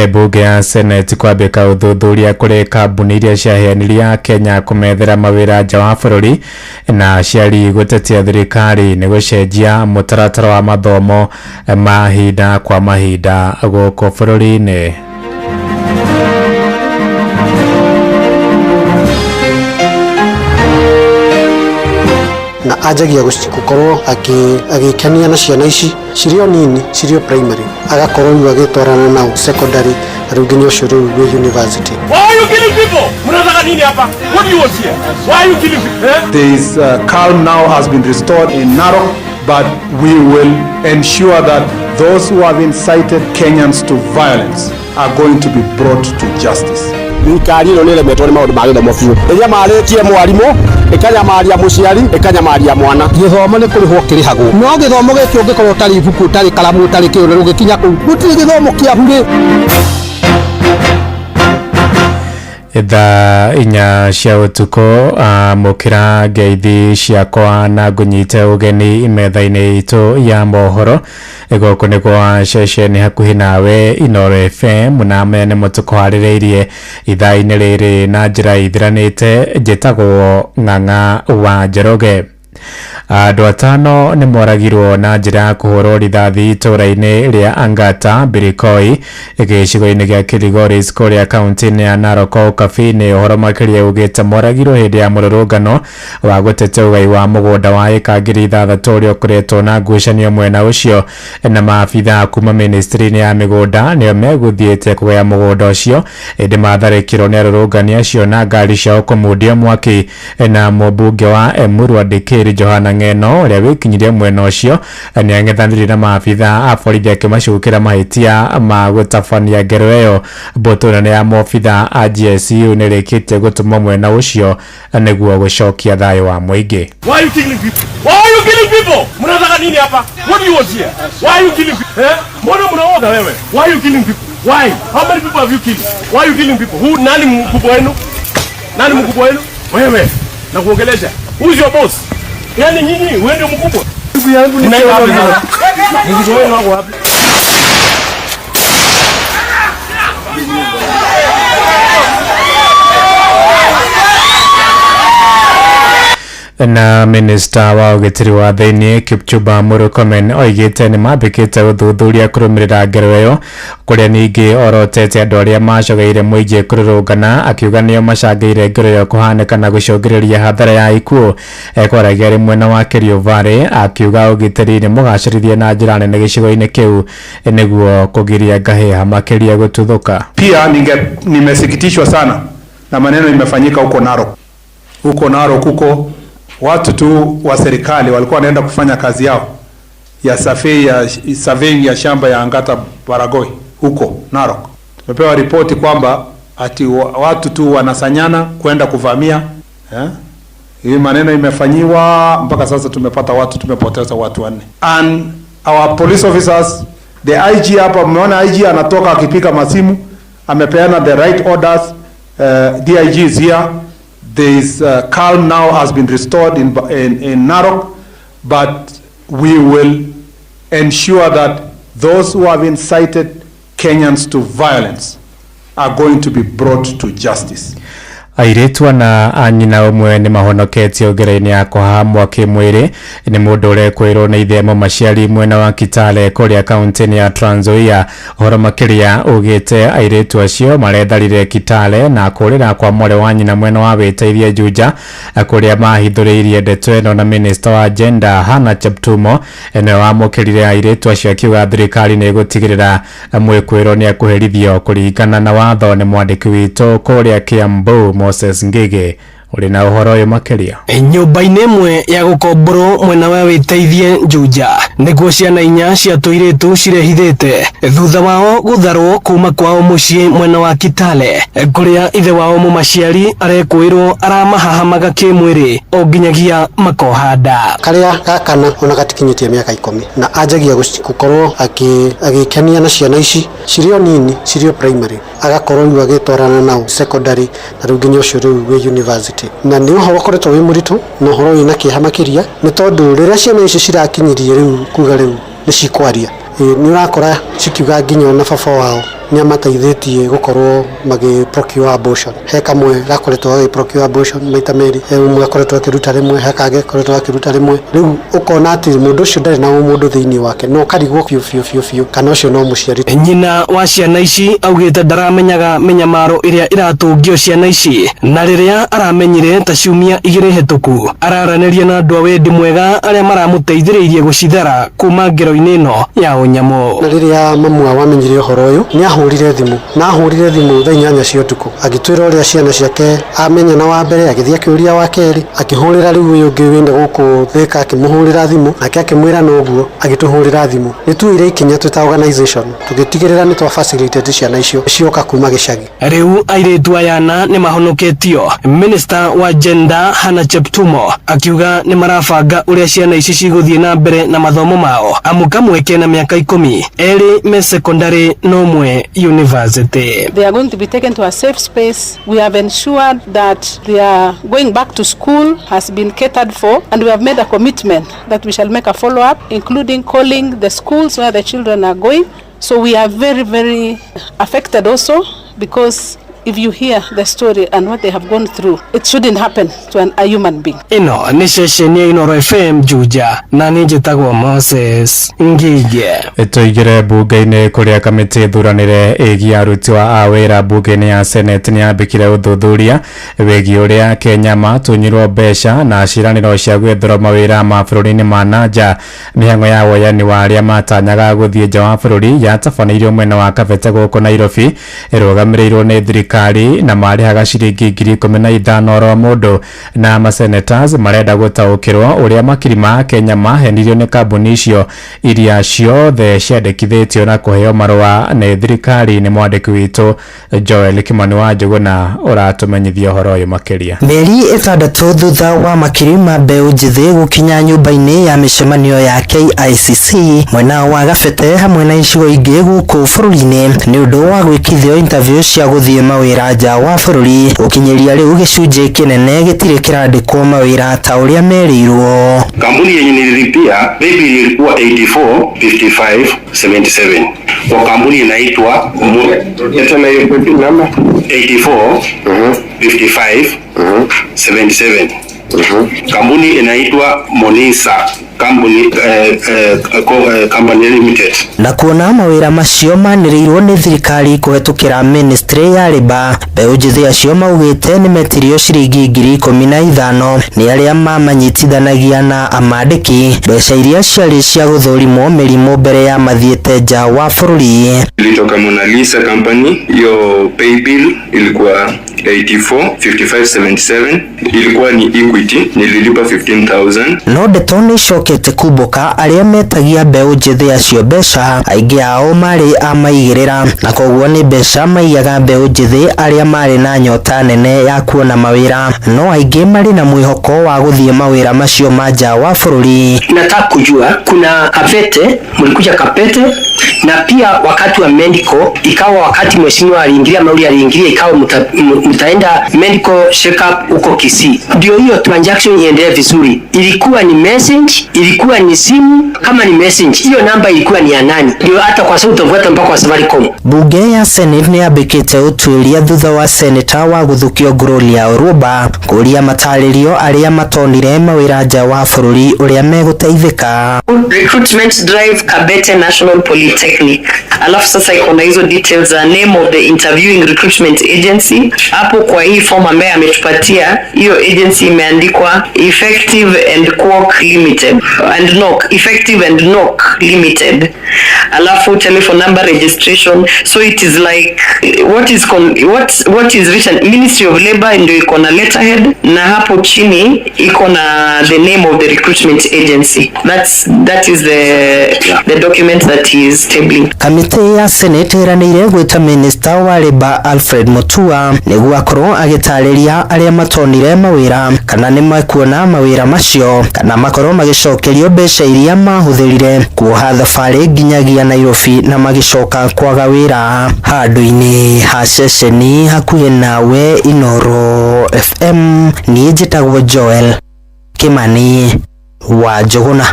Bunge ya Senate kwambika uthuthuria kuri kambuni iria ciaheanirie Kenya kumethera mawira nja wa bururi na ciari gutetia thirikari ni gucenjia mutaratara wa mathomo mahinda kwa mahinda guku bururi-ini. Na ajagia gukorwo agikenia na ciana ici cirio nini cirio primary agakorwo agitwarana nao secondary ruginyo shuru university. Why are you killing people? Mnataka nini hapa? What do you want here? Why are you killing people? There is calm now has been restored in Narok, but we will ensure that those who have incited Kenyans to violence are going to be brought to justice. Thirikari ino nire metwo ni maundu ma githomo biu iria maritie mwarimu ikanyamaria muciari ikanyamaria mwana githomo ni kurihwo kirihagwo no githomo giki ungikorwo tari ibuku tari kalamu tari kiure ugikinya kuu gutiri githomo kia bure. Itha inya cia utuko mukira ngeithi ciakwa na ngunyite ugeni imetha-ini itu ya mohoro igoko ni kwa ceceni hakuhi nawe Inooro FM na mene mutuko haririirie itha-ini riri na njira ithiranite njitagwo Ng'ang'a wa Njoroge. Andu atano ni moragirwo na njira ya kuhurwo rithathi itura-ini ria Angata Birikoi gicigo-ini gia Kilgoris kuria kaunti-ini ya Narok Kabi-ini uhoro makiria ugite moragirwo hindi ya mururungano wa gutetea ugai wa mugunda wa eka ngiri ithathatu uria ukoretwo na ngucanio mwena ucio na maabitha kuma ministry-ini ya migunda nio meguthiite kugaya mugunda ucio indi matharikirwo ni arurungani acio na ngari ciao kumudia mwaki na mubunge wa Emurwa Dikiri Johana Ng'eno uria wikinyirie mwena ucio ni ang'ethaniri na maabitha a borithi akimacukira mahitia ma gutabania ngero iyo. Mbutu nene ya maabitha a GSU ni rikitie gutuma mwena ucio niguo gucokia thayo wa muingi. Why are you killing people? Why are you killing people? Mnataka nini hapa? What do you want here? Why are you killing people? Mbona mnaoga wewe? Why are you killing people? Why? How many people have you killed? Why are you killing people? Who? Nani mkubwa wenu? Nani mkubwa wenu? Wewe. Na kuongelesha. Who is your boss? Yani nyinyi wewe ndio mkubwa. Ndugu yangu ni wapi? Ndugu wenu wako wapi? Na minister wa ugitiri wa thiini Kipchumba Murkomen oigite ni mambikite uthuthuria kurumirira ngero iyo kuria ningi orotete andu aria macogeire muingi kururungana akiuga nio macangeire ngero iyo kuhanika na gucungiriria hathara ya ikuo ekwaragia ri mwena wa Kerio Valley akiuga ugitiri ni mugacirithie na njira nene gicigo-ini kiu niguo kugiria ngahiha makiria gututhuka. Pia nimesikitishwa sana na maneno imefanyika huko Narok. Huko Narok huko watu tu wa serikali walikuwa wanaenda kufanya kazi yao ya survey ya shamba ya Angata Baragoi huko Narok. Tumepewa ripoti kwamba ati watu tu wanasanyana kwenda kuvamia. Hii maneno imefanyiwa mpaka sasa tumepata watu, tumepoteza watu 4. And our police officers, the IG hapa mmeona IG anatoka akipika masimu, amepeana the right orders, DIG is here. There is calm now has been restored in Narok, but we will ensure that those who have incited Kenyans to violence are going to be brought to justice. Airitwa na anyina umwe ni mahonoketio ngero-ini ya kuhamwa kimwiri ni mundu urekwirwo ni ithemo maciari mwena wa Kitale kuria kaunti-ini ya Trans Nzoia. Uhoro makiria ugite airitu acio maretharire Kitale na kurira kwa mwore wa nyina mwena wa Witeithia Juja kuria mahithuriirie ndeto ino na minister wa gender Hannah Cheptumo ene wa mukirire airitu acio akiuga thirikari ni gutigirira mwikwiro ni akuherithio kuringana na watho. Ni mwandiki witu kuria Kiambu Moses Ngige uri na uhoro uyu makiria. Nyumba-ini imwe ya gukomborwo mwena wa Witeithia Juja niguo ciana inya cia tuiritu cirehithite thutha wao gutharwo kuma kwao mucii mwena wa Kitale kuria ithe wao mumaciari arekwirwo aramahahamaga kimwiri o nginyagia makohanda. Karia gakana ona gatikinyitie miaka 10 na ajagia gukorwo agikenia na ciana ici cirio nini cirio primary agakorwo agitwarana nao secondary na ruginyo shuru university. Na ni uhoro koretwo wi muritu na uhoro wina kiha makiria ni tondu riria ciana ici cirakinyirie riu kuga riu ni cikwaria ni urakora cikiuga nginya na baba wao ni amateithĩtie gukorwo magi procure abortion he kamwe gakoretwo agi procure abortion maita meri umwe akoretwo akiruta rimwe he kage akoretwo akiruta rimwe riu ukona ati mundu ucio ndari na mundu thiini wake no karigwo fiu kana ucio no muciari. Nyina wa ciana ici augite ndaramenyaga menyamaro iria iratungio ciana ici na riria aramenyire ta ciumia igiri hituku araraniria na andu a wendi mwega aria maramuteithiririe gucithera kuma ngero-ini ino ya unyamu. Na riria mamu wamenyire uhoro uyu ni ahurire thimu thaa 8 cia utuku agitwira uria ciana ciake amenya na wa mbere agithia kiuria wa keri akihurira riu uyu ungi winde guku thika akimuhurira thimu nake akimwira noguo agituhurira thimu nituire ikinya twita organization tugitigirira ni twa facilitate ciana icio cioka kuma gicagi. Riu airitu ayana ni mahonoketio. Minister wa gender Hannah Cheptumo akiuga ni marabanga uria ciana ici ciguthie na mbere na mathomo mao amuka mweke na miaka 10 eri me secondary no mwe university. They are going to be taken to a safe space. We have ensured that their going back to school has been catered for, and we have made a commitment that we shall make a follow-up, including calling the schools where the children are going. So we are very, very affected also, because if you hear the story and what they have gone through, it shouldn't happen to a human being. Ino ni session ya Inooro FM Juja na ninjitagwo Moses Ngige. Tuigire bunge-ini kuria kamiti thuranire igi aruti wa awira bunge-ini ya Senate ni ambikire uthuthuria wigi uria Kenya matunyirwo mbeca na ciraniro cia gwethera mawira ma bururi-ini ma nanja mihango ya woyani wa aria matanyaga guthie nja wa bururi yatabaneirio mwena wa Kabete guku Nairobi irugamirirwo ni thirikari na marihaga ciringi 15,000 ro mundu na masenators marenda gutaukirwo uria makiri ma Kenya mahenirio ni kambuni icio iria ciothe ciandikithitio na kuheo marua ni thirikari. Ni mwandiki witu Joel Kimani wa Njuguna uratumenyithia horo uyu makiria. Meri 6 thutha wa makiri ma mbeu njithi gukinya nyumba-ini ya micemanio ya KICC mwena wa Gabete hamwe na icigo ingi guku bururi-ini ni undu wa gwikithio interview cia guthie mawira nja wa bururi ukinyiria riu gicunje kinene gitire kirandikwo mawira ta uria merirwo. Kampuni yenye nililipia baby ilikuwa 845577 kwa kampuni inaitwa 845577 kampuni inaitwa Monisa Company Limited. Na kuona mawira macio manirirwo ni thirikari kuhetukira Ministry ya Labour, mbeu njithi acio maugite ni metirio ciringi 15,000 ni aria mamanyitithanagia na amandiki mbeca iria ciari cia guthurimwo mirimu mbere ya mathiete nja wa bururi. Ilitoka Monalisa Company, yo pay bill ilikuwa 845577, ilikuwa ni Equity, nililipa 15,000. No ndeto ni cokete kuboka aria metagia mbeu njithi acio mbeca aingi ao mari amaigirira na koguo ni mbeca maiyaga mbeu njithi aria mari na nyota nene ya kuona mawira, no aingi mari na mwihoko wa guthie mawira macio manja wa bururi. Nataka kujua kuna Kabete, mlikuja Kabete, na pia wakati wa medical ikawa wakati mheshimiwa aliingilia mauli aliingilia ikawa mtaenda medical check up huko Kisii. Ndio hiyo transaction iendelee vizuri. Ilikuwa ni message, ilikuwa ni simu, kama ni message hiyo namba ilikuwa ni ya nani? Ndio hata kwa sababu utafuata mpaka kwa Safaricom. Bunge ya Senate ni abikite utuiria thutha wa senator wa guthukio Gloria Oruba kuria mataririo aria matonire mawira nja wa bururi uria meguteithika. Recruitment drive Kabete National Polytechnic. Alafu sasa iko na hizo details za name of the interviewing recruitment agency. Hapo kwa hii form ambaye ametupatia hiyo agency imeandikwa Effective and Knock Limited and Knock Effective and Knock Limited. Alafu telephone number registration, so it is like what is written Ministry of Labor ndio iko na letterhead na hapo chini iko na the name of the recruitment agency. That is the document that he is tabling. Kamiti ya Senate iranire gwita Minister wa Labor Alfred Mutua niguo akorwo agitariria aria matonire mawira kana ni makuona mawira macio kana makorwo magicokerio mbeca iria mahuthirire kuoha thabari nginyagia Nairobi na magicoka kwaga wira handu-ini ha ceceni hakuhi nawe Inooro FM. Ni njitagwo Joel Kimani wa Njuguna.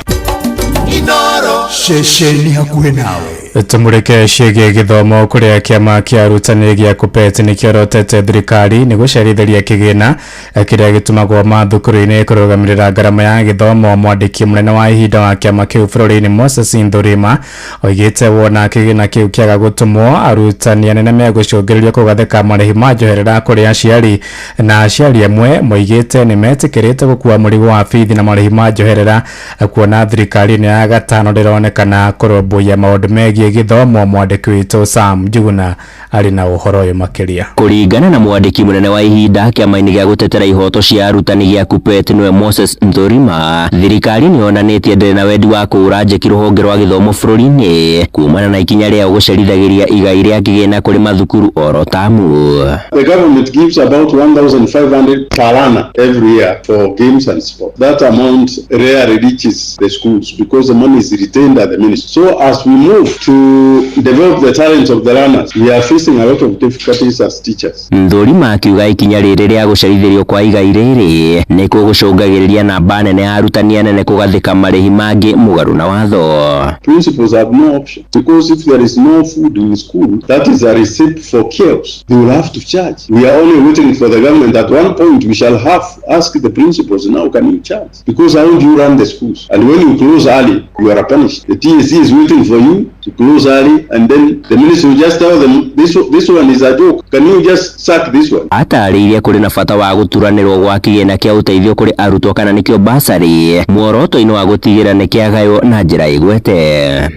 Inooro ceceni hakuhi nawe. tumurike ciĩgiĩ gĩthomo kũrĩa kĩama kĩa arutani gĩa KUPPET nĩkĩorotete thirikari nĩ gũcerithĩria kĩgĩna kĩrĩa gĩtũmagwo mathukuru-inĩ kũrũgamĩrĩra ngarama ya gĩthomo. Mwandĩki mũnene wa ihinda wa kĩama kĩu bũrũri-inĩ Moses Ndurima oigĩte wona kĩgĩna kĩu kĩaga gũtũmwo arutani anene megũcũngĩrĩrio kũgathĩka marĩhi ma njoherera kũrĩ aciari, na aciari amwe moigĩte nĩ metĩkĩrĩte gũkua mũrigo wa bithi na marĩhi ma njoherera kuona thirikari nĩ ya gatano ndĩronekana kũrũmbũiya maũndũ megiĩ gĩthomo. Mwandĩki witũ Sam Njuguna arĩ na ũhoro ũyũ makĩria. Kũringana na mwandĩki mũnene wa ihinda kĩama-inĩ gĩa gũtetera ihoto cia arutani gĩa KUPPET nĩwe Moses Ndurima, thirikari nĩyonanĩtie ndĩrĩ na wendi wa kũũra njeki rũhonge rwa gĩthomo bũrũri-inĩ kumana na ikinya rĩa gũcerithagĩria igai rĩa kĩgĩna kũrĩ mathukuru oro tamu. The government gives about 1,500 per annum every year for games and sport. That amount rarely reaches the schools because the money is retained at the ministry. So as we move to develop the talents of the learners, we are facing a lot of difficulties as teachers. Ndurima akiuga ikinya rĩrĩ rĩa gũcerithĩrio kwa igai rĩrĩ nĩ kũgũcũngagĩrĩria namba nene ya arutani anene kũgathĩka marĩhi mangĩ mũgarũ na watho. Principals have no option because if there is no food in school, that is a receipt for chaos. They will have to charge. We are only waiting for the government. At one point, we shall have ask the principals, now can you charge? Because how do you run the schools? And when you close early, you are punished. The TSC is waiting for you to close early, and then the ministry will just tell them this one is a joke. Can you just sack this one? Atarĩirie kũrĩ na bata wa gũturanĩrwo gwa kĩgĩna kĩa ũteithio kũrĩ arutwo kana nĩkĩo basarĩ, muoroto-inĩ wa gũtigĩra nĩ kĩagaywo na njĩra igwete.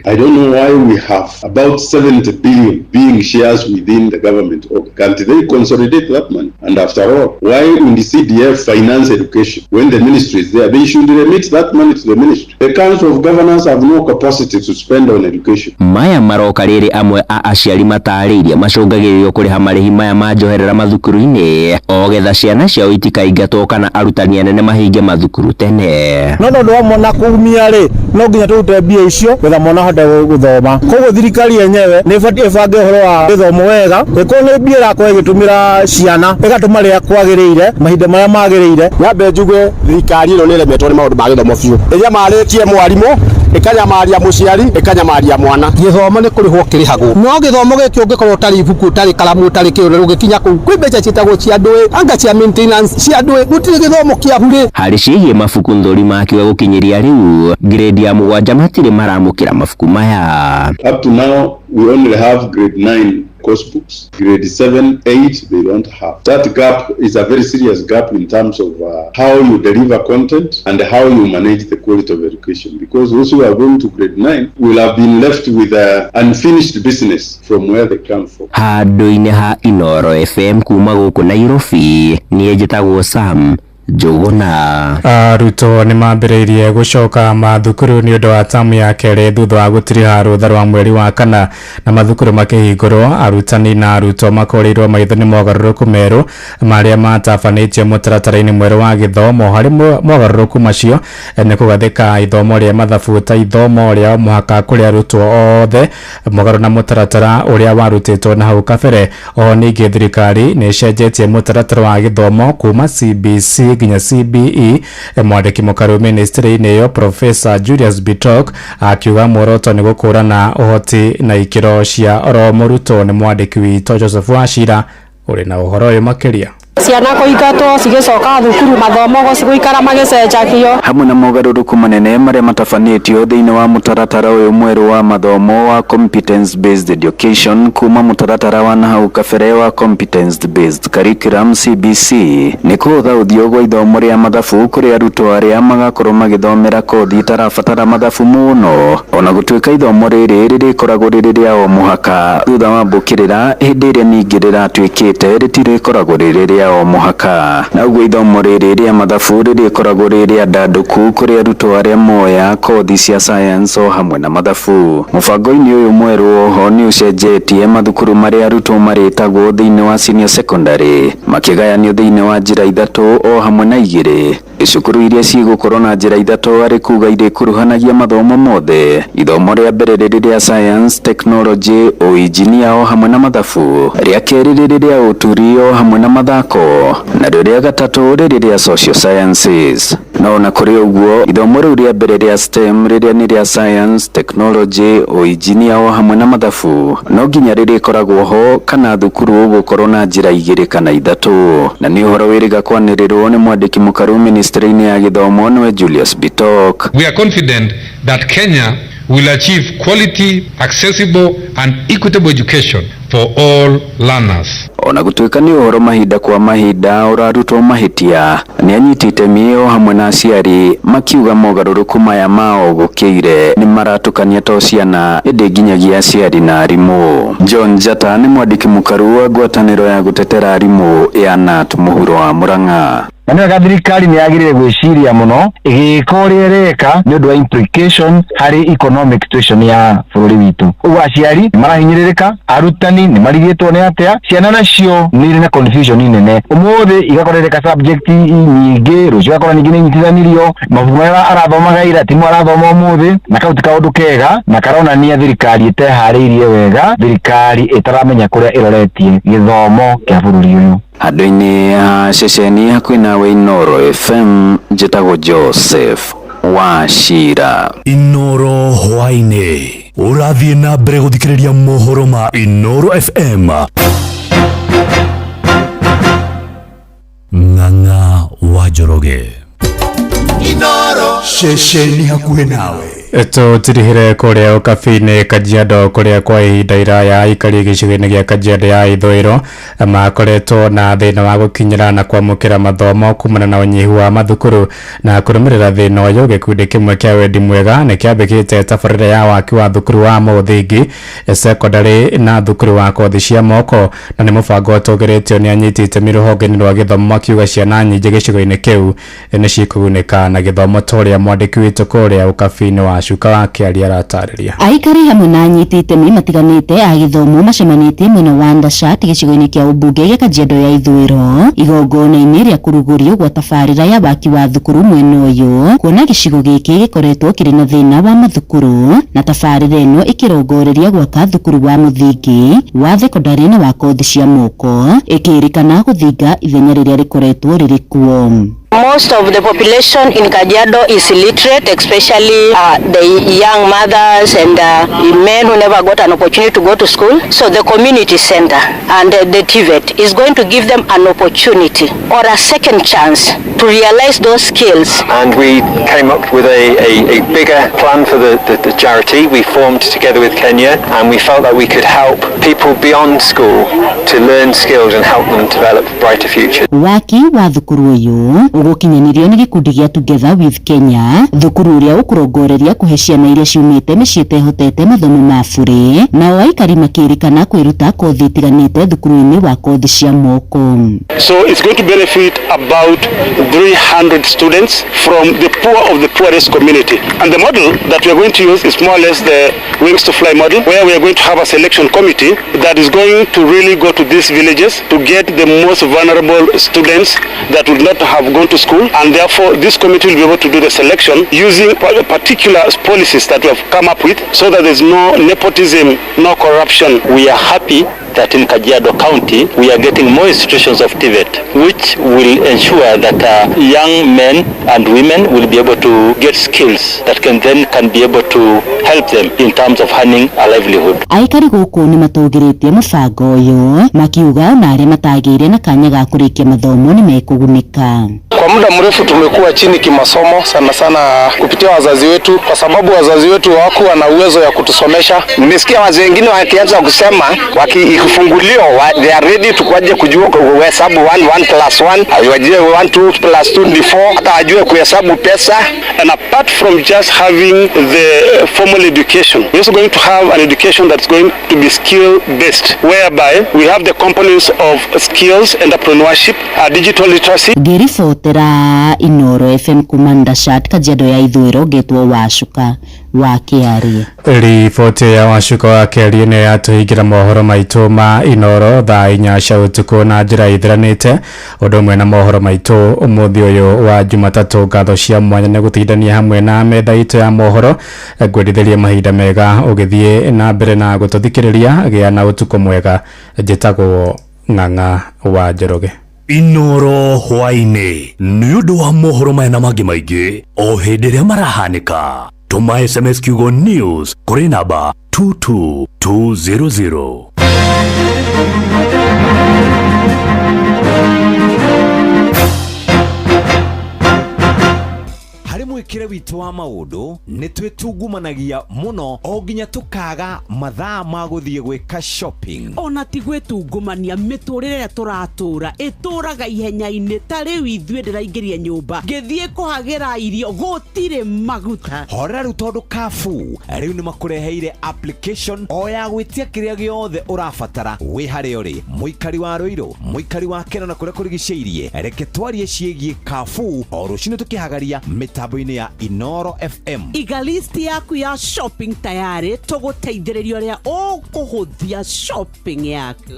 I don't know why we have about 70 billion being shares within the government. Can't they consolidate that money? And after all, why will the CDF finance education when the ministry is there? They should remit that money to the ministry. The Council of Governors have no capacity to spend on education. Maya maroka rĩrĩ amwe a aciari matarĩirie macũngagĩrĩrio kũrĩha marĩhi maya ma njoherera mathukuru-inĩ ogetha ciana ciao itikaingatwo kana arutani anene mahinge mathukuru tene. No ndũ amwe na kuumia rĩ no nginya tũrute mbia icio gwetha mwana ahote gũthoma. Koguo thirikari yenyewe nĩ ĩbatiĩ ĩbange ũhoro wa gĩthomo wega, ĩkorwo nĩ mbia ĩrakorwo ĩgĩtũmĩra ciana ĩgatũma rĩrĩa kwagĩrĩire mahinda marĩa magĩrĩire. Nyambe njuge thirikari ĩno nĩ ĩremetwo nĩ maũndũ ma gĩthomo biũ. Rĩrĩa marĩtie mwarimũ ĩkanyamaria mũciari ĩkanyamaria mwana. Gĩthomo nĩ kũrĩhwo kĩrĩhagwo. No gĩthomo gĩkĩ ũngĩkorwo ũtarĩ ibuku ũtarĩ karamu ũtarĩ kĩũrĩa ũgĩkinya kũu kwĩ mbeca ciĩtagwo cia ndũĩ anga cia maintenance cia ndũĩ gũtirĩ gĩthomo kĩahu rĩ. Harĩ ciĩgiĩ mabuku Ndurima akiuga gũkinyĩria rĩu grade ya 7 matirĩ maramũkĩra mabuku maya. Up to now we only have grade 9 course books. Grade 7, 8 they don't have. That gap is a very serious gap in terms of how you deliver content and how you manage the quality of education, because those who are going to grade 9 will have been left with unfinished business from where they come from. Handũ-inĩ ha Inooro FM kuma gũkũ Nairobi niĩ njĩtagwo Sam Njuguna. Arutwo nĩ mambĩrĩirie gũcoka mathukuru nĩ ũndũ wa tamu ya kerĩ thutha wa gũtiriha rũtha rwa mweri wa kana na mathukuru makĩhingũrwo. Arutani na arutwo makoreirwo maitho nĩ mogarũrũku merũ marĩa matabanĩtio mũtaratara-inĩ mwerũ wa gĩthomo. Harĩ mogarũrũku macio nĩ kũgathĩka ithomo rĩa mathabu ta ithomo rĩa mũhaka kũrĩ arutwo othe mũgarũ na mũtaratara ũrĩa warutĩtwo na hau kabere. Oho ningĩ thirikari nĩ ĩcenjetie mũtaratara wa gĩthomo kuma CBC nginya CBE. Mwandĩki mũkaru ministry-inĩ ĩyo Professor Julius Bitok akiuga muoroto nĩ gũkũrana ũhoti na ikĩro cia oro mũrutwo. Nĩ mwandĩki witũ Joseph Wachira ũrĩ na ũhoro ũyũ makĩria. Ciana kũingatwo cigĩcoka thukuru mathomo gũikara magĩcenjagio hamwe na mogarũrũku manene marĩa matabanĩtio thĩinĩ wa mũtaratara ũyũ mwerũ wa mathomo wa competence based education kuma mũtaratara wa nahau kabere wa competence based curriculum CBC nĩ kũhũthahũthio gwa ithomo rĩa mathabu kũrĩ arutwo arĩa magakorwo magĩthomera kothi itarabatara mathabu mũno, ona gũtuĩka ithomo rĩrĩ rĩrĩkoragwo rĩrĩ rĩa o mũhaka thutha wa mbũkĩrĩra hĩndĩ ĩrĩa ningĩ rĩratuĩkĩte rĩtirĩkoragwo rĩrĩ rĩa o mũhaka. Naguo ithomo rĩrĩ rĩa mathabu rĩrĩkoragwo rĩrĩ andandũku kũrĩ arutwo arĩa moya kothi cia science o hamwe na mathabu. Mũbango-inĩ ũyũ mwerũ oho nĩ ũcenjetie mathukuru marĩa arutwo marĩtagwo thĩinĩ wa senior secondary makĩgayanio thĩinĩ wa njĩra ithatũ o hamwe na igĩrĩ. Icukuru iria cigũkorwo na njĩra ithatũ arĩ kuga irĩkuruhanagia mathomo mothe. Ithomo rĩa mbere rĩrĩ rĩa science, technology, ũinjinia o hamwe na mathabu. Rĩa kerĩ rĩrĩ rĩa ũturi o hamwe na mathako. Na rĩrĩa gatatũ rĩrĩ rĩa social sciences. no na kuri uguo ithomo riu ria mbere ria STEM riria ni ria science, technology, engineer o hamwe na mathabu no nginya riria ikoragwo ho kana thukuru gukorwo na njira igiri kana ithatu na ni uhoro wiriga kwanirirwo ni mwandiki mukaru ministry-ini ya githomo niwe Julius Bitok. We are confident that Kenya will achieve quality, accessible and equitable education for all learners. Ona gutuika ni uhoro mahinda kwa mahinda urarutwo mahitia ni anyitite mio hamwe na aciari makiuga mogaruruku maya mao gukire ni maratukania to ciana indi nginyagia aciari na arimu. John Jata ni mwandiki mukaru wa ngwataniro ya gutetera arimu ya NAT muhuro wa Murang'a. Maneno thirikari ni yagirire gwiciria muno igiko riereka ni undu wa implication hari economic situation ya bururi witu. Ugu aciari marahinyiririka, arutani ni marigitwo ni atia, ciana nacio ni iri na confusion nene. Umuthi igakorereka subject nyingi, rucio gakora ningi ni nyitithanirio, mabuku maya arathomaga ira timu arathoma umuthi na kauti kaundu kega na karona ni thirikari itehariirie wega, thirikari itaramenya kuria iroretie githomo kia bururi uyu. Handu-ini ha ceceni hakuhi nawe Inoro FM njitagwo Joseph Wachira. Inoro hwaine urathie na mbere guthikiriria mohoro ma Inoro FM. Ng'ang'a wa Njoroge. Inoro ceceni hakuhi nawe. Tutirihire kuria ukabi-ini Kajiado kuria kwa ihinda iraya aikari gicigo-ini gia Kajiado ya ithwiro makoretwo na thina wa gukinyira na kwamukira mathomo kumana na unyihu wa mathukuru na kurumirira thina uyu gikundi kimwe kia Wendi Mwega ni kiambikite tabarira ya waki wa thukuru wa muthingi secondary na thukuru wa kothi cia moko na ni mubango utugiritio ni anyitite miruhonge-ini rwa githomo makiuga ciana nyingi gicigo-ini kiu ni cikuguneka na githomo toria mwandiki witu kuria ukabi-ini wa Shuka wake aliaratariria. Aikari hamwe na anyitite matiganite a githomo macemanitie mwena wa Ndashat gicigo-ini kia ubunge gia Kajiado ya ithwiro igongona-ini ria kurugurio gwa tabarira ya waki wa thukuru mwena uyu kuona gicigo giki gikoretwo kiri na thina wa mathukuru na tabarira ino ikirongoreria gwaka thukuru wa muthingi wa secondary na wa kothi cia moko ikirikana guthinga ithenya riria rikoretwo riri kuo. Most of the population in Kajiado is illiterate, especially the young mothers and men who never got an opportunity to go to school. So the community center and the TVET is going to give them an opportunity or a second chance to realize those skills. And we came up with a bigger plan for the charity. We formed together with Kenya and we felt that we could help people beyond school to learn skills and help them develop brighter futures. Waki wa thukuru uyu gukinyanirio ni gikundi gia Together with Kenya thukuru uria ukurongoreria kuhe ciana iria ciumite micii itehotete mathomo ma bure na aikari makirikana kwiruta kothi itiganite thukuru-ini wa kothi cia moko. So it's going to benefit about 300 students from the poor of the poorest community. And the model that we are going to use is more or less the Wings to Fly model, where we are going to have a selection committee that is going to really go to these villages to get the most vulnerable students that would not have gone to school, and therefore this committee will be able to do the selection using particular policies that we have come up with so that there's no nepotism, no corruption. We are happy that in Kajiado County we are getting more institutions of TVET, which will ensure that young men and women will be able to get skills that can be able to help them in terms of earning a livelihood. Aikari guku ni matugiritie mubango uyu makiuga na aria matagire na kanya ga kurikia mathomo ni mekugunika. Kwa muda mrefu tumekuwa chini kimasomo sana sana kupitia wazazi wetu, kwa sababu wazazi wetu hawakuwa na uwezo ya kutusomesha. Nimesikia wazee wengine wakianza kusema wakifunguliwa they are ready to kuja kujua kuhesabu 1+1, wajue 1+2 ni 4, hata wajue kuhesabu pesa. And apart from just having the formal education, we're also going to have an education that's going to be skill based, whereby we have the components of skills, entrepreneurship, digital literacy. Ngiribotera Inoro FM kuma Ndashat Kajiado ya ithwiro getwo Wacuka wa Kiarie. Riboti ya Wacuka wa Kiarie ni yatuhingira mohoro maitu ma Inoro thaa 4 cia utuku na njira ithiranite undu umwe na mohoro maitu umuthi uyu wa Jumatatu ngatho cia mwanya ni gutindania hamwe na metha itu ya mohoro gwendithĩria mahinda mega ugithie na mbere na gututhikiriria gia na utuku mwega njitagwo Ng'ang'a wa Njoroge. Inoro hwaine nĩ ũndũ wa mohoro maya na mangĩ maingĩ o hĩndĩ ĩrĩa marahanĩka. Tũma SMS kiugo news kũrĩ namba 22200. Harĩ mwĩkĩre witũ wa maũndũ nĩ twĩtungumanagia mũno o nginya tũkaga mathaa ma gũthiĩ gwĩka shopping. Ona ti gwĩtungumania, mĩtũrĩre tũratũra ĩtũraga ihenya-inĩ. Ta rĩu ithuĩ ndĩraingĩria nyũmba ngĩthiĩ kũhagĩra irio gũtirĩ maguta. Horera rĩu tondũ Carrefour rĩu nĩ makũreheire application o ya gwĩtia kĩrĩa gĩothe ũrabatara wĩ harĩa ũrĩ. Mũikari wa Rũirũ, mũikari wa Keno na kũrĩa kũrigicĩirie, reke twarie ciĩgiĩ Carrefour o rũcinĩ tũkĩhagaria mĩtambo-inĩ ya Inoro FM. Iga list yaku ya shopping tayari, tũgũteithĩrĩria ũrĩa ũkũhũthia shopping yaku.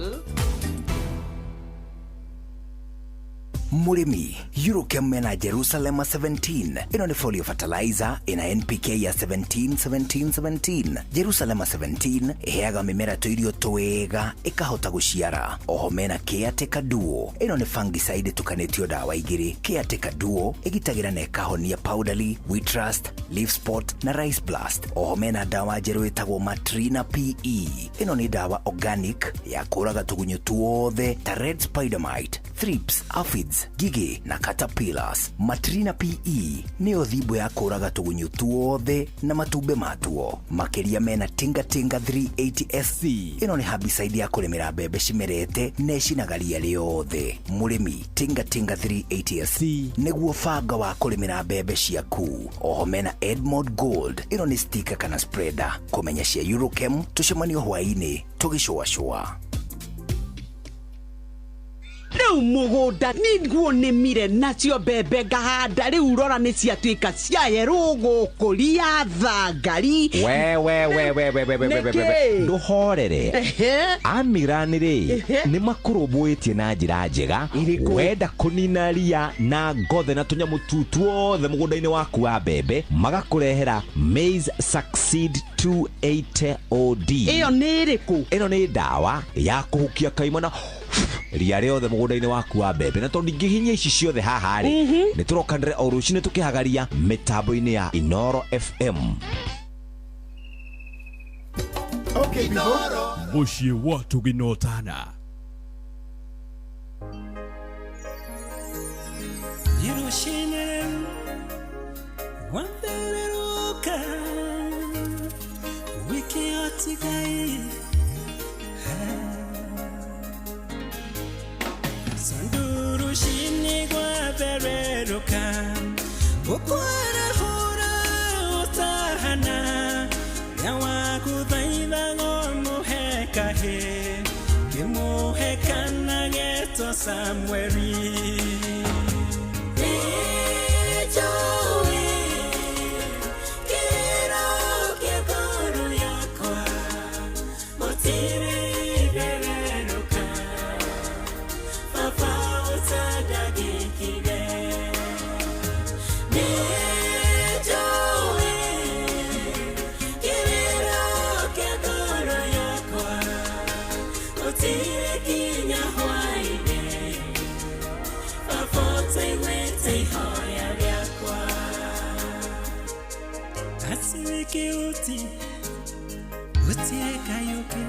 Murimi, Eurochem mena Jerusalem 17. Ino ni folio fertilizer ina NPK ya 17. Jerusalem 17 iheaga mimera tuirio twega ikahota guciara. Oho mena Caretaker Duo. Ino ni fungicide tukanitio dawa igiri. Caretaker Duo igitagira na ikahonia powderly, wheat rust, leaf spot na rice blast. Oho mena dawa jeru itagwo Matrina PE. Ino ni dawa organic ya kuraga tugunyu tuothe ta red spider mite, thrips, aphids, gigi na caterpillars. Matrina PE nĩyo thimbo ya kũraga tũgunyũ tuothe na matumbe matuo. Makiria mena Tinga 380 SC. Ĩno nĩ herbicide ya kũrĩmĩra mbembe cimerete na icinaga ria rĩothe. Mũrĩmi, Tinga 380 SC nĩguo banga wa kũrĩmĩra mbembe ciaku. Oho mena Edmond Gold. Ĩno nĩ sticker kana spreader. Kũmenya cia Eurochem tucemanio hwainĩ tũgĩcũacũa. Rĩu mũgũnda nĩguo nĩmire nacio mbembe ngahanda, rĩu rora nĩ ciatuĩka ciayerwo gũkũria thangari. Nduhorere Amiranire nĩ makũrũmbũĩtie na njĩra njega wenda kũnina ria na ngothe na tũnyamũ tuothe mũgũnda-inĩ waku wa mbembe, magakũrehera Maize Succeed 280 OD. Ĩyo nĩ ĩrĩkũ? Ĩno nĩ ndawa ya kũhukia kaimana ria riothe mũgũnda-inĩ waku wa mbembe, na tondũ ingĩhinyia ici ciothe haha rĩ nĩ tũrokanire o rũcinĩ tũkĩhagaria mĩtambo-inĩ ya Inoro FM. Okay, Mushie watu ginotana. Sanduru shini gwa bereroka Bukwara hura otahana Yawa kuthaitha ngomuheka he Kimuheka na geto Samueli Nijowe Kira kekuru yakwa Motire Uti eka yoke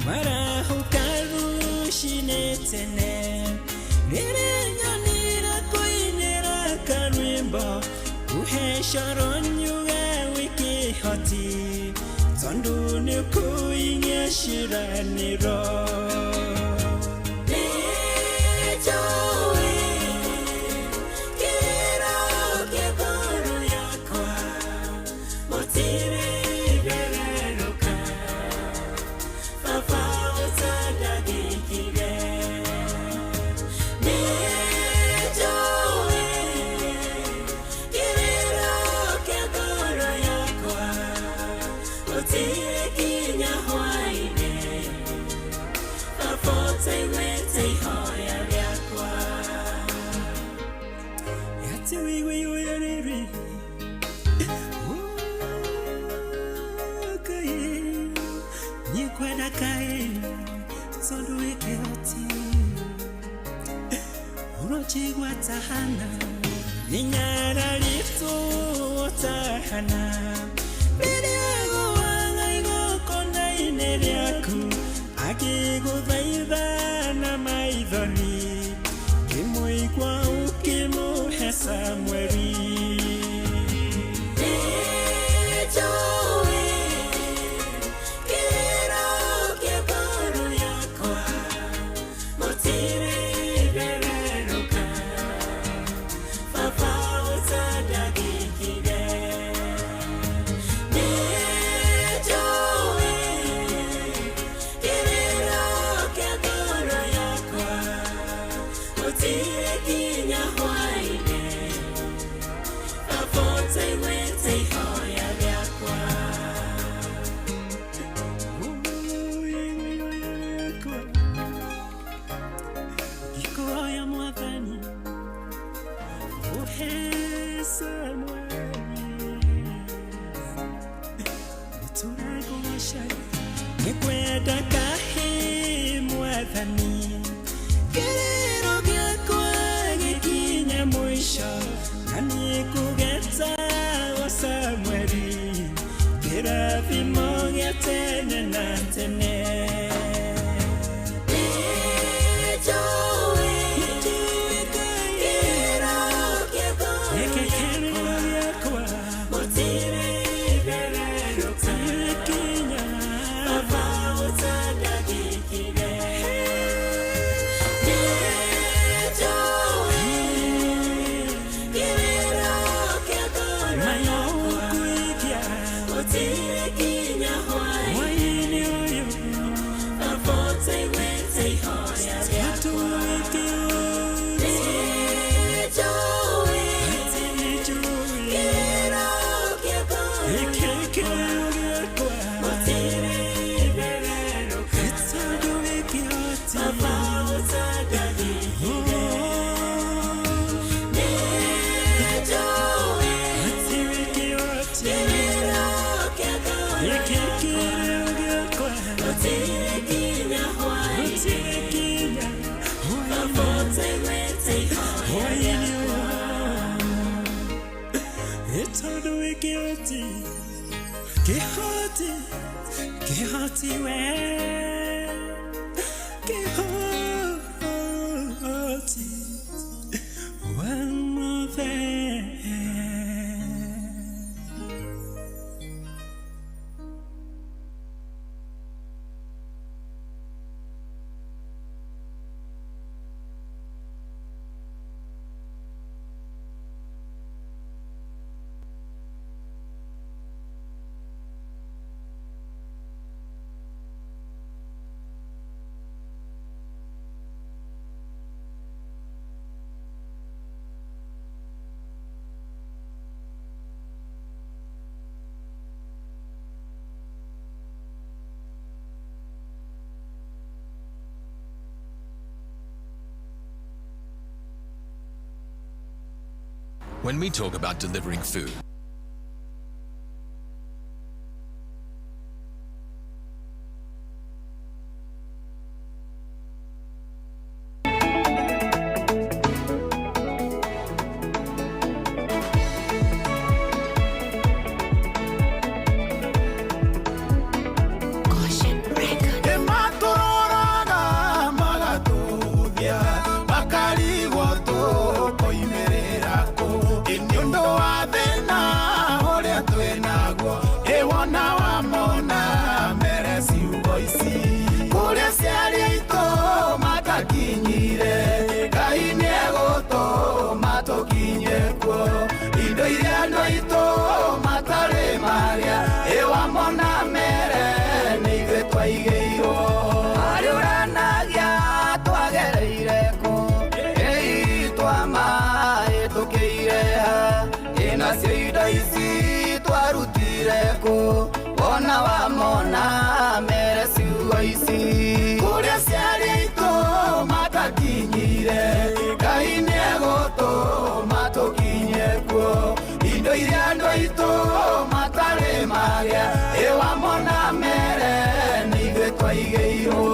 Mara hukaru shinetene Nirenyanira koinera karimbo Uhesharonyuga wiki hoti Sandu ni kuinge shiraniro Nijowe Kira kekuru yakwa Motire bereroka Papa utadagikire Nijowe Kira kekuru yakwa Motire kinya hwaine Papote wete hoya vyakwa Yati wiwe yoyariri ninyara litu otahana Biriago wanga igokona ineriaku Akiguthaitha na maithori Kimuigua ukimuhesa mweri Nijoe Kira kia koru yakwa Motire vereruka Papa utadagikire Nijoe Kira kia koru yakwa Motire kinya hwaine Apote wete hoya yakwa Ikoya mwathani Uhesa mweri Niturago mashari Nikwenda kahi mwathani Kiriro gyakwa gikinya mwisho Na nikugeta osa mweri Kirathimo gya tene na tene Kihoti we Kihoti one more thing When we talk about delivering food, Ona wa mona mere siuici kuria ciarito matakinyire Ngai niegoto matukinye kuo indo iria andu aitu matari magia ewa mona mere ni ithuĩ twaigĩirwo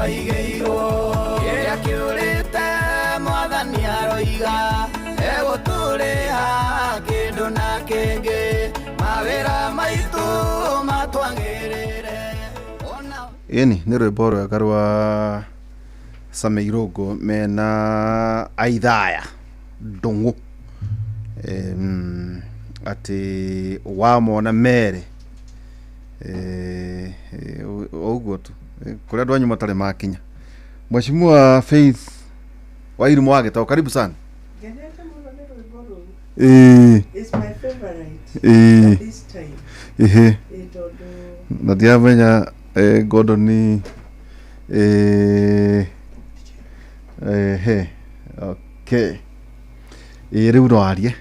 twaigĩirwo kĩrĩa kĩũrĩte mwathani aroiga egũtũrĩha kĩndũ na kĩngĩ mawĩra maitũ matwagĩrĩre. Ĩni nĩ rwĩmbo rwega rwa Same Irũngũ mena Aithaya Ndung'u atĩ wamona mere ũguo tu kũrĩa andũ anyu matarĩ makinya. Mheshimiwa Faith Wairimu wa Gĩtaũ, karibu sana. It's my favorite at this time. Na ndiamenya Gordon okay. Rĩu no arie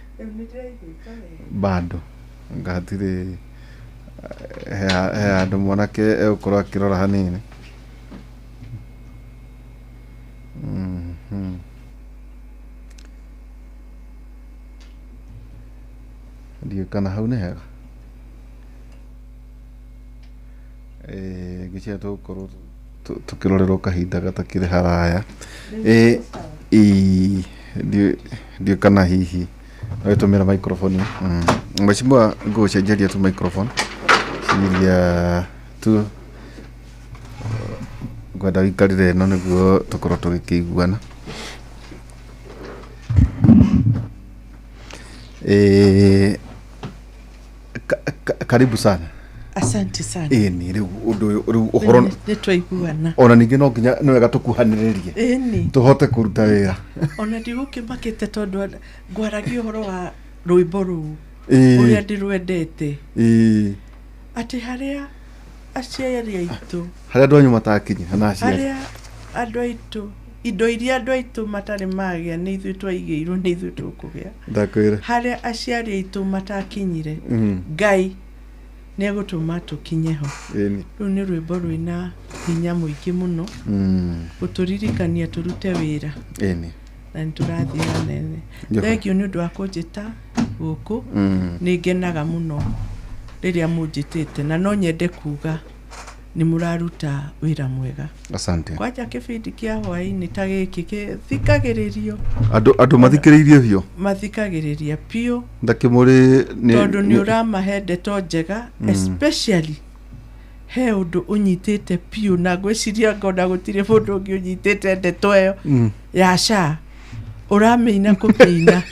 bado ngatirĩ he andũ mwanake egũkorwo akĩrora hanini. Ndiũ kana hau nĩ hega ngĩcia tũgũkorwo tukirorerwo kahinda gatakĩrĩ haraya. Ndiũ kana hihi noĩtũmĩra microphone. Mheshimiwa ngũcenjeria tu microphone ciria tu ngwenda wĩikarire ĩno nĩguo tũkorwo tũgĩkĩiguana. Karibu sana. Asante sana. Ni rĩu ũndũ rĩu ũhoro nĩ twaiguana. Ona ningĩ no nginya nĩ wega tũkuhanĩrĩrie tũhote kũruta wĩra. Ona ndigũkĩmakĩte tondũ ngwaragia ũhoro wa rwĩmbo rũu ũrĩa ndĩrwendete atĩ harĩa aciari aitũ harĩa andũ anyu matakinya hana aciari harĩa andũ aitũ indo iria andũ aitũ matarĩ magĩa nĩ ithuĩ twaigĩirwo nĩ ithuĩ tũkũgĩa. Ndakwĩra harĩa aciari aitũ matakinyire Ngai nĩ egũtũma tũkinye ho. Rĩu nĩ rwĩmbo rwĩna hinya mũingĩ mũno gũtũririkania tũrute wĩra na nĩ tũrathiĩ nene. Thengiũ nĩ ũndũ wa kũnjĩta gũkũ, nĩ ngenaga mũno rĩrĩa mũnjĩtĩte na no nyende kuga nĩ mũraruta wĩra mwega. Asante. Kwanja kĩbindi kĩa hwaĩ-inĩ ta gĩkĩ gĩthikagĩrĩrio andũ mathikĩrĩirie biũ mathikagĩrĩria biũ ndakĩmũrĩ tondũ nĩ ũramahe ndeto njega especially he ũndũ ũnyitĩte biũ na ngwĩciria ngona gũtirĩ mũndũ ũngĩ ũnyitĩte ndeto ĩyo ya SHA ũramĩina kũmĩina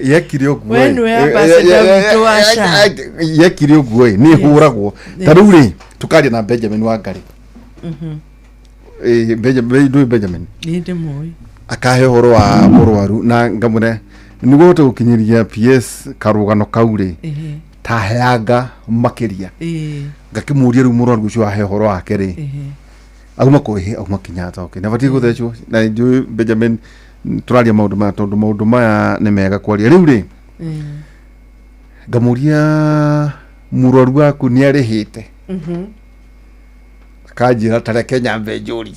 yekire ũguo we nĩwe ambassador witũ wa SHA yekire ũguo nĩ hũragwo ta rĩu rĩ tukaria na Benjamin Wangari Benjamin nĩ ndĩmũĩ akahe ũhoro wa mũrwaru na ngamũre nĩguo ũhote gũkinyĩria PS karũgano kau rĩ taheanga makĩria ngakĩmũria rĩu mũrwaru ũcio ahe ũhoro wake rĩ auma kwĩhe auma kinyata okay na batie gũthecwo na njũĩ Benjamin tũraria maũndũ maya tondũ maũndũ maya nĩ mega kwaria rĩu rĩ ngamuria mũrwaru waku nĩ arĩhĩte kanjĩra tareke nyambe njũrie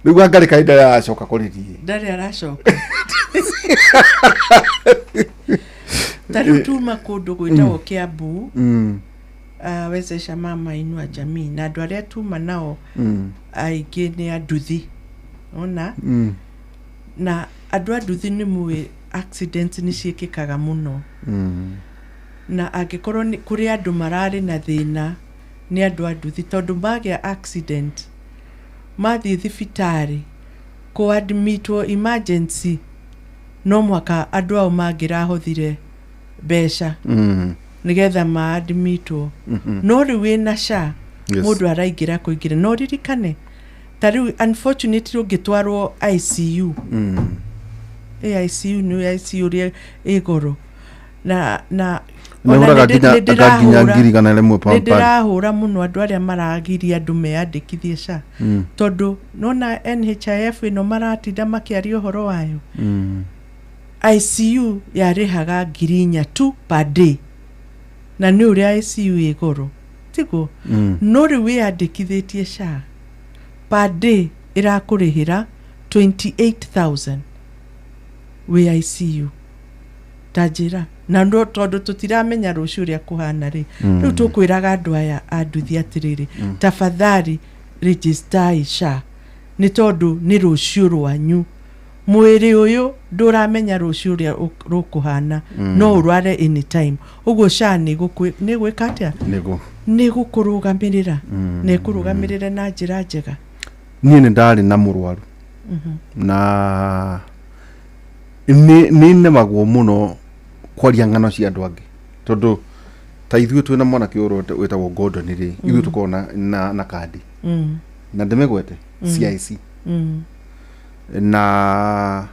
rĩu Wangari kahinda aracoka kũrĩrie ndarĩ aracoka tarĩu tuma kũndũ gwĩtagwo Kiambu wezesha mama inua jamii na andũ arĩa tuma nao aingĩ nĩ anduthi ona na andũ anduthi nĩ mũĩ accident nĩ ciĩkĩkaga mũno na angĩkorwo kũrĩ andũ mararĩ na thĩna nĩ andũ anduthi tondũ magĩa accident mathiĩ thibitarĩ kũ-admitwo emergency no mwaka andũ ao mangĩrahũthire mbeca nĩgetha ma-admitwo no rĩu wĩna SHA mũndũ araingĩra kũingĩra no ririkane ta rĩu unfortunately ũngĩtwarwo ICU ICU nĩ ICU ũrĩa ĩgoro na nĩndĩrahũra mũno andũ arĩa maragiria andũ meyandĩkithie SHA tondũ nona NHIF ĩno maratinda makĩaria ũhoro wayo ICU yarĩhaga 4,000 tu per day na nĩ ũrĩa ICU ĩgoro tiguo no rĩu wĩyandĩkithĩtie SHA per day ĩrakũrĩhĩra 28,000 wĩ ICU ta njĩra na ndo tondu tutiramenya rucio ria kuhana ri riu tukwiraga andu aya anduthi atiriri tafadhali register SHA ni tondu ni rucio rwanyu mwiri uyu nduramenya rucio ria rukuhana no urware anytime uguo SHA ni gwika atia ni gukurugamirira ni kurugamirira na njira njega ni ndari na murwaru na ni nemagwo muno kwaria ngano cia andu angi tondu ta ithuĩ twina mwana kioro wetagwo Gordon ri ithuĩ tukona na kadi na ndemegwete CIC na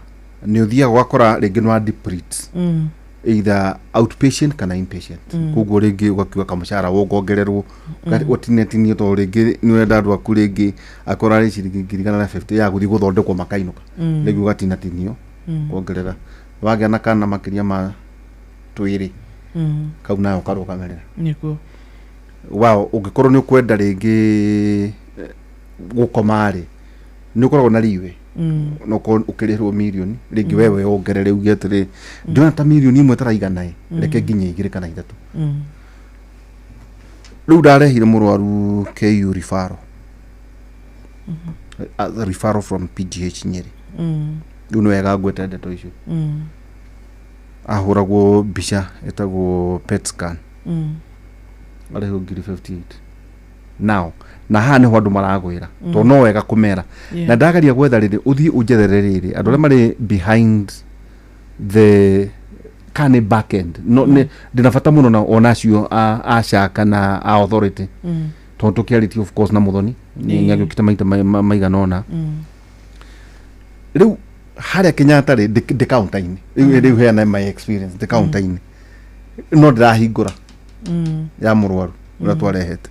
ni uthia gwakora ringi nwa deplete either outpatient kana inpatient koguo ringi ugakiwa kamushara wongongererwo otinetini to ringi ni wenda andu aku ringi akora ri ciringi 50 ya guthi guthondekwo makainuka ringi ugatinatinio kuongerera wagia na kana makiria ma twiri kau nayo karugamerera niko wao ungikorwo ni ukwenda ringi gukomari ni ukoragwo na riwe no ukirihwo milioni ringi wewe ongerere ugie atiri ndona ta milioni imwe taraigana reke nginye 2 kana 3 riu ndarehire murwaru KU referral referral from PGH Nyeri riu no wega ngwete ndeto icio ahuragwo mbica etagwo PET scan arehwo 58 now na ha ni handu maragwira to no wega kumera na ndagaria gwetha riri uthi ujethere riri andu aria mari behind the kane back end no ne ndinafata muno na onacio a SHA kana a authority tondu kiarity of course na muthoni ni ngagukita maita maigana ona riu haria Kenyatta ri de counter-ini riu heana my experience de counter-ini no ndirahingura ya murwaru uria twarehete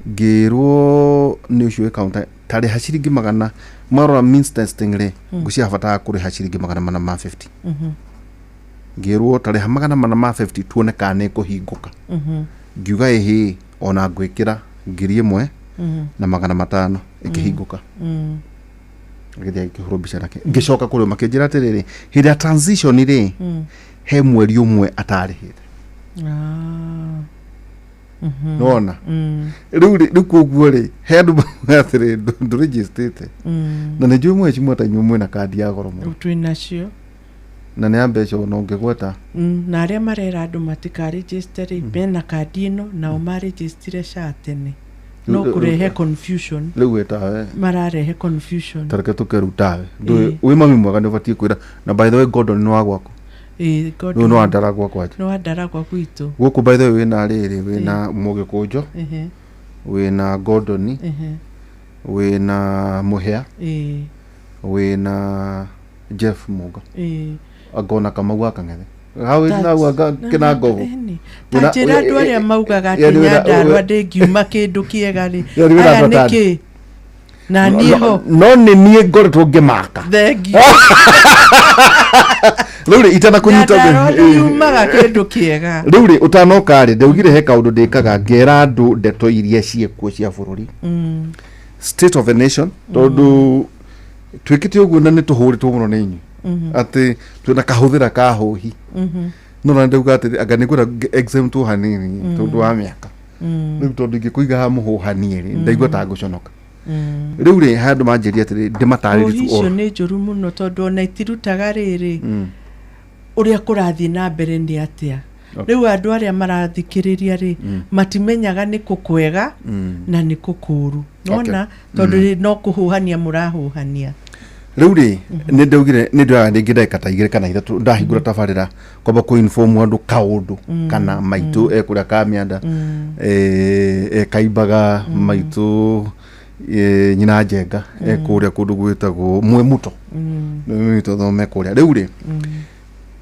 ngirwo ni ucio counter tari haciringi magana marora means testing ri gucia bata kuri haciringi magana 50 ngirwo tari magana 50 tuone kana kuhinguka ngiuga ehe ona ngwikira 1,000 na magana 500 ikihinguka ngithia ikihuro bica nake ngicoka kuri makinjira atiriri hira transition ri he mweri umwe atarihire nona riu koguo ri he andu atiri nduregistrate na ni njui mweci mwata nyumwe na kadi ya goro muno twinacio na ni ambeca no ngigweta na aria marera andu matika register bena kadi ino na o ma registre SHA tene no kurehe confusion riu etawe mararehe confusion tareke tukerutawe ndu wi mami mwega ni batie kwira na by the way Gordon no agwako Gordon no andaragwa kwaje no andaragwa kwitu guku by the way wina riri wina Mugikunjo wina Gordon wina Muhea wina Jeff Muga agona kama gwaka ng'ethe hawe na waga kina ngovu tajira andu aria maugaga atinya ndarwa ndingiuma kindu kiega ri aya niki na niho no ni nie ngoretwo ngimaka thengi riu itana kunyita umaga kindu kiega riu ri utanoka ri ndaugire he kaundu ndikaga ngera andu ndeto iria ciekuo cia bururi state of a nation tondu twikite uguo na ni tuhuritwo muno ni inyu ati twina kahuthira ka hohi no na ndauga ati anga ni kwira exam tu hanini tondu wa miaka riu tondu ngikuiga ha muhuhanie ri ndaigua ta nguconoka riu ri handu manjiria ati ndimatariri tu icio ni njuru muno tondu ona itirutaga riri uria kurathi na mbere ni atia riu andu aria marathikiriria ri matimenyaga ni kukwega na ni kukuru nona tondu no kuhuhania murahuhania riu ri ni ndaugire ni ndiraga ndingideka ta 2 kana 3 ndahingura tabarira kwamba ku inform andu kaundu kana maitu ekuria kamianda kaimbaga maitu nyina njenga ekuria kundu gwitagwo Mwemuto ni thome kuria riu ri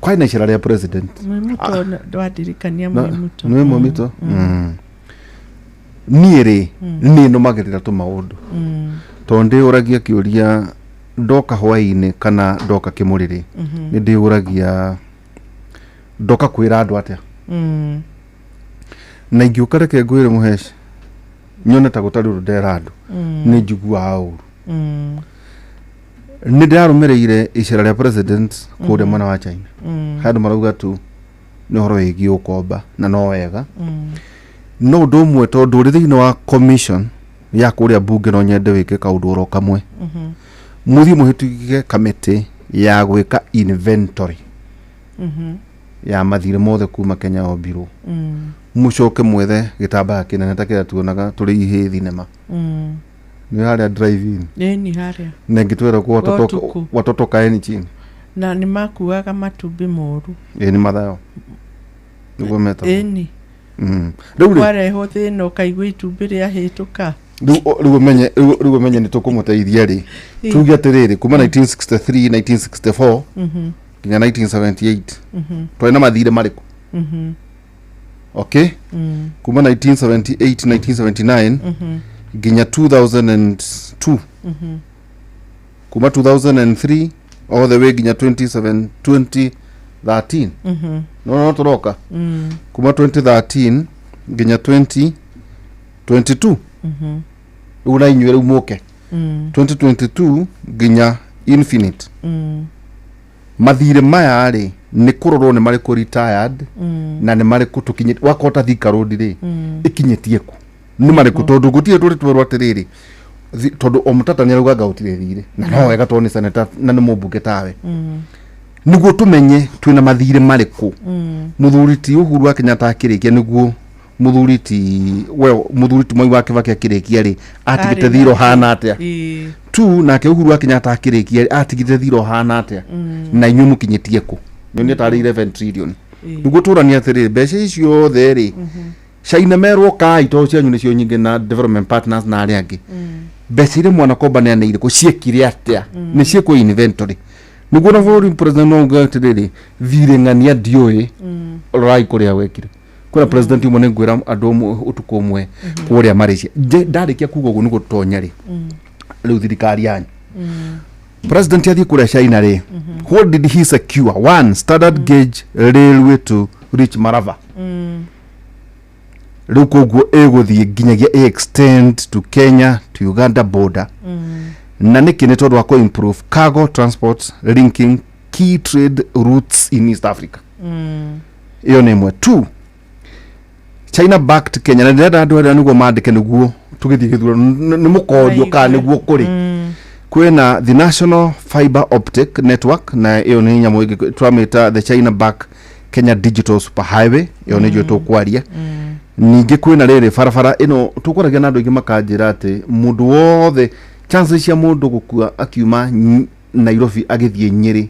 kwa ina icira ria president Mwemuto ndwadirikania Mwemuto ni Mwemuto ni ri ni no magirira tu maundu tonde uragia kiuria ndoka hwaini kana ndoka kimuriri ni ndiuragia ndoka kwira andu atia na ingiuka reke ngwire muheshi nyone ta gutari rudera andu ni njigua auru ni ndarumireire icira ria president kuria mwana wa China handu marauga tu nä horo wä giä å komba na no wega no å ndå å mwe tondå rä thä-inä wa commission ya kå rä a mbunge no nyende wä ke kaå ndå oro kamwe må thiä må hä tũkie kamĩtĩ ya gwä ka inventory ya mathirä mothe kuma Kenya ombirwo må coke mwethe gä tambaya kä nene ta kä rä a tuonaga tå rä ihä thinema nä harä a drive-in ni harä a na ngä twera kwa watoto kaeni chini na nä makuaga matumbĩ moru nä mathayo nä guo metwo ni rä u warehwo thä no kaigua itumbĩ rä ahä tå ka rä u menye nä tå kå må teithia rä tuge atä rä rä kuma 1963 1964 nginya 1978 twarĩ na mathirĩ marĩkũ okay kuma 1978 1979 nginya 2002 kuma 2003 all the way nginya 2013 no tũroka kuma 2013 nginya 2022 rĩu na inyuĩ rĩu mũke 2022 nginya infinite mathirĩ maya rĩ nĩ kũrorwo nĩ marĩkũ retired na nĩ marĩkũ tũkinyĩtie wakota Thika Road rĩ ĩkinyĩtie ku nĩ marĩkũ tondũ gũtirĩ tũrĩ twerwo atĩrĩrĩ tondũ o mũtata nĩ araugaga gũtirĩ thirĩ na no wega tondũ nĩ seneta na nĩ mũmbunge tawe nĩguo tũmenye twĩna mathirĩ marĩkũ mũthuri ti Uhuru wa Kenyatta akĩrĩkia nĩguo mũthuri ti Mwai wa Kibaki akĩrĩkia rĩ atigĩte thirĩ hana atĩa tu nake Uhuru wa Kenyatta akĩrĩkia atigĩte thirĩ hana atĩa na inyuĩ mũkinyĩtie ku nĩ tarĩ 11 trillion nĩguo tũrania atĩrĩrĩ mbeca icio othe rĩ China merwo kai to cianyu nĩcio nyingĩ na development partners na arĩa angĩ mbeca iria mwana komba nĩ anĩire ku ciekire atĩa nĩ ciekwo inventory nĩguo na bũrũri president no uga atĩrĩrĩ thirĩ ng'ania ndiũĩ rai kũrĩa wekire kuna president umwe ngwira andũ ũtukũ ũmwe kũrĩa Malaysia ndarĩkia kuga ũguo nĩguo tũtonya rĩ rĩu thirikari yanyu president yathii kũrĩa China rĩ what did he secure? One, standard gauge railway to reach Marava rĩu koguo ĩgũthiĩ nginyagia extend to Kenya to Uganda border na nĩkĩ nĩ tondũ wa kũ improve cargo transport linking key trade routes in East Africa iyo nĩ ĩmwe. Two, China backed Kenya na ndĩrenda andũ arĩa nĩguo mandĩke nĩguo tũgĩthiĩ gĩthurano nĩ mũkondio kana nĩguo kũrĩ kwĩna the National Fiber Optic Network na iyo nĩ nyamũ ĩngĩ twamĩta the China back Kenya Digital Superhighway iyo nĩyo tũkwaria ningĩ kwĩna rĩrĩ barabara ĩno tũkũragia na andũ aingĩ makanjĩra atĩ mũndũ wothe chances cia mũndũ gũkua akiuma Nairobi agĩthiĩ Nyeri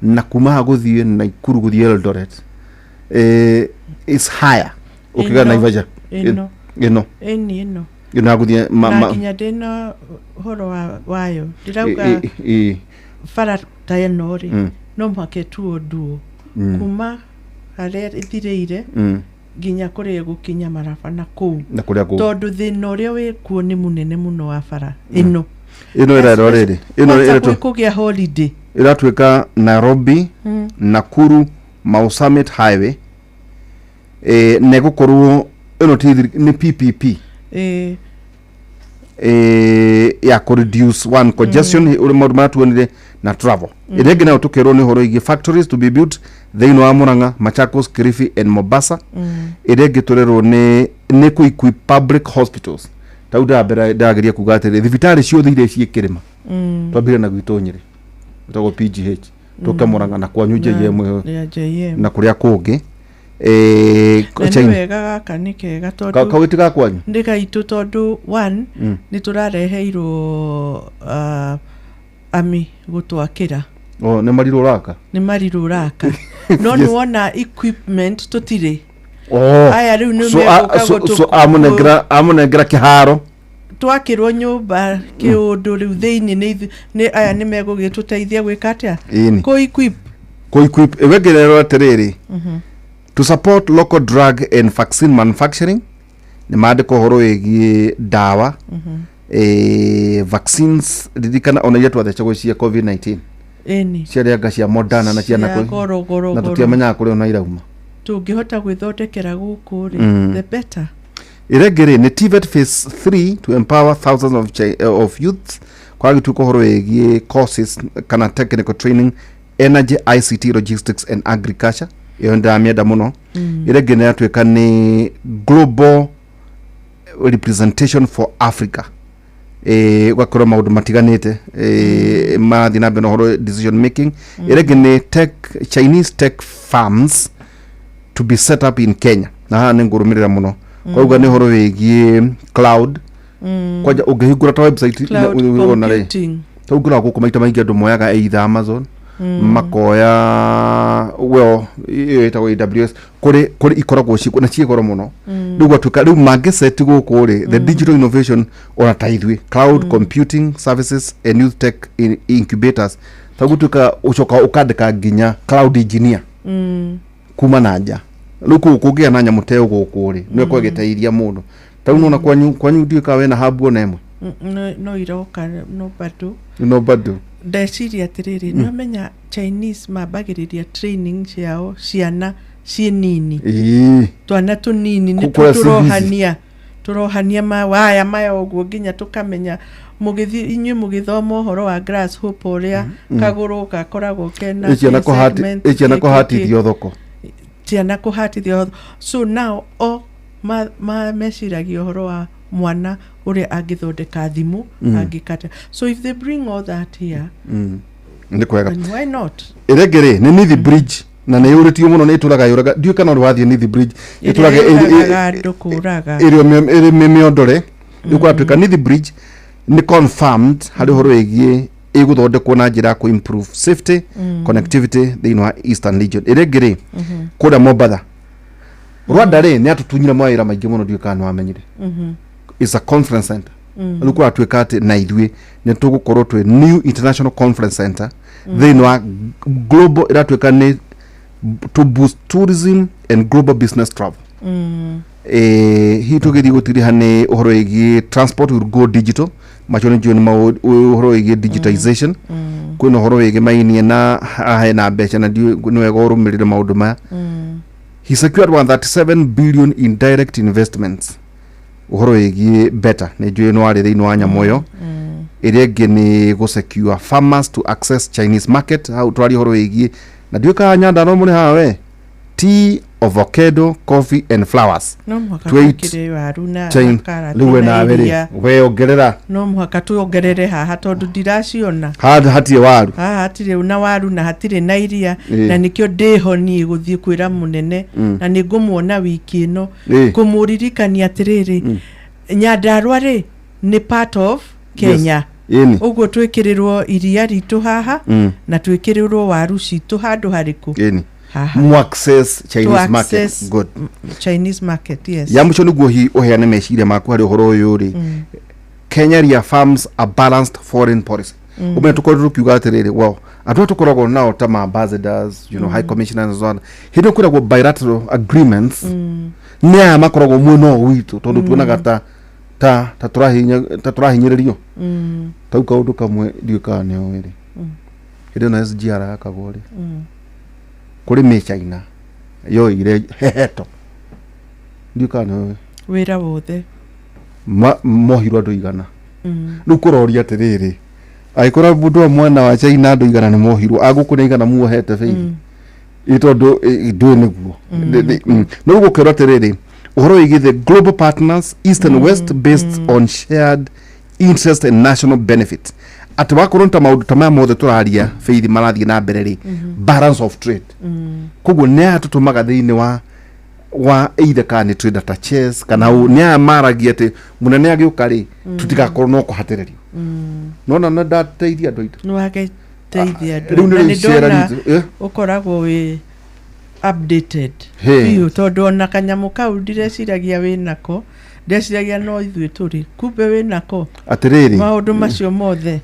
na kuma gũthiĩ Nakuru gũthiĩ Eldoret is higher ukiga Naivasha ino gũthiĩ na nginya ndĩna horo wayo ndirauga bara ta ĩno rĩ no mũhaka tuo nduo kuma harĩa ĩthirĩire nginya kũrĩa gũkinya Maraba na kũu tondũ thĩna ũrĩa wĩ kuo nĩ mũnene mũno wa bara ĩno ĩrero rĩrĩ ĩno kũgĩa holiday ĩratuĩka Nairobi Nakuru Mau Summit Highway na gũkorwo ĩno nĩ PPP ya kũ reduce one congestion ũrĩ maũndũ matuonire na travel ĩrĩngĩ nayo tũkerwo nĩ horo igi factories to be built thĩinĩ wa Murang'a Machakos Kilifi and Mombasa ĩrĩngĩ tũrerwo nĩ kũ equip public hospitals tau ndageria kuga atĩrĩ thibitarĩ ciothe iria ciĩ kĩrĩma twambire na gwitũ Nyeri tũtagwo PGH tũke Murang'a na kwanyu JM na kũrĩa kũngĩ nĩ wega gaka nĩ kega tondũ kawĩti ga kwanyu nĩ gaitũ tondũ one nĩ tũrareheirwo ami gũtwakĩra nĩ marirũ raka no nĩ wona equipment tũtirĩ aya rĩu nĩ megũka amũnengera kĩharo twakĩrwo nyũmba kĩũndũ rĩu thĩinĩ nĩ aya nĩ megũgĩtũteithia gwĩka atĩa kũ equip ĩwengererwo atĩrĩrĩ to support local drug and vaccine manufacturing nĩ mandĩka ũhoro wĩgiĩ ndawa vaccines ririkana ona iria twathecagwo cia COVID-19 ciarĩanga cia Moderna na cia nakũ na tũtiamenyaga kũrĩa ona irauma tũngĩhota gwĩthondekera gũkũ rĩ the better ĩrengĩ nĩ TVET phase 3 to empower thousands of youths kwagĩtuĩka ũhoro wĩgiĩ courses kana technical training energy ICT logistics and agriculture iyo ndamienda muno irege na yatweka ni global representation for Africa wakora maundu matiganite mathi na beno horo decision making irege ni Chinese tech firms to be set up in Kenya na ni ngurumirira muno kwa ni horo wigie cloud kwaja ungehingura ta website na re tugura guku maita maingi andu moyaga either Amazon makoya etagwo AWS kuri ikoragwo na ciegoro muno riu gwatuika riu mangiset guku ri the digital innovation ona taithwi cloud computing services and youth tech incubators tagutuika ucoka ukandika nginya cloud engineer kuma nanja riu kugia na nyamuteo guku ri nwe kwagitairia mundu tau nona kwanyu ndiuka we na habu ona emwe no iroka no bado ndeciria atiriri no menya Chinese mabagiriria training ciao ciana cie nini twana tunini ni turohania mawaya maya uguo nginya tukamenya mugithi inyu mugithoma horo wa grasshopper uria kaguru gakoragwo kena ikiana kuhatithio thoko tiana kuhatithio so now meciragio horo wa mwana uria angithondeka thimu angikata so if they bring all that here ndikwega why not iregere ni Nithi Bridge na ne yuritio muno ne turaga yuraga ndio kana wathie Nithi Bridge ituraga ndukuraga iri mimiondore ndiko atuka Nithi Bridge ni confirmed hari horo egie iguthondekwo na njira ku improve safety connectivity thini wa Eastern Region iregere kuda Mombasa Rwanda re ni atutunyira mawira maingi muno ndio kana wamenyire is a conference center luko atweka ati na ithwe ne tugukorwo twe new international conference center thini wa global iratweka ni to boost tourism and global business travel hi tugithi gutiri hane uhoro igi transport will go digital machone joni ma uhoro igi digitization kwino uhoro igi maini na ahe na becha na niwe gorumirire maundu maya he secured 137 billion in direct investments uhoro igi better ne jwe no ari thini wa nyamoyo irege ni go secure farmers to access Chinese market how twari uhoro igi na duka nyanda no muri hawe tea, avocado, coffee and flowers no mwakakire waruna luwe na veri we ogerera no mwakatu ogerere haha tondu ndiraciona hatie waru hatire una waru na hatire na iria na nikio ndihoni guthie kwira munene na ningumuona wiki ino kumuririkania atiriri Nyandarua ri ni part of Kenya uguo twikirirwo iria ritu haha na twikirirwo waru citu handu hariku mu access Chinese market good Chinese market yes yamucho niguo hi oheane meciria maku hari uhoro uyu ri Kenya reaffirms a balanced foreign policy ume tukorwo kiuga atiriri wow atu tukoragwo nao ta ambassadors you know high commissioners and so on hindo kuragwo bilateral agreements nya makoragwo muno witu tondu tuonaga ta turahinyiririo tauka undu kamwe ndiukane owiri hindo na SGR akagore kuri me China yo ire heheto ndiukane wira wothe mohirwa nduigana nukuroria atiriri aikora bundu mwana wa China nduigana ni mohirwa agukuneigana muohete feithi itondo ndu niguo no gukero atiriri uhoro igi the global partners east and west based on shared interest and national benefit ati wakoronta maundu tamaya mothe turaria feithi marathie na mbere ri balance of trade kuguo ne atutumaga thini wa either kana trade ta chess kana ne maragia ati munene agiuka ri tutigakorwo no kuhatiririo nona na dateithia andu aitu no age teithia andu ni ndona ukoragwo we updated hiyo tondu ona kanyamu kau ndireciragia winako ndeciragia no ithuĩ tũrĩ kumbe wĩnako atiriri maũndũ macio mothe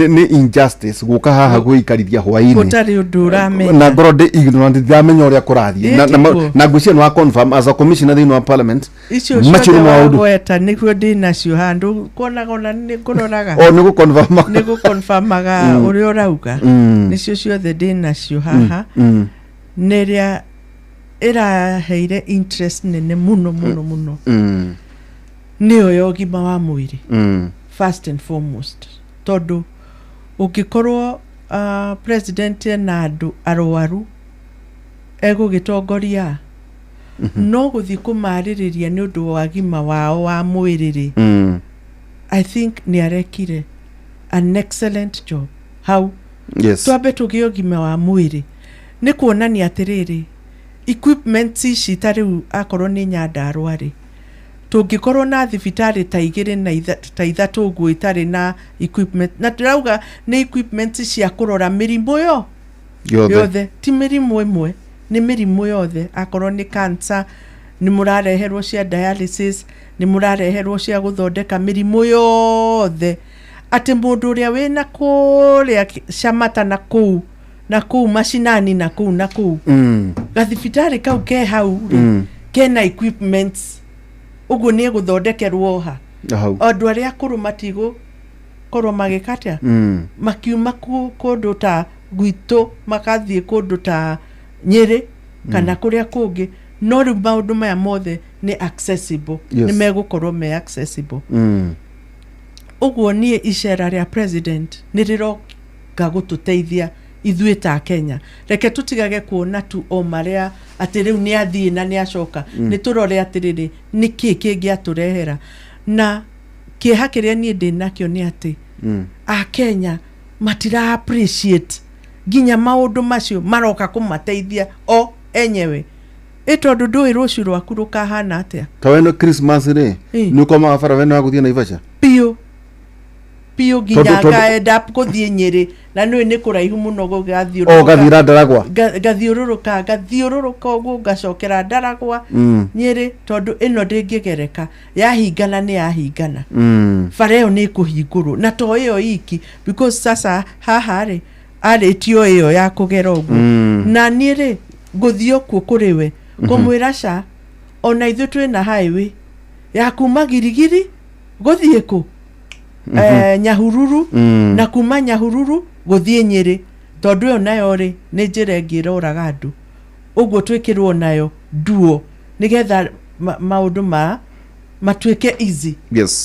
ni injustice guka haha guikarithia hwaini gũtarĩ ũndũ ũramenya na ngoro ndi ignorant ndamenya ũrĩa kũrathiĩ na ngũcia no confirm as a commissioner thĩinĩ wa parliament macio maũndũ eta nĩguo ndĩnacio handũ kuonaga ona nĩ ngũroraga nĩ gũconfirmaga ũrĩa ũrauga nĩcio ciothe ndĩnacio haha nĩrĩa iraheire interest nene muno niyo yogima wa mwiri first and foremost tondu ukikorwo president na andu arwaru egũgĩtongoria no gũthiĩ kũmarĩrĩria nĩ ũndũ wa gima wao wa mwĩrĩ I think nĩ arekire an excellent job hau twambe tũgĩe ũgima wa mwĩrĩ nĩ kuonania atĩrĩrĩ equipment ici ta rĩu akorwo nĩ Nyandarua rĩ tũngĩkorwo na thibitarĩ ta igĩrĩ na ta ithatũ ũguo itarĩ na equipment na tũrauga nĩ equipment cia kũrora mĩrimũ yothe ti mĩrimũ ĩmwe nĩ mĩrimũ yothe akorwo nĩ cancer nĩ mũrareherwo cia dialysis nĩ mũrareherwo cia gũthondeka mĩrimũ yothe atĩ mũndũ ũrĩa wĩna kũrĩa Shamata na kũu macinani na kũu gathibitarĩ kau ke hau kena equipments ũguo nĩ gũthondekerwo ha andũ arĩa akũrũ matigũ korwo magĩkatĩa makiuma kũndũ ta gwitũ makathiĩ kũndũ ta Nyeri kana kũrĩa kũngĩ no rĩu maũndũ maya mothe nĩ accessible nĩ megũkorwo me accessible ũguo niĩ icera rĩa president nĩ rĩroka gũtũteithia ithuĩ ta Kenya reke tũtigage kuona tu o marĩa atĩ rĩu nĩ athiĩ na nĩ acoka nĩ tũrore atĩrĩrĩ nĩ kĩĩ kĩngĩ atũrehera na kĩeha kĩrĩa niĩ ndĩnakĩo nĩ atĩ a Kenya matira appreciate ginya maũndũ macio maroka kũmateithia o enyewe tondũ ndũĩ rũciũ rwaku rũkahana atĩa ta weno Christmas rĩ nĩ ũkomaga bara weno gũthiĩ Naivasha piũ ginya kaenda gũthiĩ Nyeri na nĩ kũraihu mũno gathiũrũrũka ũguo ngacokera Ndaragwa Nyeri tondũ ĩno ndĩngĩgereka yahingana nĩ yahingana bara ĩyo nĩ kũhingũrwo na to ĩyo iki because sasa haha rĩ arĩtio ĩyo ya kũgera ũguo na niĩ rĩ ngũthiĩ kuo kũrĩ we kũmwĩra ca ona ithuĩ twĩna highway ya kuma Girigiri gũthiĩ kũ Nyahururu na kuma Nyahururu gũthiĩ Nyeri tondũ ĩyo nayo rĩ nĩ njĩra ĩngĩ ĩroraga andũ ũguo twĩkĩrwo nayo duo nĩgetha maũndũ matuĩke easy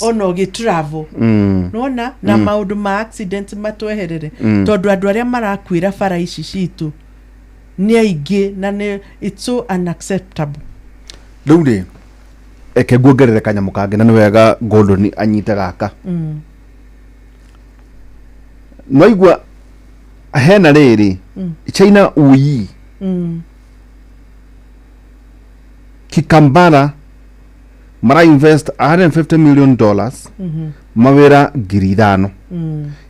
ona ũgĩ travel nona na maũndũ ma accident matweherere tondũ andũ arĩa marakuĩra bara ici citũ nĩ aingĩ na it's so unacceptable rĩu rĩ eke nguongerere kanyamũ kangĩ na nĩ wega Gordon anyite gaka no igua hena rĩrĩ China uyi Kikambara mara invest $150 million mawĩra 5,000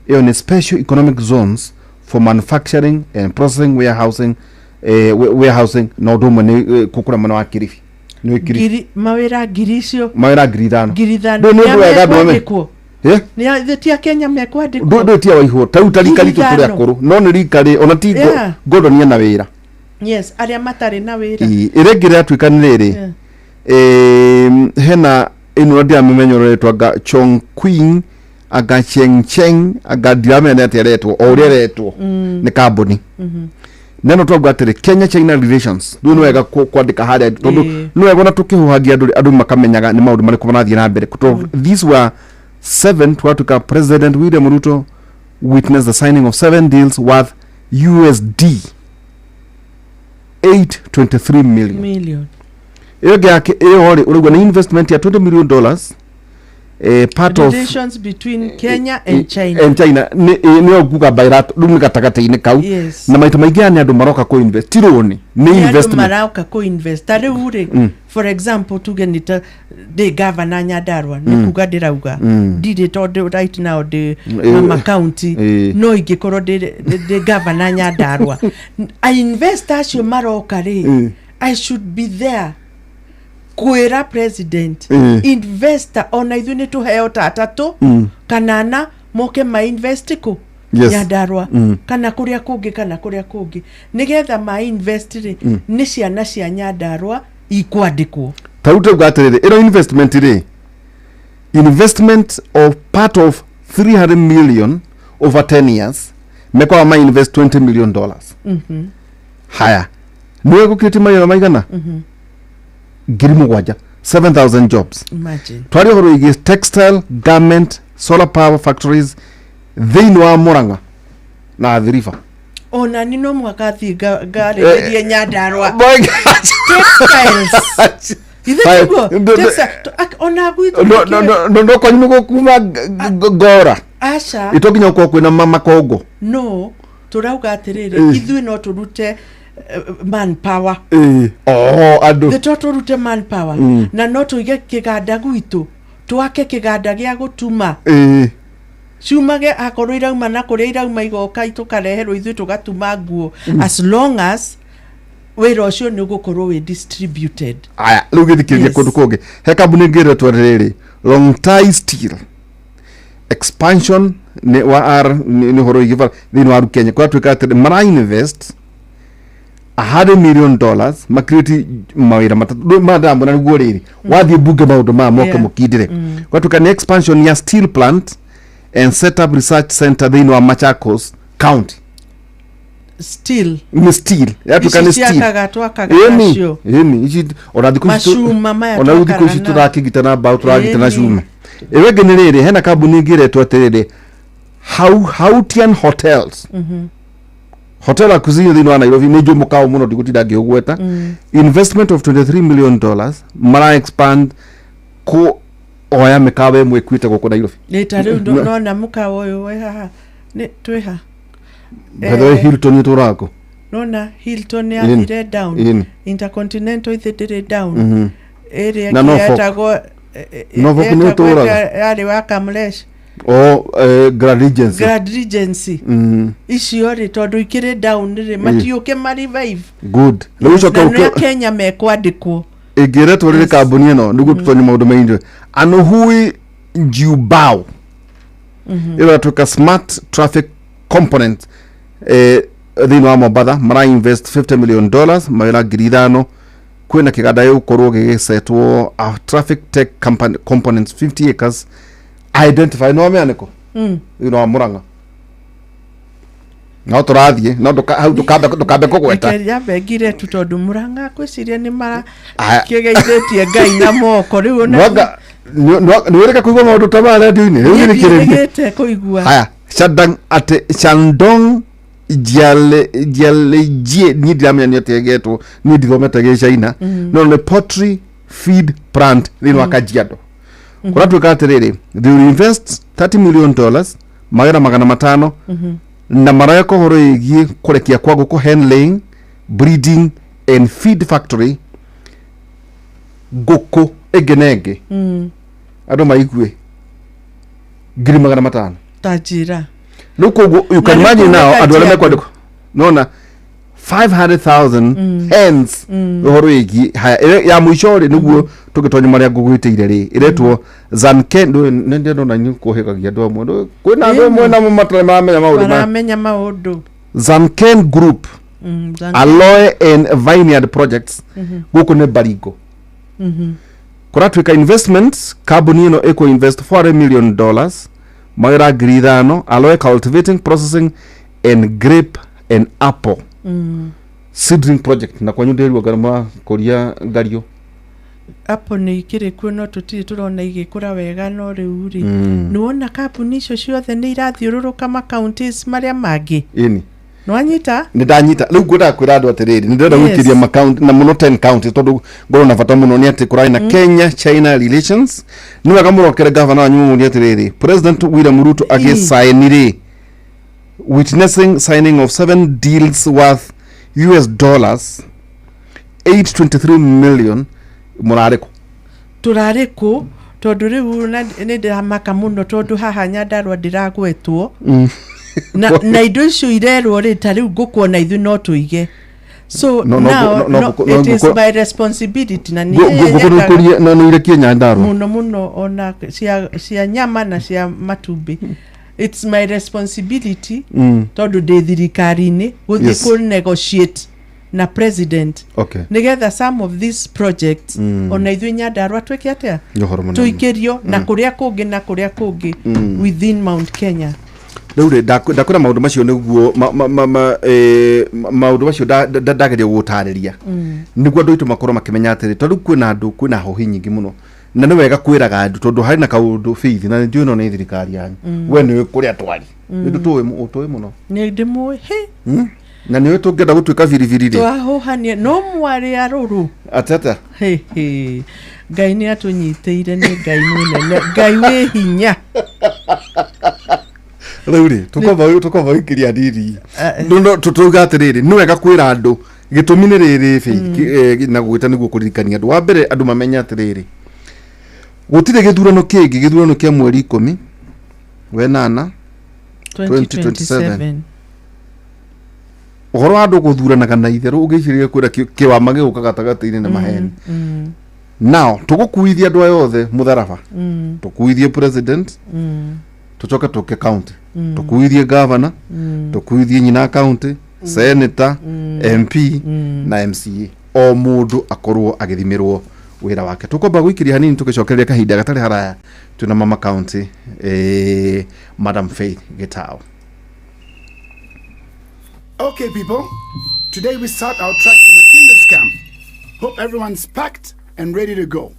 ĩyo nĩ special economic zones for manufacturing and processing warehousing no ndũmwe nĩ kũkũra mwena wa Kilifi mawĩra 5,000 mawĩra 5,000 nĩ tia Kenya mekwandĩkwo ndũ tia waihwo ta utarika litũ kũrĩa kũrũ no nĩ rikari ona ti Gordon na wĩra arĩa matarĩ na wĩra ĩrengere atuĩka nĩ rĩrĩ hena ĩno ndiamĩmenyorete anga Chong Queen anga Cheng anga ndiamenya atĩ aretwo o ũrĩa aretwo nĩ kambuni neno twauga atĩrĩ Kenya China relations nĩ wega kwandĩka harĩa tondũ nĩ wega na tũkĩhuhagia andũ makamenyaga nĩ maũndũ marĩkũ marathiĩ na mbere these were 7 twatuka President William Ruto witnessed the signing of 7 deals worth USD 823 million iyo yake iyo urugwa na investment ya $20 million part of relations between Kenya and China ni oguga bairato rumwe gatagata-ini kau na maita maingĩ ni andu maroka ko invest tironi ni investment maroka ko invest tare ure for example tugenita the governor Nyandarua ni kuga ndirauga ndire tondu right now the mama county no ingikorwo the governor Nyandarua I invest acio maroka ri I should be there kwera president investor ona ithu ni tuheo tatatu kanana moke ma invest ko Nyandarua kana kuria kungi nigetha ma invest ri ni ciana cia Nyandarua ikwandikwo tauto gaterere ino investment of part of 300 million over 10 years mekwa ma invest $20 million haya niwe gukiriti maigana ngiri mugwanja 7,000 jobs imagine twari horo igi textile garment solar power factories thĩinĩ wa Murang'a na Athi River ona ni no mwaka thi ngare Nyandarua textiles ona gwitu no kwa nyugo kuma gora asha itokinya kwa kwina mama kogo no turauga atiriri ithui no turute manpower adu turute manpower na no tuige kiganda gwitu twake kiganda gya gutuma Shumage akorwo irauma na kuria irauma igoka itukareherwo ithu tugatuma nguo as long as wira ucio ni gukorwo we distributed. Aya riu githikiria kundu kungi he kambuni ngire twariri Long Tie Steel expansion ni wa ni horo igiva thini wa Kenya kwa twika ati mara invest $100 million makriti mawira matatu madambo na nguo riri wathie bunge maundu ma moke mukindire kwa twika ni expansion ya steel plant and set up research center thini wa Machakos County. Steel yatu kani steel yemi ichi ona udiko ichi turakigitana about turagitana shuma ewe generere hena kabuni ngire twaterere Hautian Hotels hotel akuzinyo thini wa Nairobi nejo mukao muno digutida giogweta investment of $23 million mara expand ko oya mikawe mwekwite goko Nairobi letare ndo na mukao oyo we haha ne tweha Bado Hilton turako. Nona Hilton ya dire down. Intercontinental dire down. Area kiatago Novo ne turako. Ali waka mlesh. Grand Regency. Ishi ori todo ikire down dire matioke mari revive. Good. Na Kenya mekwandikwo. Egere tore kabuni eno ndugu tutonye maundu maingi. Ano hui Jubao. Ila tuka smart traffic component thini wa Mombasa mara invest $50 million mawira ngirithano kwina kiganda yu korwo gigisetwo a traffic tech company components 50 acres identify no meaniko thini wa Murang'a no turathie no dukambe kugweta ya begire tutondu Murang'a kwiciria ni mara kigeithitie Ngai na moko riu na niwireka kuigwa maundu ta radio-ini riu ni kirete kuigwa haya Shandong Jiale ni diamya ni tegetwo ni dithomete ge China no ne poultry feed plant thini wa Kajiado kura twika atiriri they will invest $30 million magana 500 na maraya ko horo igi kurekia kwa guko hen laying breeding and feed factory guko egenege ado maigwe ngiri 500 tajira look you can imagine now adwala mekwandiko nona 500,000 hens horoigi ya muishore nuguo tugitonye maria ngugwitire ri iretwo Zanken ndio ndo nanyu kuhekagia ndo mundu kwina ndo mwena matare mamenya maundu Zanken Group Aloe and Vineyard Projects guko ne Baringo kuratwika investments carbon ino eco invest $400 million Maira Gridano, Aloe cultivating, processing, and grape and apple seedling project. Na kwa nyundi wagarama koria gario. Apple ni ikire kuno tutiri turona igikura wega no riu ri. Nuona kampuni icio ciothe ni irathiururuka ma counties maria magi. Ini. Nwanyita? Nidanyita. Riu ngwenda kwira andu atiriri. Ndirenda gwikiria ma county na muno 10 counties tondu ngoro na bata muno ni ati kurai na Kenya China relations. Ni wega murokere governor anyu ni atiriri. President William Ruto agisainire witnessing signing of 7 deals worth $823 million murareko. Turareko tondu riu ni ndiramaka muno tondu haha Nyandarua ndiragwetwo. na indo icio irerwo ri tari ngukuona ithu no tuige so it is my responsibility na ni irekie Nyandarua muno ona cia nyama na cia matumbi it's my responsibility tondu ndi thirikari-ini guthii ku negotiate na president nigetha some of these projects ona ithu Nyandarua tweke atia tuikirio na kuria kungi within Mount Kenya. Riu ndakura maundu macio niguo maundu macio ndageria gutariria niguo andu itu makorwo makimenya atiri tondu kwina andu kwina hohi nyingi muno na ni wega kwiraga andu tondu hari na kaundu faith na ndio no ni thirikari yanyu we ni kuria twari ndu tuwe muno ni ndimwe na niwe tungenda gutuika viriviri ri twahuhania no mwari aruru atata ngai ni atunyiteire ni ngai munene ngai we hinya Lauri tukova ikiria ndiri no tutuga atiriri ni wega kwira andu gitumine riri na gwita niguo kuririkania andu wa mbere andu mamenya atiriri gutire githurano kingi githurano kia mweri 10 wenana 2027 uhoro andu guthuranaga na itheru ugiciria kwira kiwama giguka gatagati-ini na maheni now tugukuithia andu ayothe mutharaba tukuithie president tucoke tuke county tukuithie governor tukuithie nyina county senator MP na MCA o mundu akorwo agithimirwo wira wake tukomba gwikiria hanini tukicokereria kahinda gatari haraya tuna mama county Madam Faith Getao. Okay people, today we start our track to Makinda's camp. Hope everyone's packed and ready to go.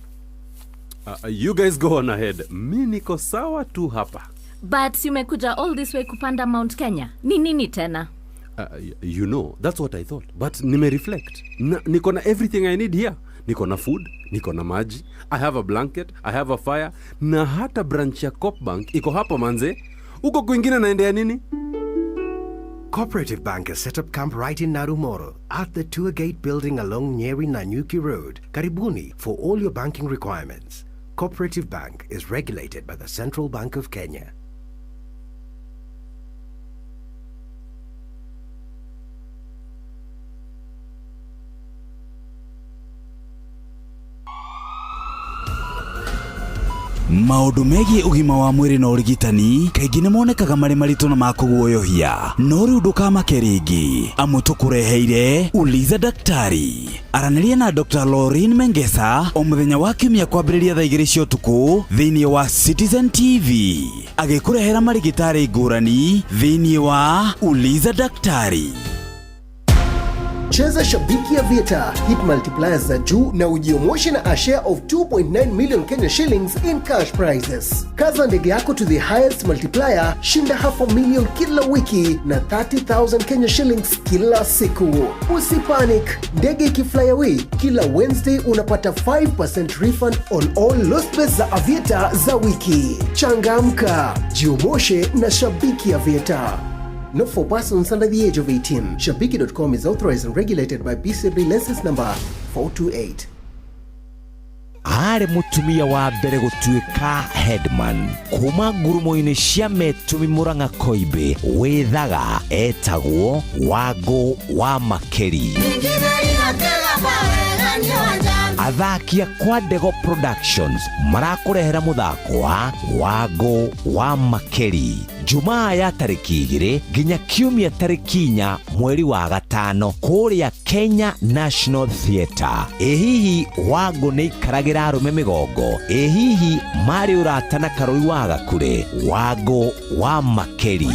You guys go on ahead. Mi niko sawa tu hapa. But umekuja all this way kupanda Mount Kenya. Ni nini tena? You know, that's what I thought. But nime reflect. Niko na everything I need here. Niko na food, niko na maji, I have a blanket, I have a fire, na hata branch ya Copbank iko hapo manze. Uko kwingine naendea nini? Cooperative Bank has set up camp right in Narumoro at the Tour Gate building along Nyeri Nanyuki Road. Karibuni for all your banking requirements. Cooperative Bank is regulated by the Central Bank of Kenya. Maundu megie ugima wa mwiri na urigitani kaingi ni monekaga mari maritu na makuguoyohia no riu ndukama ringi amu tukureheire Uliza Daktari. Araniria na Dr. Lauren Mengesa o muthenya wa kiumia kwambiriria thaa 2 cia utuku thiini wa Citizen TV agikurehera marigitari ngurani thiini wa Uliza Daktari. Cheza Shabiki Aviator, hit multipliers za juu na ujiomoshe na a share of 2.9 million Kenya shillings in cash prizes. Kaza ndege yako to the highest multiplier, shinda $500,000 kila wiki na 30,000 Kenya shillings kila siku. Usipanic, ndege ikifly away, kila Wednesday unapata 5% refund on all lost bets za Aviator za wiki. Changamka, jiomoshe na Shabiki Aviator. Not for persons under the age of 18. Shabiki.com is authorized and regulated by BCB license number 428. Are mutumia wa mbere gutuika headman kuma ngurumo-ini cia Metumi Murang'a Koibe withaga etagwo Wangu wa Makeri. Athakia kwa Ndego Productions marakurehera muthako wa Wangu wa Makeri Jumaa ya tariki 2 nginya kiumia tariki 4 mweri wa gatano kuria Kenya National Theatre. Ehihi Wangu ni ikaragira arume migongo. Ehihi mari uratana karoi wa Gakure. Wangu wa Makeri.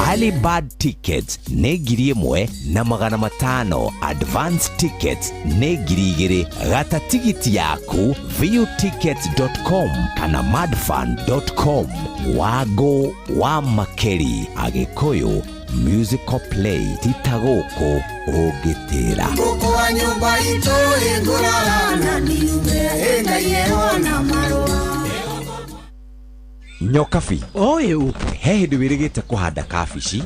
Alibad tickets ne ngiri 1 na $500. Advance tickets ne ngiri 2. Gata tigiti yaku viewtickets.com kana madfan.com. Wangu wa Makeri Agikuyu musical play titagoko ogitira kwa nyumba ito ingurana niume enda yeona marua Nyokabi oyu he hindi wirigite kuhanda kabici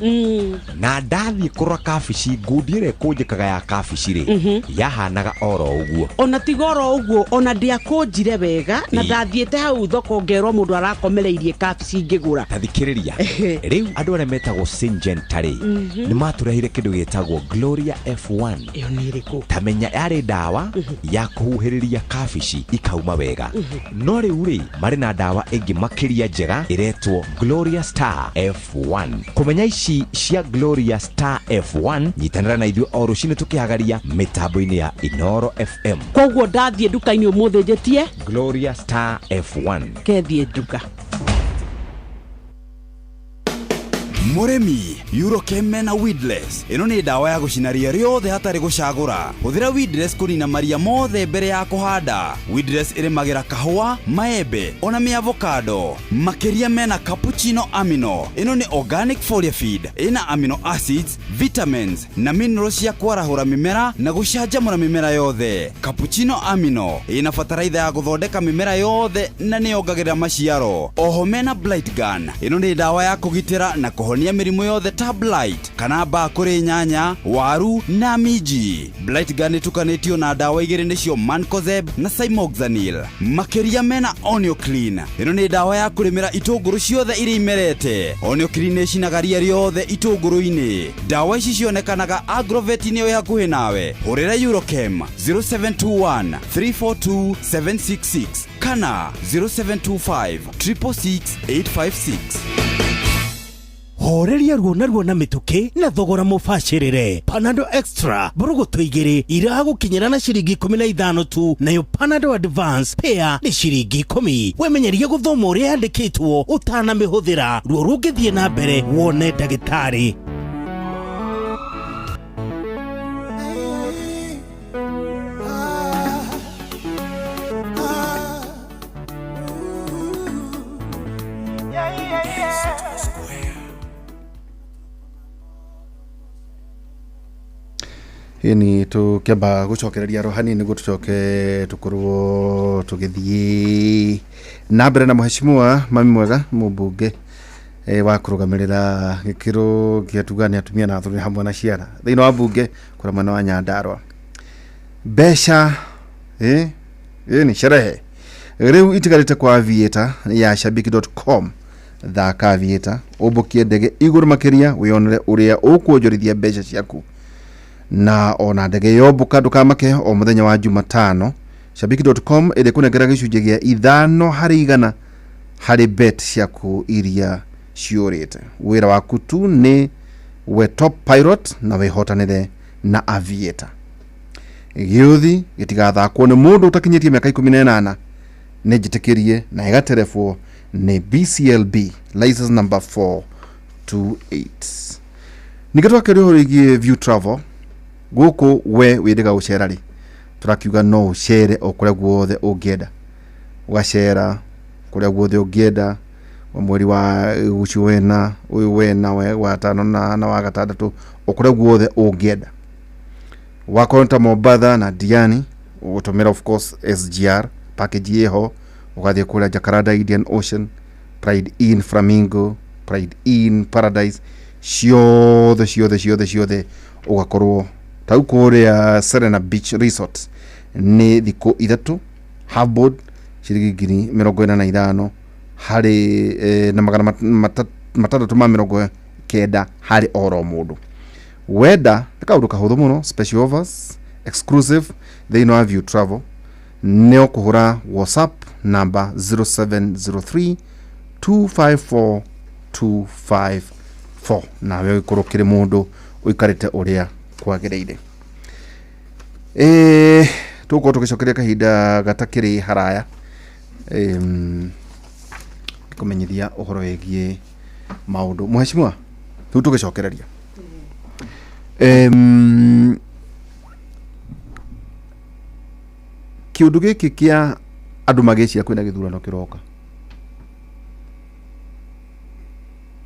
na ndathie kurora kabici ngundire kunjikaga ya kabici ri yahanaga oro uguo ona tigoro uguo ona ndiakunjire wega na ndathiete hau thoko ngerwo mundu arakomereirie kabici ngigura tathikiriria riu andu aria metagwo Syngentary ni maturehire kindu gitagwo Gloria F1 iyo ni iriku tamenya yari dawa ya kuhuhiriria kabici ikauma wega no riu ri mari na dawa ingi makiria njega iretwo Gloria Star F1 kumenya ici cia Gloria Star F1 nyitanira na ithuĩ o rucini tukihagaria mitambo-ini ya Inoro FM koguo ndathie nduka-ini umuthe njetie Gloria Star F1 kethie nduka Muremi, Eurochem mena Weedless. Ino ni dawa ya gucina ria riothe hatari gucagura. Huthira Weedless kurina maria mothe mbere ya kuhanda. Weedless irimagira kahua, maembe, ona mi avocado. Makiria mena cappuccino amino. Ino ni organic foliar feed. Ina amino acids, vitamins na minerals ya kwarahura mimera na gucanjamura mimera yothe. Cappuccino amino ina fataraitha ya guthondeka mimera yothe na ni yongagirira maciaro. Oho mena blight gun. Ino ni dawa ya kugitira na kuhonia mirimu yothe ta blight kana mbaa kuri nyanya, waru na miji. Blight gun itukanitio na dawa igiri nicio Mancozeb na Cymoxanil. Makiria mena Onio Clean. Ino ni dawa ya kurimira itunguru ciothe iri imerete. Onio Clean icinaga ria riothe itunguru-ini. Dawa ici cionekanaga Agrovet-ini yo hakuhi nawe. Hurira Eurochem 0721 342 766 kana 0725 666 856. Horeria ruo na mituki na thogora mubashirire. Panadol Extra burugutu igiri iragukinyira na ciringi 15 tu, nayo Panadol Advance pair ni ciringi 10. Wemenyeria guthoma uria yandikitwo utana mihuthira. Ruo rungithie na mbere wone ndagitari. Ini tukiamba gucokereria rohani niguo tucoke tukorwo tugithii na mbere na mheshimiwa mami mwega mubunge wa kurugamirira gikiro giatugania atumia na athuri hamwe na ciana thiini wa bunge kura mwana wa Nyandarua besha ni sherehe riu itigarite kwa aviator ya shabiki.com thaka aviator ubukie ndege iguru makiria wionere uria ukuonjorithia besha ciaku na ona ndege yobuka ndukamake o muthenya wa Jumatano. Shabiki.com iri kunengera gicunje gia 5% hari bet ciaku iria ciurite. Wira waku tu ni we top pilot na wihotanire na aviator. Giuthi gitigathakwo ni mundu utakinyitie miaka 18 ni jitikirie na igaterefwo ni BCLB license number 428. Nigatwa rigi View Travel guku we widiga ucera ri turakiuga no ucere okuria guothe ungienda ugacera kuria guothe ungienda wa mweri wa gucu wena uyu wena wa tano na wa gatandatu okuria guothe ungienda wakonta Mombasa na Diani utumira of course SGR package yeho ugathie kuria Jacaranda Indian Ocean, Pride Inn Flamingo, Pride Inn Paradise ciothe ugakorwo tau kuria Serena Beach Resort ni thiko 3 half-board ciringi 45 hari na magana matatu ma 90 hari oro mundu weda kaundu kahuthu muno special offers exclusive they know View Travel neo kuhura WhatsApp number 0703 254 254 na wewe kurukire mundu uikarite uria kwagereire tuko tugicokeria kahinda gatakiri haraya kumenyithia uhoro wegie maundu mheshimiwa tu tugicokereria kiundu giki kia andu magicia kwina githurano kiroka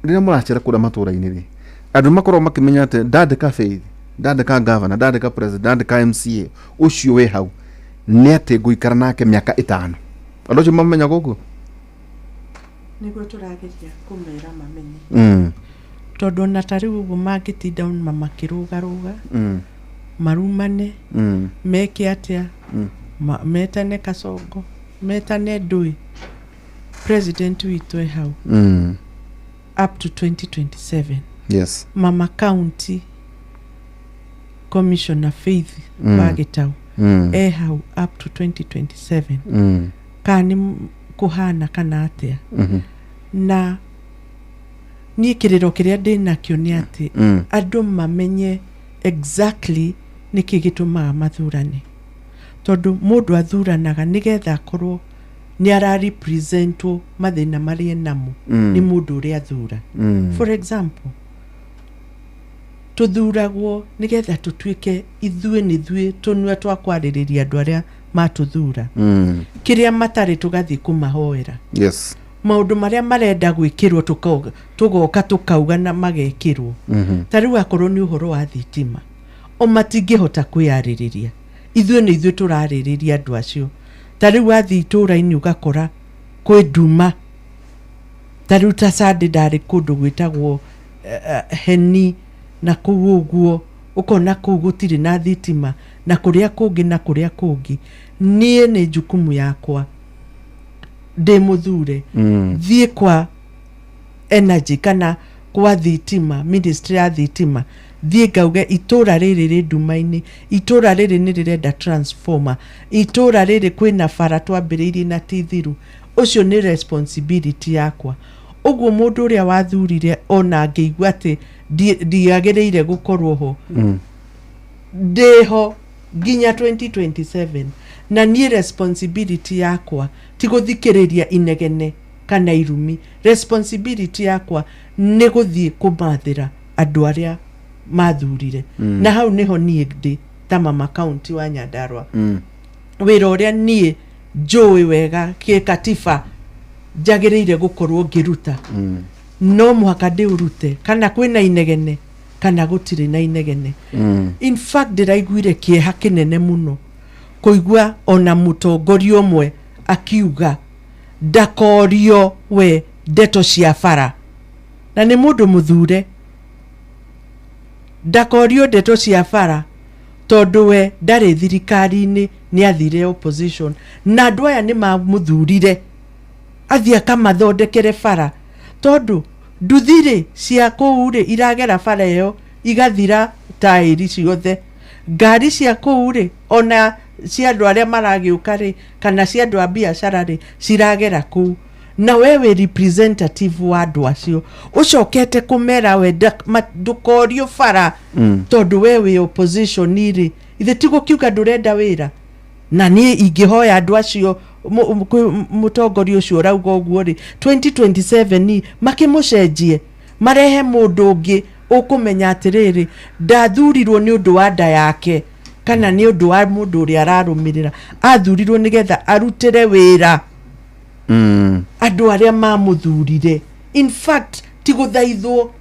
rira muracera kura matura-ini ri andu makorwo makimenya ati ndandika faith ndandika governor ndandika president ndandika MCA ucio we hau ni ati guikara nake miaka 5 andu cio mamenya guku niguo turageria kumera mamenye tondu na tariu uguo magitinda makirugaruga marumane meke atia metane Kasongo metane Ndui president witu hau up to 2027 yes mama county commissioner Faith Wagitau hau up to 2027 kani kuhana kana atia na ni kiriro kiria ndina kio ni ati andu mamenye exactly niki gitumaga mathurani tondu mundu athuranaga nigetha akorwo ni ara represento mathina maria namo ni mundu uria thura. For example, tuthuragwo nigetha tutuike ithue ni thue tunwe twa kwaririria andu aria matuthura kiria matari tugathi kumahoera. Yes. Maundu maria marenda gwikirwo tugoka tukauga na magekirwo. Tariu akorwo ni uhoro wa thitima o matingihota kwiyaririria ithue ni ithue turaririria andu acio. Tariu athi itura-ini ugakora kwi nduma. Tariu ta Sunday ndari kundu gwitagwo Heni na kuu uguo ukona kuu gutiri na thitima na kuria kungi nie ni jukumu yakwa de muthure thie kwa energy kana kwa thitima, ministry ya thitima, thie ngauge itura riri ri nduma-ini, itura riri ni rirenda transformer, itura riri kwina bara twambiriirie na tithiru. Ucio ni responsibility yakwa. Uguo mundu uria wathurire ona ngeigua ati ndiagiriire gukorwo ho ndeho ginya 2027 na ni responsibility yakwa ti guthikiriria inegene kana irumi. Responsibility yakwa ni guthie kumathira andu aria mathurire na hau niho nie ndi ta mama county wa Nyandarua. Wira uria nie njui wega ki katiba njagiriire gukorwo ngiruta no muhaka ndiurute kana kwina inegene kana gutire na inegene. In fact ndiraiguire kieha kinene muno kuigua ona mutongoria umwe akiuga ndakorio we ndeto cia bara na ni mundu muthure ndakorio ndeto cia bara tondu we ndari thirikari-ini ni athire opposition na andu aya ni mamuthurire athia kamathondekere bara tondu nduthiri cia kuure iragera bara iyo igathira tairi ciothe. Ngari cia kuure ona cia andu aria maragiuka ri kana cia andu a biacara ri ciragera ku na wewe representative wa andu acio ucokete kumera we ndukorio bara tondu wewe opposition iri ithe tigo kiuga ndurenda wira na ni ingihoya andu acio mutongoria ucio rauga uguo ri 2027 ni makimucenjie marehe mundu ungi ukumenya atiriri ndathurirwo ni undu wa nda yake kana ni undu wa mundu uria ararumirira athurirwo nigetha arutire wira andu aria mamuthurire. In fact tiguthaithwo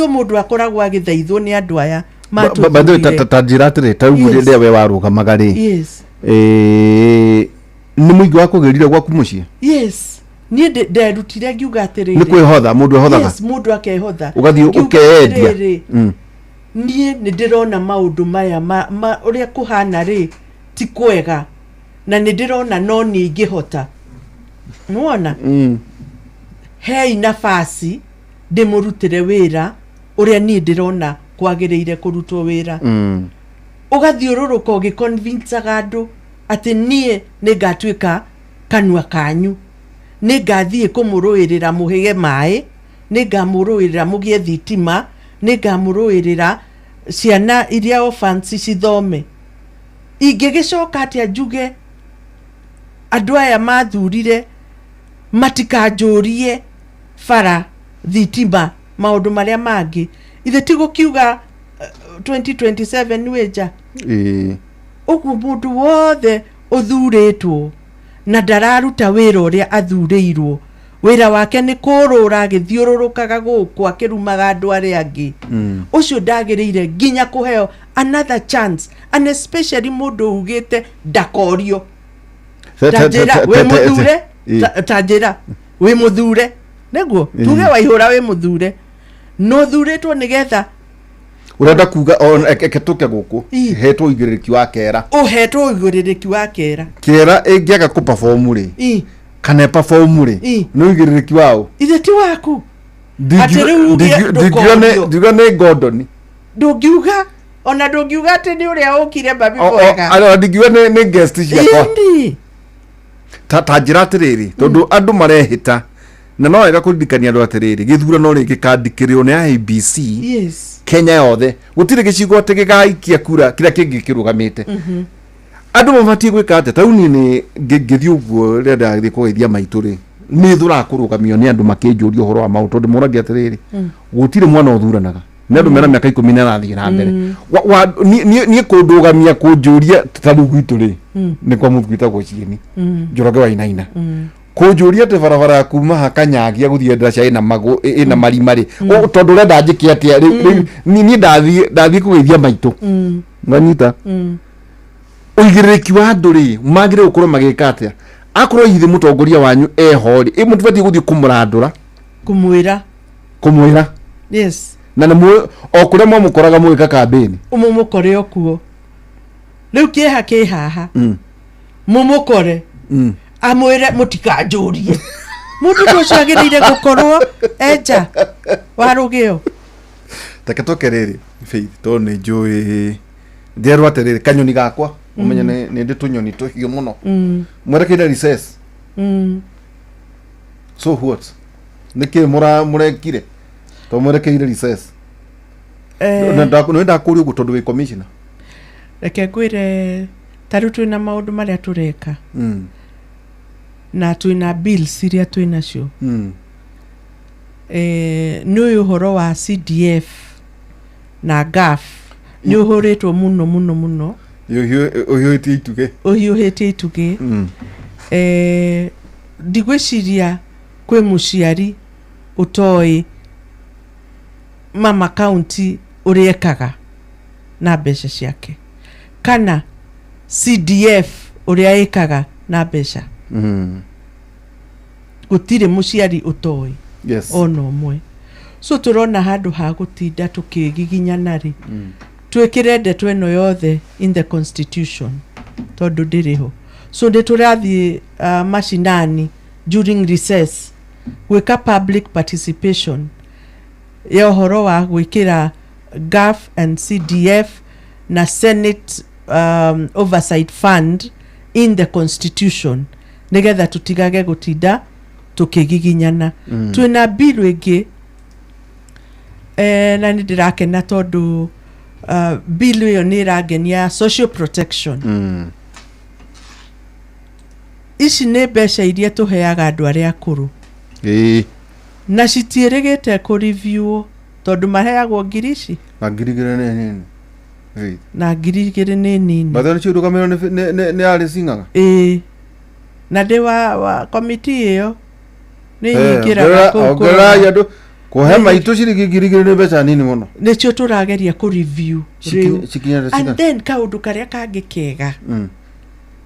mundu akoragwo agithaithwo ni andu aya matuthurire. Tajiratire taugurie ndia we warugamaga ri. Yes. Ni muigi wa kugerira gwaku mucii. Yes. Ni nderutire ngiuga atiriri ni kwihotha mundu ehothaga. Yes, mundu akehotha ugathie ukeendia. Nie ni ndirona maundu maya uria kuhana ri ti kwega na ni ndirona no ni ingihota muona hei nafasi ndimurutire wira uria ni ndirona kwagiriire kurutwo wira. Ugathiururuka ugiconvincaga andu ati nie ni ngatuika kanua kanyu, ni ngathie kumuruirira muhige mai, ni ngamuruirira mugie thitima, ni ngamuruirira ciana iria ofansi cithome. Ingigicoka atia njuge andu aya mathurire matikanjurie bara thitima maundu maria mangi ithe tigo kiuga 2027 weja uguo mundu wothe uthuritwo na ndararuta wira uria athurirwo. Wira wake ni kurura agithiururukaga guku akirumaga andu aria angi. Ucio ndagiriire ginya kuheo another chance and especially mundu ugite ndakorio. Tajira we muthure tajira we muthure neguo tuge waihura we muthure no thuritwo nigetha urenda kuga eketuke guku hetwo igiriki wa kera uhetwo igiriki wa kera ingiaga ku perform ri kana perform ri no igiriki wao ithe ti waku diga ne Gordon ndugiuga ona ndugiuga ati ni uria ukire babi boega ala digiwa ne guest ciakwa tajira atiriri tondu andu marehita na no wega kuririkania andu atiriri githurano ringi kandikirio ni IEBC. Yes. Kenya yothe gutire gicigo ati gigaikia kura kiria kingi kirugamite andu mabatie gwika atia tau ni ngithi uguo renda thi kugeithia maitu ri ni thura kurugamio ni andu makinjuria uhoro wa maundu ndimoragia atiriri gutire mwana uthuranaga ni andu mena miaka 10 na rathi na mbere ni kundugamia kunjuria tatu gwitu ri ni kwa muthwita gocieni Njoroge wa Inaina kunjuria te barabara kuma hakanyagia guthie ndaca ina magu ina marima ri tondu renda njike atia ni ndathi kugeithia maitu nganyita uigiriki wa andu ri magire gukorwo magika atia akorwo ithi mutongoria wanyu ehori mutibati guthie kumurandura kumwira yes na nä o kå rä a mwamukoraga må gä ka kambäni må må kore o kuo rä u kä ha kä haha må må kore amwä re må tikanjå rie må ndå å cio agä rä ire gå korwo enja warå gä o take toke rä rä Faith tondå nä njå ä nderwo atä rä rä kanyoni gakwa umenye nä ndä tå nyoni tå hiå må no mwerekeire recess so what nä kä må rekire to mwerekeire recess nä ndakå ria å guo tondå wä commissioner reke ngwä re tarä u twä na maå ndå marä a tå reka na twä na bills iria twä nacio nä å yå å horo wa CDF na GAF nä å hå rä two må no må no må no å hiå hä tie itugä ndigwä ciria kwä må ciari å toä mama county å rä ekaga na mbeca ciake kana CDF å rä a ekaga na mbeca gå tirä må ciari å toä ona å mwe so tå rona handå ha gå tinda tå kä giginyana rä twä kä re ndeto ä no yothe in the constitution tondå ndä rä ho so ndä tå rathiä macinani during recess gwä ka public participation ya horo wa gwä kä ra GAF and CDF na Senate oversight fund in the constitution nigetha tutigage gutinda tukigiginyana twina bill ingi na ni ndirakena tondu bill iyo ni iragenia social protection ici nä mbeca iria tå heaga andå arä a akå rå na citiärä kå review tondå maheagwo ngiri ici na ngiri igä rä nä na ngiri igä rä nä nini mathe nä cio ndå kamä nä arä cingaga na ndä wa komiti ä yo nä ingä raga andå kå he maitå ciringi ngiri igä rä nä mbeca nini må no nä cio tå rageria kå review and then kaå ndå karä a kangä kega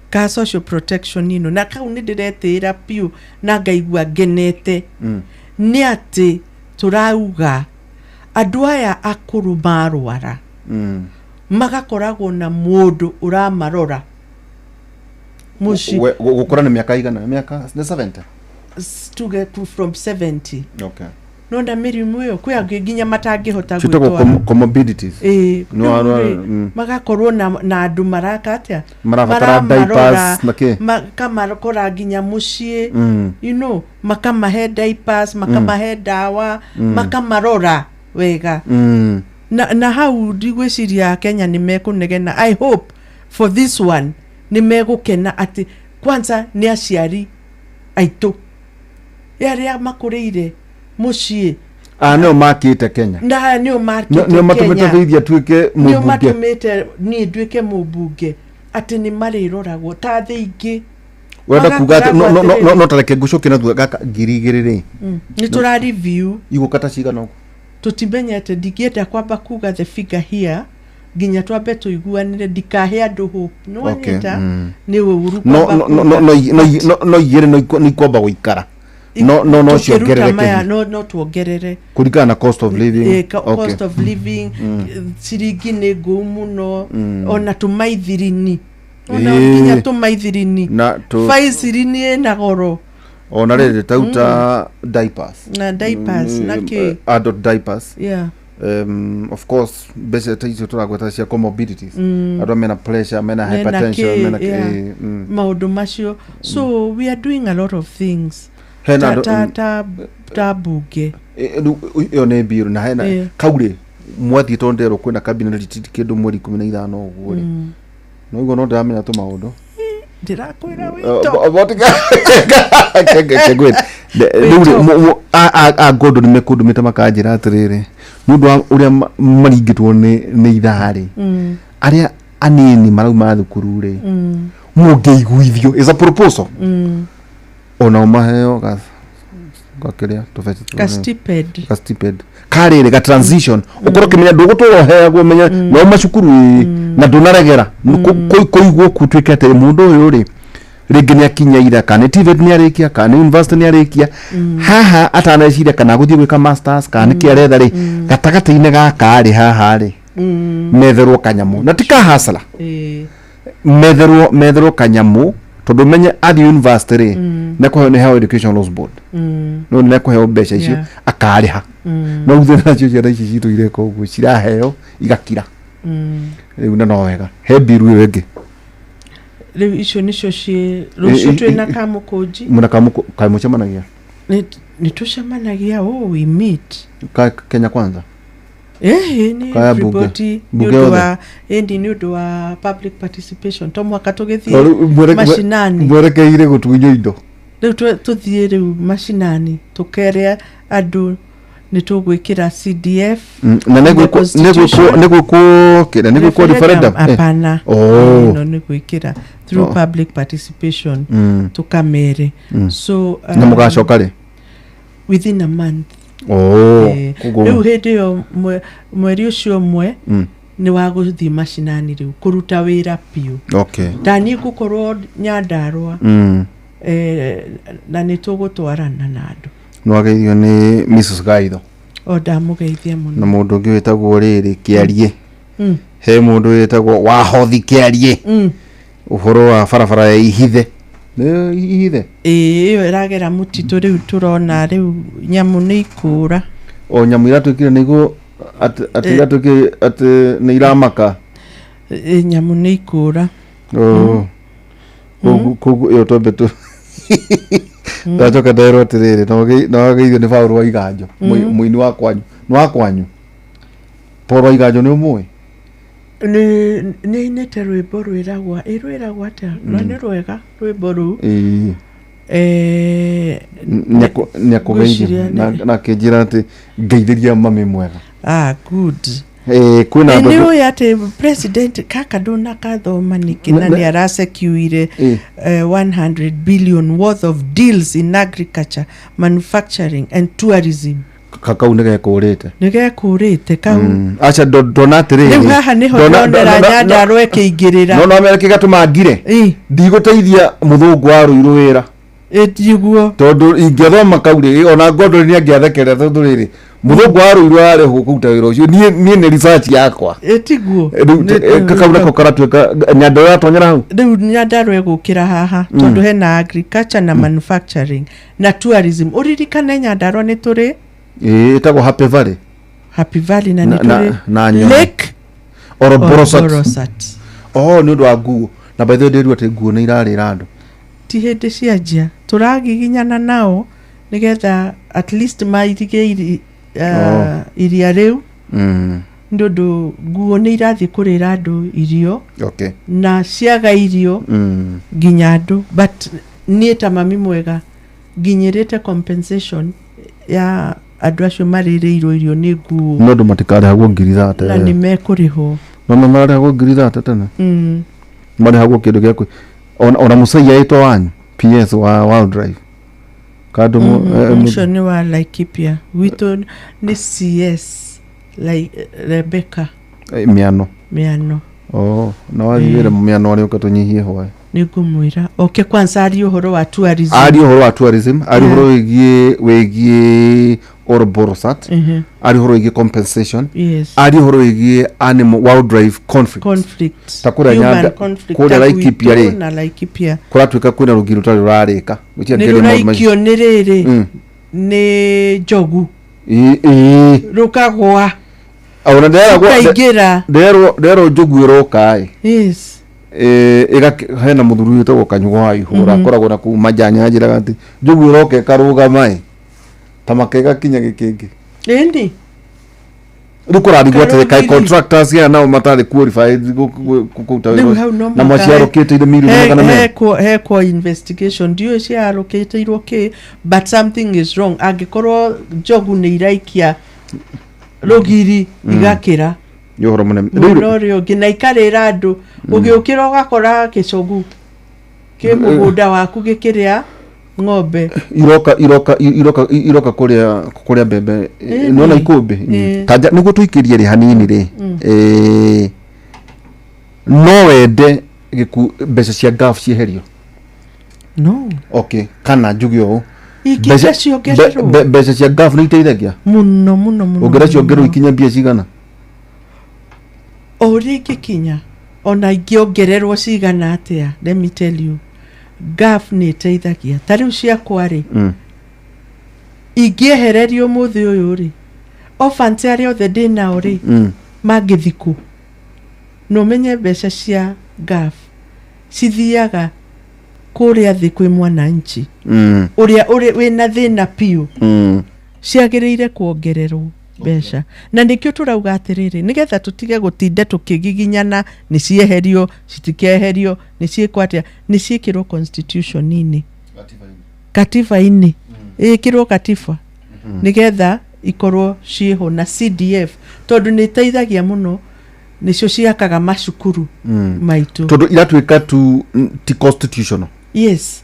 ka social protection ino na kau nä ndä retä ra piå na ngaigua ngenete nä atä tå rauga andå aya akå rå marwara magakoragwo na må ndå å ramarora gå kora nä mä aka igana mä aka 70 to get from 70 okay no na mä rimå ä yo kwä angä nginya matangä hota magakorwo na andå maraka atä makamarora nginya må ciä you know makamahe diapers makamahe ndawa makamarora wega na hau ndigwä ciria Kenya nä mekå negena I hope for this one nä megå kena atä kwanza nä aciari aitå arä a makå rä ire muciĩ nä o makä te Kenya na nä o matå mä te thä tuä ke må nä o matå mä te niä nduä ke må mbunge atä nä marä roragwo ta thä ingä wenda kuga no tareke ngå cokä na thua gaka ngiri igä rä rä nä tå ra review igå kata cigana å tå timenyete ndingä kwamba kuga the figure here nginya twambe tå iguanä re ndikahe andå hope nwanyita nä å uru no igä rä no ikwamba gå ikara no ciongerere no tuongerere kuringana na cost of living cost of living ciringi nä ngå må no ona tå maithirini ona nginya tå maithirini baicirini ä na goro ona rä rä tauta diapers na diapers na kä adult diapers yeah of course mbeca ta icio tå ragweta cia comorbidities andå mena pressure mena hypertension mena maå macio so we are doing a lot of things ta bunge ĩyo nĩ bill na hena kaurĩ mwathiĩ to nderwo kwĩna cabinet kä ndå mweri 15 ũguo rĩ no igo no ndamenya tu maundu ndirakwira wito botika kegwe a godo ni mekundu mita makanjira atiriri nundu uria maringitwo ni ithari aria anini marauma thukuru ri mungeiguithio is a proposal ona maheo gakiria tofete stipend karire ga transition ukoro kimenya ndugutoro heagwo menya no macukuru na ndunaregera koiguo kutwikete mundu uyu ri ringi ni akinya ira kana TVET ni arikia kana university ni arikia haha ataneciria kana guthie gwika masters kana kiaretha ri gatagataine gaka ri haha ri metherwo kanyamu na tika hasala metherwo kanyamu tondu menye at university ri nako ni Health Education Laws Board no nako heo mbeca icio akariha no uthe nacio ciana ici citu ireko uguo ciraheo igakira riu no wega he biru iyo ingi riu icio nicio ci rucio twina kamukunji muna kamucemanagia ni tucemanagia we meet Kenya Kwanza ni everybody nudwa endi nudwa public participation to mwaka tugithie mashinani mwerekeire gutunyo indo riu tuthie riu mashinani tukerea andu ni tugwikira CDF na nego referendum apana no ni gwikira through public participation tukamere so na mugacoka ri within a month riu hindi yo mweri ucio mwe ni waguthii mashinani riu kuruta wira piu ndani gukorwo Nyandarua na ni tugutwarana na andu no ageithio ni Mrs Gaitho ndamugeithia muno na mundu ungi wetagwo riri Kiarie he mundu wetagwo Wahothi Kiarie uhoro wa barabara ya ihithe iyo iragera mutitu riu turona riu nyamu ni ikura nyamu iratwikire nigo atigatwike ati ni iramaka nyamu ni ikura kugu yo tobetu ndachoka ndero atiriri no ageithio ni Paul wa Iganjo muini wa kwanyu Paul wa Iganjo ni umwe ni inete rwimbo rwiragwa ata no ni rwega rwimbo ru nyakugeithia na kinjira ati ngeithiria mami mwega good kwina ni uyu ati president kaka nduna kathoma nikina ni arasecuire 100 billion worth of deals in agriculture, manufacturing and tourism. Kakau nigekurite kau acha donatire riu haha niho ndonera Nyandarua ikingirira no Amerika gatumangire ndigũteithia muthungu wa ruiru wira etiguo tondu ingethoma kauri ona ngondo ni angiathekera tondu riri muthungu wa ruiru ari hukuta wira ucio nie ni research yakwa etiguo kakau nako karatweka Nyandarua atonyera hau riu Nyandarua igukira haha tondu hena agriculture na manufacturing na tourism uririkane Nyandarua ni turi itagwo Happy Valley na nituri Lake Oroborosat ni undu wa nguo na by the way ndiru ati nguo ni irarira andu ti hindi cianjia turagiginyana nao nigetha at least mairige iria riu ndodo nguo ni irathi kurira andu irio na ciaga irio ginya andu but ni ta mami mwega ginyirite compensation ya andu acio maririrwo irio ni nguo no ndu matikarehagwo ngiri thate na ni mekuriho no marehagwo ngiri thate tene marehagwo kindu gya ona musaiya aitwa wanyu PS wa Wildlife kadu ni wa Laikipia wito ni CS like Rebecca miano na wathire miano ari ukatunyihie hoya nigumwira kwanza ari uhoro wa tourism ari uhoro wigie Oroborosat ari uhoro wigie compensation ari uhoro wigie animal wildlife conflict takura nyanda kura Laikipia ri na Laikipia kuratwika kwina rugiru tari rarika ikio niriri ni jogu rukagwa ona ndero jogu irokai hena muthuru witagwo Kanyugwa ihura akoragwo na kuma Janya njiraga ati jogu iroke karuga mai tamakega kinya gikingi indi rukurathigwo atä kai contractors ya nao matari qualified kukuta wĩra na maciarũkĩte milioni magana hekwo investigation ndio ciarũkĩtĩirwo kĩ but something is wrong angĩkorwo njogu nĩ iraikia rũgiri igakĩra yohoro mũnene rĩu ngina ikarĩra andũ ũgĩũkĩra ũgakora gĩcogu kĩ mũgũnda waku gĩkĩrĩa ng'ombe iroka kuria mbembe nona ikumbi tanja niguo tuikirie ri hanini ri no wende giku mbeca cia gaf cieherio no okay kana njugi o mbeca cia gaf ni iteithagia muno ongera ciongerwo ikinya mbia cigana o ringi kinya ona ingiongererwo cigana atia let me tell you gaf ni teithagia tariu ciakwa ri ingiehererio muthi uyu ri ofante ari othe ndina ri magithiku no menye mbeca cia gaf cithiaga kuria thi kwi mwananchi uria wina thina piu ciagiriire kuongererwo mbeca na nikio turauga atiriri nigetha tutige gutinda tukigiginyana ni cieherio citikeherio ni ciekwatia ni ciekirwo constitution ini katiba ini ikirwo katiba nigetha ikorwo ciho na CDF tondu ni teithagia muno nicio ciakaga macukuru maitu tondu iratwika tu ti constitutional yes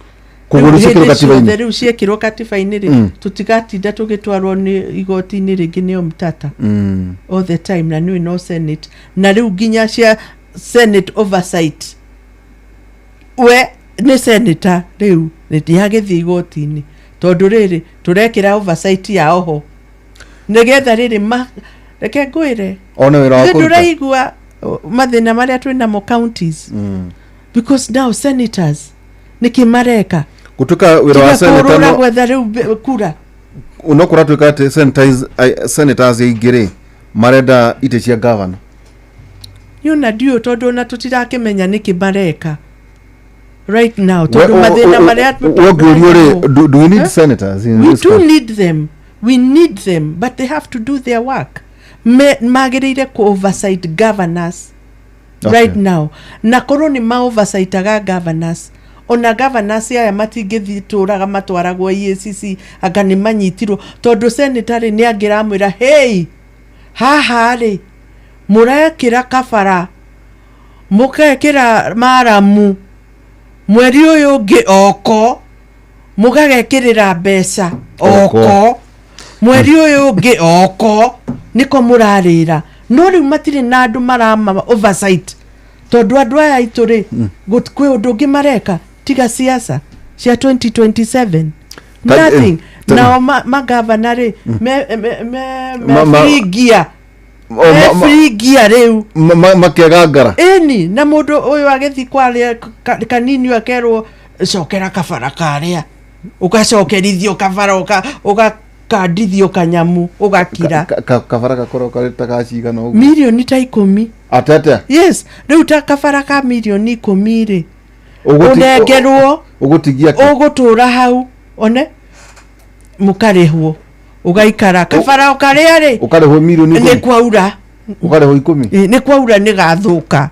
kuguricikirwo katiba-ini riu ciekirwo katiba-ini ri tutigatinda tugitwarwo ni igoti-ini ringi ni mtata all the time na no senate na riu ginya cia senate oversight we ni senator riu ndiagithi igoti-ini tondu riri turekira oversight ya oho nigetha riri reke ngwire ona wira wa nduraigua mathina maria twina mo counties because now senators nikimareka gutuka wira wa senator no gwetha riu kura unokora twikate senators igire marenda ite cia governor yuna dio tondu na tutirakimenya nikimareka right now tondu mathina maria do we need senators in this country? We need them but they have to do their work magirire ku oversight governors right now na koroni ma oversight aga governors ona governors aya matingithituraga matwaragwo EACC anga ni manyitirwo tondu senatary ni angiramwira hey haha ri murekira kabara mukekira maramu mweri uyu ngi oko mugagekirira mbeca oko mweri uyu ngi oko niko murarira no riu matire na andu marama oversight tondu andu aya ituri kwi undu ngi mareka tiga siasa cia 2027 nothing now magavanare frigia riu makegangara eni na mundu uyu agethi kwaria kanini akerwo cokera kabara karia ugacokerithio kabara ukakandithio kanyamu ugakira kabara gakoro karita gacigana uguo milioni ta 10 atete yes riu ta kabara ka milioni 10 ri unegerwo ugutigia ugutura hau one mukarehwo ugaikara kabara ukaria ri ukarehwo milioni 10 ni kwaura ukarehwo 10 ni kwaura ni gathuka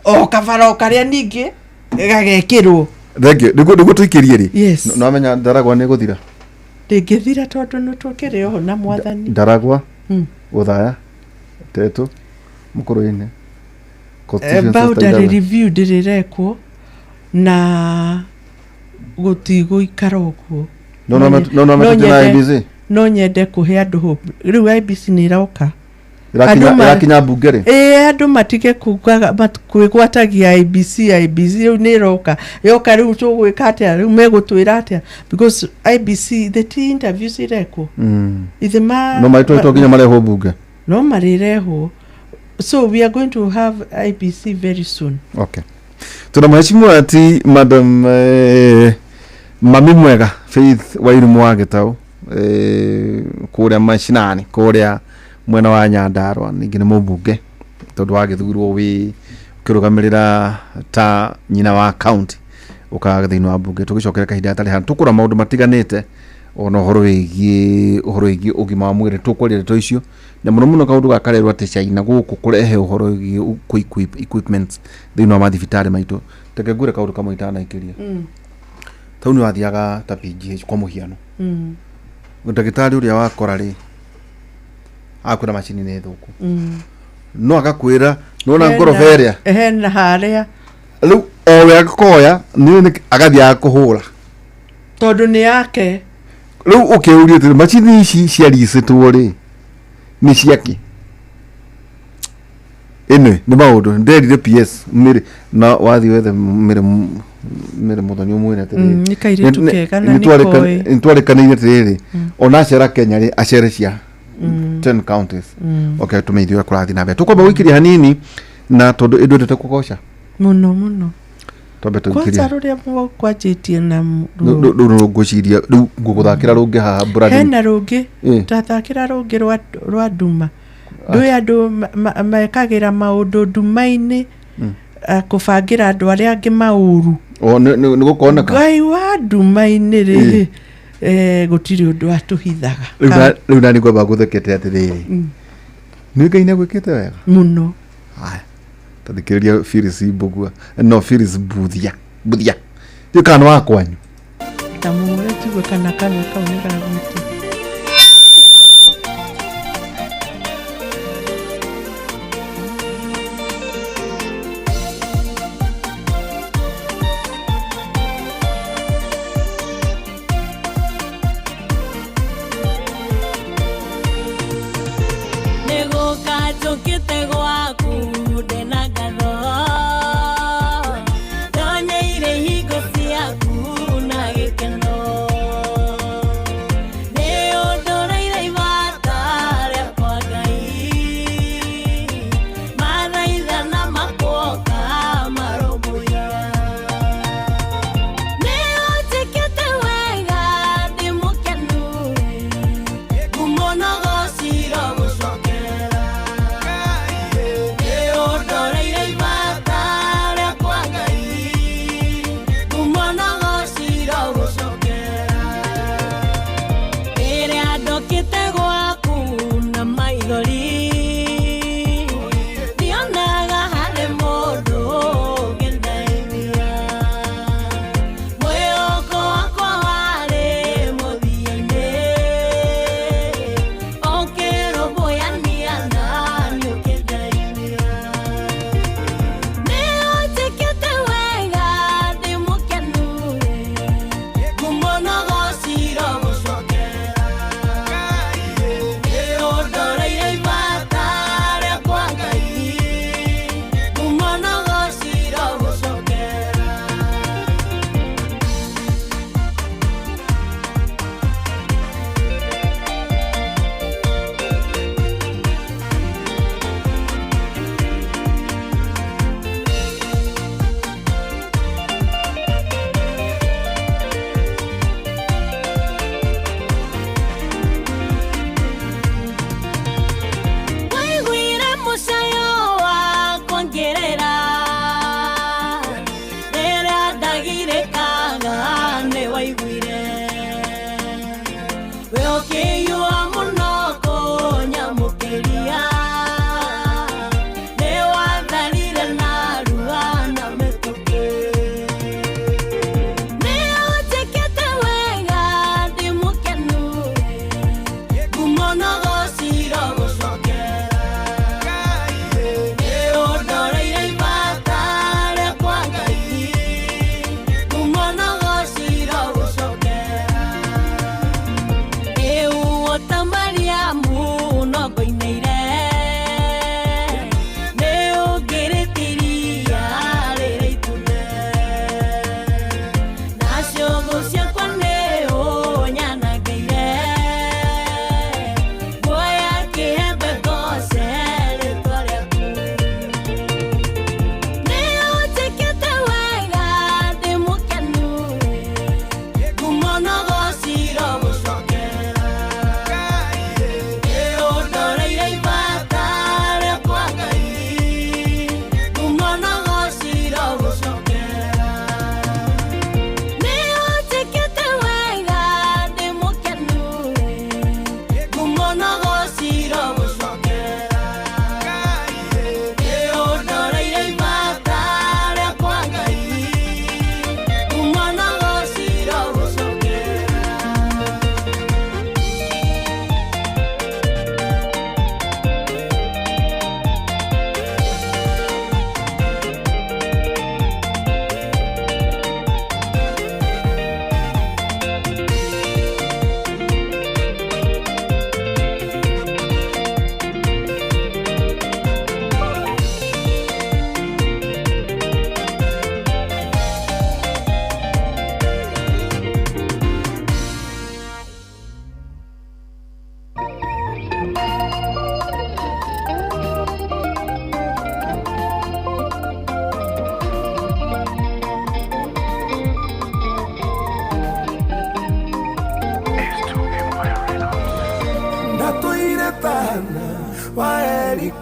o kabara ukaria ningi gagekirwo thenge niguo tuikirie ri yes no amenya ndaragwa ni guthira ndingithira tondu no twekere ho na mwathani ndaragwa uthaya tetu mukuru-ini boundary review ndirirekwo na gutigo ikarogwo no nyende kuhe andu hope riu IBC ni rauka irakinya mbunge ri andu matige kwigwatagia IBC riu ni roka yoka riu tugwika atia riu megutwira atia because IBC the interviews irekwo ithima no maitwo ginya mareho mbunge no marireho so we are going to have IBC very soon. Okay, tuna mheshimiwa ati madam mami mwega Faith Wairimu wa Gitau kuria mashinani kuria mwena wa Nyandarua ningi ni mubunge tondu wa githurwo wi ukirugamirira ta nyina wa county ukaga thiini wa bunge tugicokera kahinda atari hanu tukura maundu matiganite ona horo wigi ugima wa mwiri tukwarire to icio na muno kaundu gakarerwa ati China guku kurehe uhoro wigi equipment thini wa mathibitari maitu teke ngure kaundu kamwe itana ikiria tau ni wathiaga ta PGH kwa muhiano ndagitari uria wakora ri akwira macini ni thuku no agakwira nona ngoroferia hena haria riu owe akoya ni agathia kuhura tondu ni yake riu ukiuria ati macini ici cia risitwo ri ni ciaki ene ni maundu nderire PS mire na wathi wethe mire muthonyo mwene ati ni kaire tukega na ni koi ntwarikanaire ati ona acera Kenya ri acere cia 10 counties okay tumeithio kurathi na mbere tukwamba wikiria hanini na tondu indwendete kugoca muno twambe tukiria kwanza ruria mwajitie na ngwiciria riu nguguthakira rungi haha brandi hena rungi tathakira rungi rwa nduma ndui andu mekagira maundu nduma-ini kubangira andu aria angi mauru ni gukoneka ngai wa nduma-ini ri gutiri undu atuhithaga riu nani ngwamba guthekete atiriri ni ngai negwikite wega muno haya tathikiriria Phyllis Mbugua no Phyllis Buthia ti kana wakwanyu tamure tigwe kana kaunega gwiti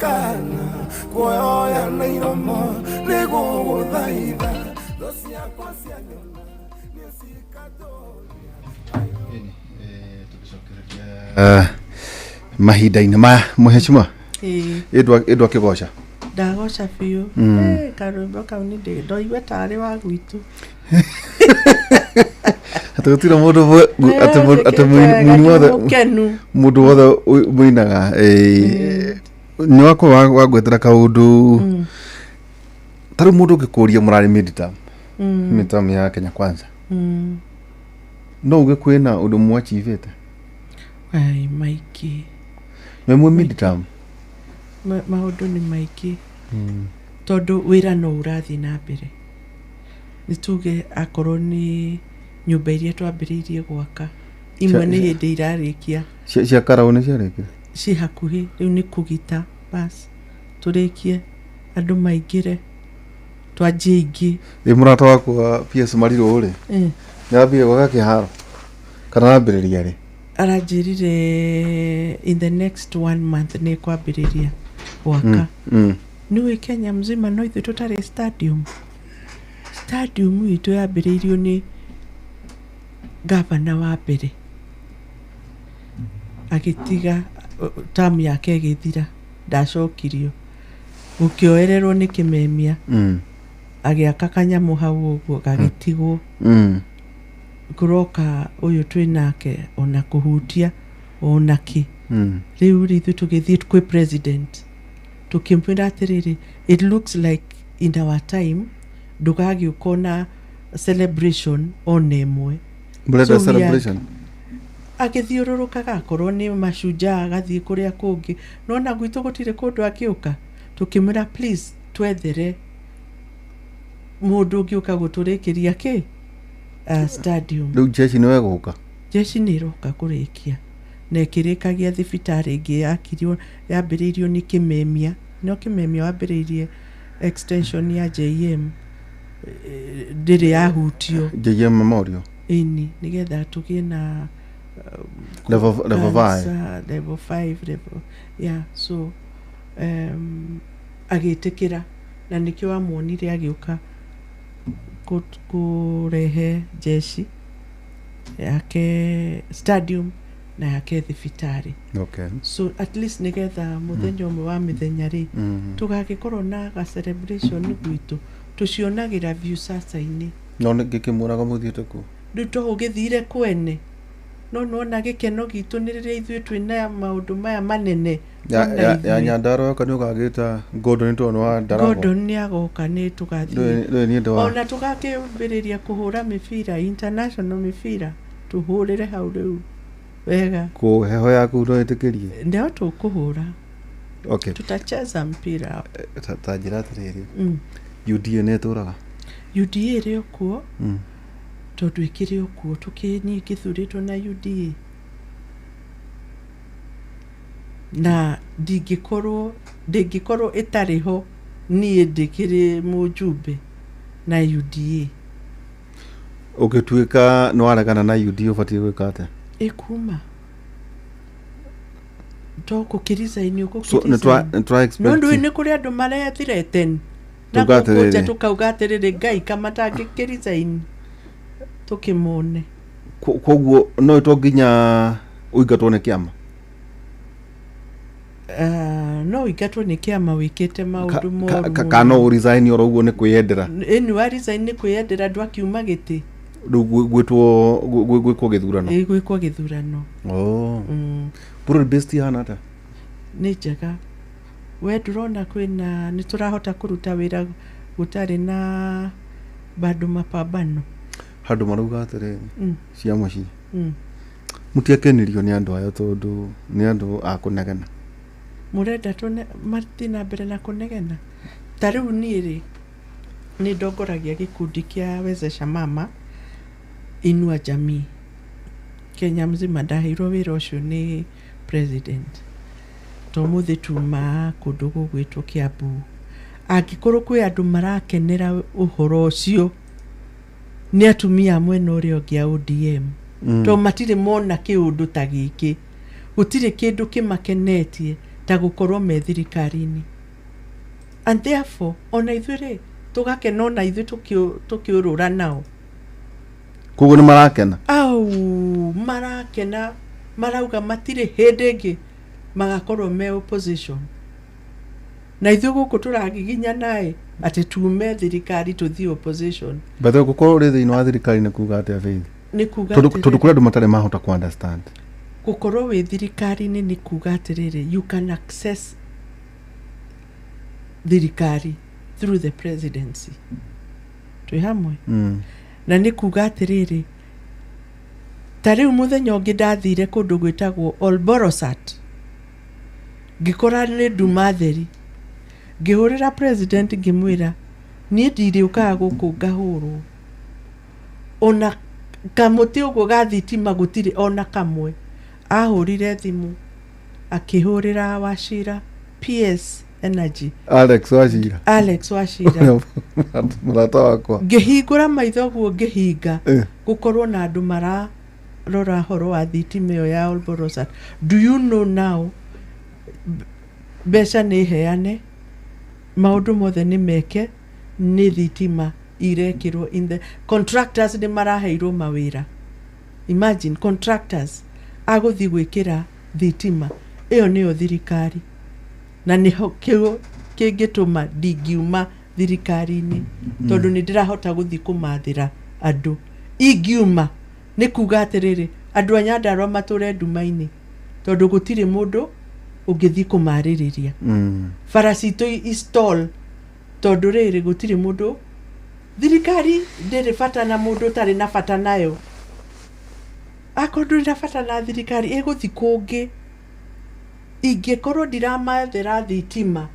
kana kuoya na iromo nego guthaitha dosia kwa sianyona mahinda-inĩ maya mũhecima ĩndwa kĩgoca ndagoca biũ karwĩmbo kau nĩ ndoigua tarĩ wa gwitũ atũgũtira mũndũ atĩ mũndũ wothe mũinaga nĩ wakorwo wagwetera kaũndũ tarĩ mũndũ ũngĩkũria mũrarĩ midterm ya Kenya Kwanza no uge kwĩna ũndũ mwachivĩte ai maingĩ memwe midterm maũndũ nĩ maingĩ tondũ wĩra no ũrathiĩ na mbere nĩ tuge akorwo nĩ nyũmba iria twambĩrĩirie gwaka imwe nĩ hĩndĩ irarĩkia cia Karaũ nĩ ciarĩkia ci hakuhĩ rĩu nĩ kũgita basi tũrĩkie andũ maingĩre twanjie ingĩ mũrata wakwa PS Marirũ rĩ nĩambire gwaka kĩharo kana ambĩrĩria rĩ aranjĩrire in the next 1 month nĩ kwambĩrĩria gwaka nĩwe Kenya mzima no ithuĩ tũtarĩ stadium itũ yambĩrĩirio nĩ gavana wa mbere agĩtiga term yake ĩgĩthira ndacokirio gũkĩoererwo nĩ Kĩmemia agĩaka kanyamũ hau ũguo gagĩtigwo kũroka ũyũ twĩ nake ona kũhutia ona kĩ rĩu ithuĩ tũgĩthiĩ kwĩ president tukimwĩra atĩrĩrĩ it looks like in our time ndũgagĩũka na celebration ona ĩmwe brother celebration agĩthiũrũrũkaga akorwo nĩ mashujaa agathiĩ kũrĩa kũngĩ no na gwitũ gũtirĩ kũndũ akĩũka tukimwĩra please twethere mũndũ ũngĩũka gũtũrĩkĩria kĩ stadium rĩu jeshi nĩwe gũka jeshi nĩ ĩroka kũrĩkia na ĩkĩrĩkagia thibitarĩ ĩngĩ yakirio yambĩrĩirio nĩ Kĩmemia no Kĩmemia wambĩrĩirie extension ya JM ndĩrĩ yahutio JM Memorial ĩni nĩgetha tũgĩe na level 5 yeah so agĩtĩkĩra na nĩkĩo amuonire agĩũka kurehe jeshi yake stadium na yake thibitarĩ okay so at least nigetha muthenya ũmwe wa mĩthenya rĩ tũgagĩkorwo na ga celebration gwitũ tucionagĩra view sasa-inĩ no ngĩkĩmũraga mũthiĩte kũ rĩu tũgĩthire kwene no nona gĩkeno gitũ nĩ rĩrĩa ithuĩ twĩna maũndũ maya manene ya Nyandarua kana ũgagĩta Gordon Tono wa Ndaragwa Gordon nĩ agoka nĩ tũgathiĩ ona tũgakĩambĩrĩria kũhũra mĩbira international mĩbira tuhũrĩre hau rĩu wega kũheho yaku no ĩtĩkĩrie ndio tũkũhũra okay tutacheza mpira ta njĩra atĩrĩrĩ UDA nĩ ĩtũraga UDA ĩrĩ okuo tondũ ĩkĩrĩ okuo tũkĩnyingĩthurĩtwo na UDA na ndĩngĩkorwo ĩtarĩ ho niĩ ndĩkĩrĩ mũjumbe na UDA ũgĩtuĩka nĩ waregana na UDA ũbatiĩ gwĩka atĩa ikuma toko kirizaini uko so nitwa expect no ndu ni kuri andu marethire ten na kuja tukaugatirire ngai kama tangikirizaini tukimone koguo no to nginya uigatwo ne kiama no igatwo ni kiama wikite maundu moru kana resign oro uguo ni kwiyendera eni wa resign ni kwiyendera ndu akiuma giti gwĩkwo gĩthurano gwĩkwo gĩthurano broad based hana ata nĩ njega we ndũrona kwĩna nĩ tũrahota kũruta wĩra gũtarĩ na bado mapambano handũ marauga atĩrĩ ciama ci mũtiakenirio nĩ andũ aya tondũ nĩ andũ a kũnegena mũrenda marti na mbere na kũnegena ta rĩu niĩ rĩ nĩ ndongoragia gĩkundi kĩa Wezesha Mama Inua Jamii Kenya mzima ndaheirwo wĩra ũcio nĩ president tũmũthĩ tuma kũndũ gũgwĩtwo Kiambu angĩkorwo kwĩ andũ marakenera ũhoro ũcio nĩ atumia mwena ũrĩa ũngĩ a ODM to matirĩ mona kĩũndũ ta gĩkĩ gũtirĩ kĩndũ kĩmakenetie ta gukorwo me thirikari-inĩ, and therefore ona ithuĩ tugakena ona ithuĩ tukiurura nao. Koguo nĩ marakena marakena, marauga matirĩ hĩndĩ ĩngĩ magakorwo me opposition, na ithuĩ gũkũ tũragiginya naĩ atĩ tume thirikari tũthiĩ opposition. Bethe gũkorwo ũrĩ thĩinĩ wa thirikari nĩ kuga atĩa Faith? Nĩ kuga tondũ kũrĩ andũ matarĩ mahota ku understand. Gũkorwo wĩ thirikari-inĩ nĩ kuga atĩrĩrĩ, you can access thirikari through the presidency. Twĩ hamwe? Na nĩ kuga atĩrĩrĩ, ta rĩu mũthenya ũngĩ ndathire kũndũ gwĩtagwo Olborosat, ngĩkora nĩ nduma theri, ngĩhũrĩra president ngĩmwĩra niĩ ndirĩũkaga gũkũ ngahũrwo, ona kamũtĩ ũguo ga thitima gũtirĩ ona kamwe. Ahũrire thimũ akĩhũrĩra Wachira PS Energy, Alex Wachira mũrata wakwa, ngĩhingũra maitho guo ngĩhinga gũkorwo na andũ mararora horo wa thitima ĩyo ya Olborosat. Do you know now mbeca nĩ heane, maũndũ mothe nĩ meke, nĩ thitima irekĩrwo in the contractors nĩ maraheirwo mawĩra. Imagine contractors agũthiĩ gwĩkĩra thitima ĩyo nĩyo thirikari, na nĩho kĩngĩtũma ndingiuma thirikari-inĩ tondũ nĩ ndĩrahota gũthiĩ kũmathĩra andũ. Ingiuma nĩ kuga atĩrĩrĩ, andũ a Nyandarua matũre nduma-inĩ tondũ gũtirĩ mũndũ ũngĩthiĩ kũmarĩrĩria. Bara citũ install tondũ rĩrĩ gũtirĩ mũndũ, thirikari ndĩrĩ bata na mũndũ ũtarĩ na bata nayo. Akorwo ndũrĩ na bata na thirikari ĩgũthiĩ kũngĩ. Ingĩkorwo ndiramathĩra thitima,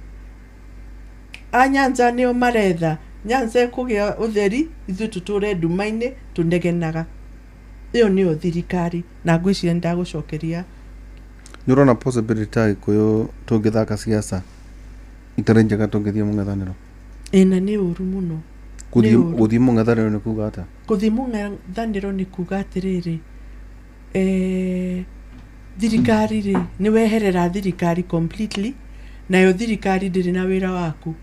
a Nyanza nĩo maretha Nyanza kũgĩa ũtheri, ithuĩ tũtũre nduma-inĩ tũnegenaga. Ĩyo nĩyo thirikari, na ngwĩciria ndagũcokeria. Nĩ ũrona possibility Agĩkũyũ tũngĩthaka siasa itarĩ njega tũngĩthiĩ mũng'ethanĩro? Ĩna nĩ ũru mũno. Gũthiĩ mũng'ethanĩro nĩ kuga atĩa? Gũthiĩ mũng'ethanĩro nĩ kuga atĩrĩrĩ, thirikari rĩ nĩ weherera thirikari completely, nayo thirikari ndĩrĩ na wĩra waku.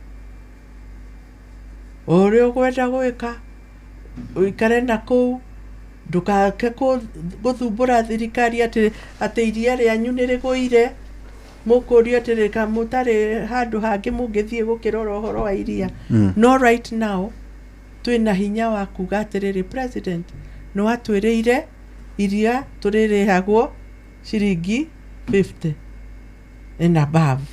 Ũrĩa ũkwenda gwĩka ũikare na kũu, ndũkake gũthumbũra thirikari atĩ iria rĩanyu nĩ rĩgũire, mũkũrio atĩrĩ ka mũtarĩ handũ hangĩ mũngĩthiĩ gũkĩrora ũhoro wa iria. No right now twĩna hinya wa kuga atĩrĩrĩ, president nĩ watwĩrĩire iria tũrĩrĩhagwo ciringi 50 and above.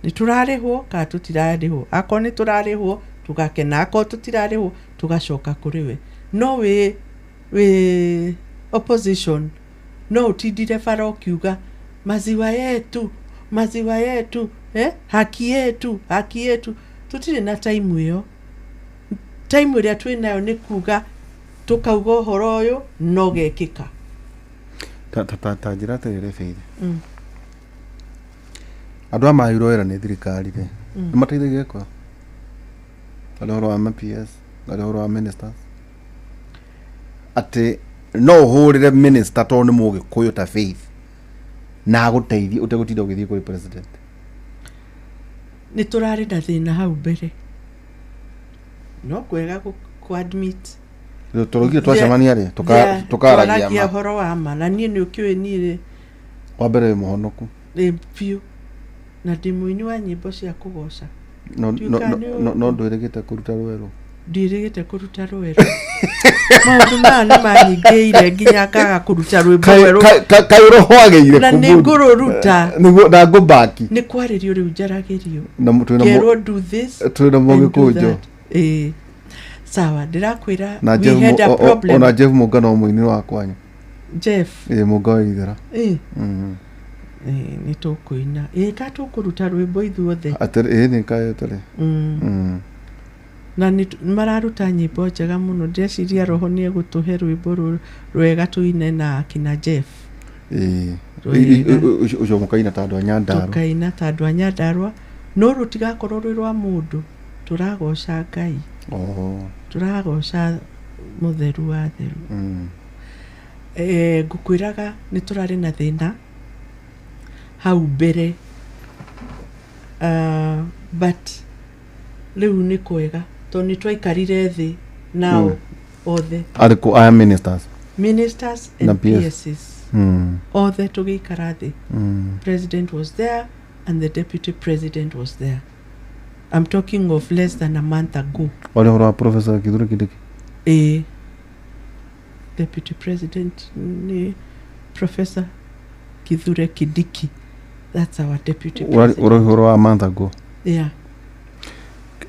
Nĩ tũrarĩhwo kana tũtirarĩhwo? Akorwo nĩ tũrarĩhwo tũgakena, akorwo tũtirarĩhwo tũgacoka kũrĩ we. No we opposition no ũtindire bara ũkiuga maziwa yetu, haki yetu. Tũtirĩ na time ĩyo. Time ĩrĩa twĩnayo nĩ kuga tũkauga ũhoro ũyũ no gekĩka. Ta njĩra atĩrĩrĩ Faith, andũ a maheirwo wĩra nĩ thirikari rĩ, nĩ mateithagia kwa harĩ ũhoro wa PS, harĩ ũhoro wa ministers, atĩ no ũhũrĩre minister tondũ nĩ Mũgĩkũyũ ta Faith na agũteithie ũtegũtinda ũgĩthiĩ kũrĩ president? Nĩ tũrarĩ na thĩna hau mbere, no kwega ku-admit tũrugire twacemania rĩ tukaragia ũhoro wa ma, na niĩ nĩ ũkĩũĩ niĩ rĩ wa mbere mũhonoku biũ na ndĩ mũini wa nyĩmbo cia kũgoca. No ndwĩrĩgĩte kũruta rũero? Ndirĩgĩte kũruta rũero. Maũndũ maya nĩ manyingĩire nginya ngaga kũruta rwĩmbo rwerũ. Kaĩ ũrohagĩire na nĩ ngũrũruta na ngũmbaki nĩ kwarĩrio rĩu njaragĩrio, kerwo do this twĩna Mũgĩkũnjũ. Sawa, ndĩrakwĩra we had a problem. Ona Jeff Mũngano mũini wa kwanyu. Jeff Mũnga Waithera. Nĩ tũkũina ka tũkũruta rwĩmbo ithuothe. Nĩ kaĩ tũrĩ na nĩ mararuta nyĩmbo njega mũno. Ndĩreciria roho nĩ egũtũhe rwĩmbo rwega tũine na kina Jeff. Ũcio mũkaina ta andũ a Nyandarua. Tũkaina ta andũ a Nyandarua, no rũtigakorwo rwĩ rwa mũndũ. Tũragoca Ngai, tũragoca mũtheru wa theru. Ngũkwĩraga nĩ tũrarĩ na thĩna hau mbere but riu ni kwega to ni twaikarire thi now othe ariko aya ministers and PSs othe tugikara thi president was there and the deputy president was there. I'm talking of less than a month ago. Wale horo Professor Kithure Kindiki deputy president ni Professor Kithure Kindiki. That's our deputy president. Horo a month ago. Yeah.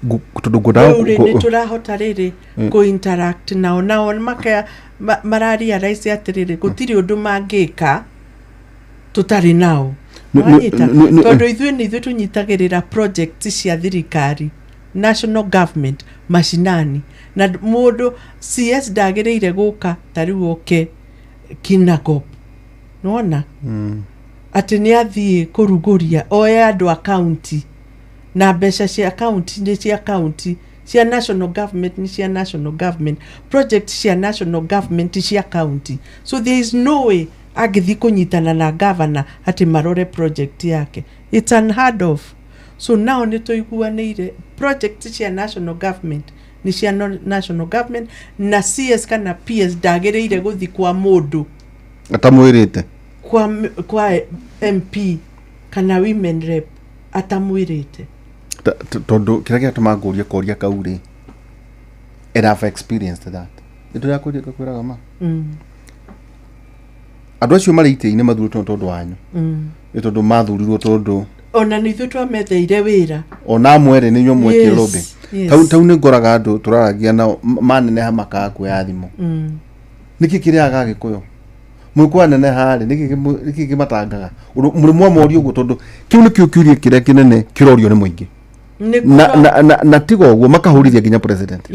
Ni turahota riri go interact nao makaya mararia raisi atiriri gutiri undu mangika tutari nao tondu ithuĩ tunyitagĩrĩra project cia thirikari national government mashinani na mũndũ CS ndagĩrĩire gũka tariũ oke kinagop nona atĩ nĩ athiĩ kũrugũria oya andũ a county na mbeca cia county nĩ cia county cia national government ni cia national government project cia national government cia county so there is no way agithi kunyitana na governor ati marore project yake. It's unheard of. So now ni toiguanire project cia national government ni cia national government na CS kana PS ndagĩrĩire guthi kwa mundu atamwirite kwa MP kana women rep atamwirite tondu kira tumanguria koria kauri and I've experienced that itu ya kuria kwiraga ma andu acio marĩite-inĩ mathuritwo tondu wanyu nĩ tondu mathurirwo tondu ona nĩ ithuĩ twametheire wĩra ona mwere nĩ inyuĩ mwekire lobby tau nĩ ngoraga andu turaragia nao maneneha makaga kuoya thimũ nĩkĩ kĩrĩaga Gĩkũyũ mwĩkwa nene harĩ nĩkĩ kĩmatangaga mũrĩmwa mori ũguo tondu kĩu nĩkĩo kĩũria kĩrĩa kĩnene kĩrorio nĩ mũingĩ na tiga ũguo makahũrithia nginya president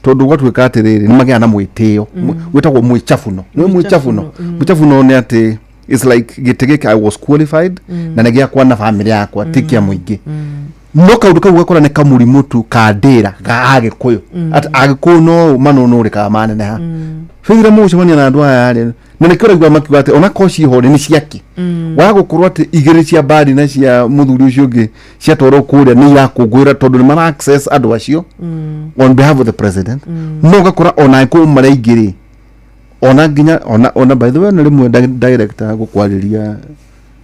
tondu gwatuĩka atĩrĩrĩ nĩ magĩa na mwĩtĩo wĩtagwo mwĩchabuno nĩ mwĩchabuno nĩ atĩ it's like gĩtĩ I was qualified na nĩ gĩakwa na family yakwa tikia mũingĩ no kaũndũ kau gakora nĩ kamũrimũ tu kandĩra ga Agĩkũyũ Agĩkũyũ no manũnũrĩkaga maneneha fĩgira mũcemania na andũ aya rĩ na nĩkĩraigua makiuga atĩ ona koci hore nĩ ciaki wagũkorwo atĩ igĩrĩ cia badi na cia mũthuri ũcio ũngĩ ciatwarwo kũrĩa nĩ irakũngũĩra tondũ nĩ mara access andũ acio on behalf of the president no gakora ona Agĩkũyũ maraingĩrĩ ona nginya ona by the way na rĩmwe director gũkwarĩria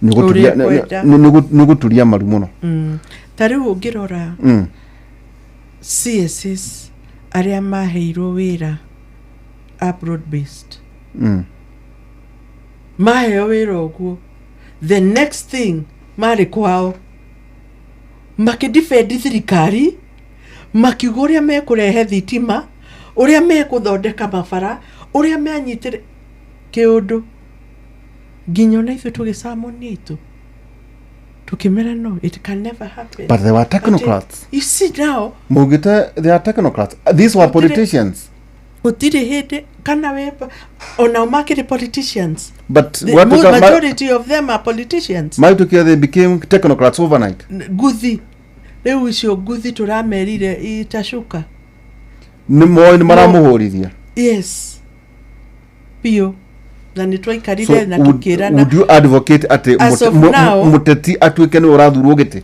nĩ gũturia maru mũno tarĩu ũngĩrora CSs arĩa maheirwo wĩra abroad based maheo wĩra ũguo the next thing marĩ kwao makĩdefend thirikari makiuga ũrĩa mekũrehe thitima ũrĩa mekũthondeka mabara ũrĩa meanyitĩre kĩũndũ nginya ona ithuĩ tũgĩcamũnia itũ tukimera no it can never happen but they were technocrats you see now mugite they are technocrats these were politicians utire hede kana wepa ona makere politicians but the majority of them are politicians they became technocrats overnight guthi leo icio guthi turamerire itashuka ni maramuhorithia yes pio na nitwaikarire na tukirana would you advocate ati muteti atuike ni urathurwo giti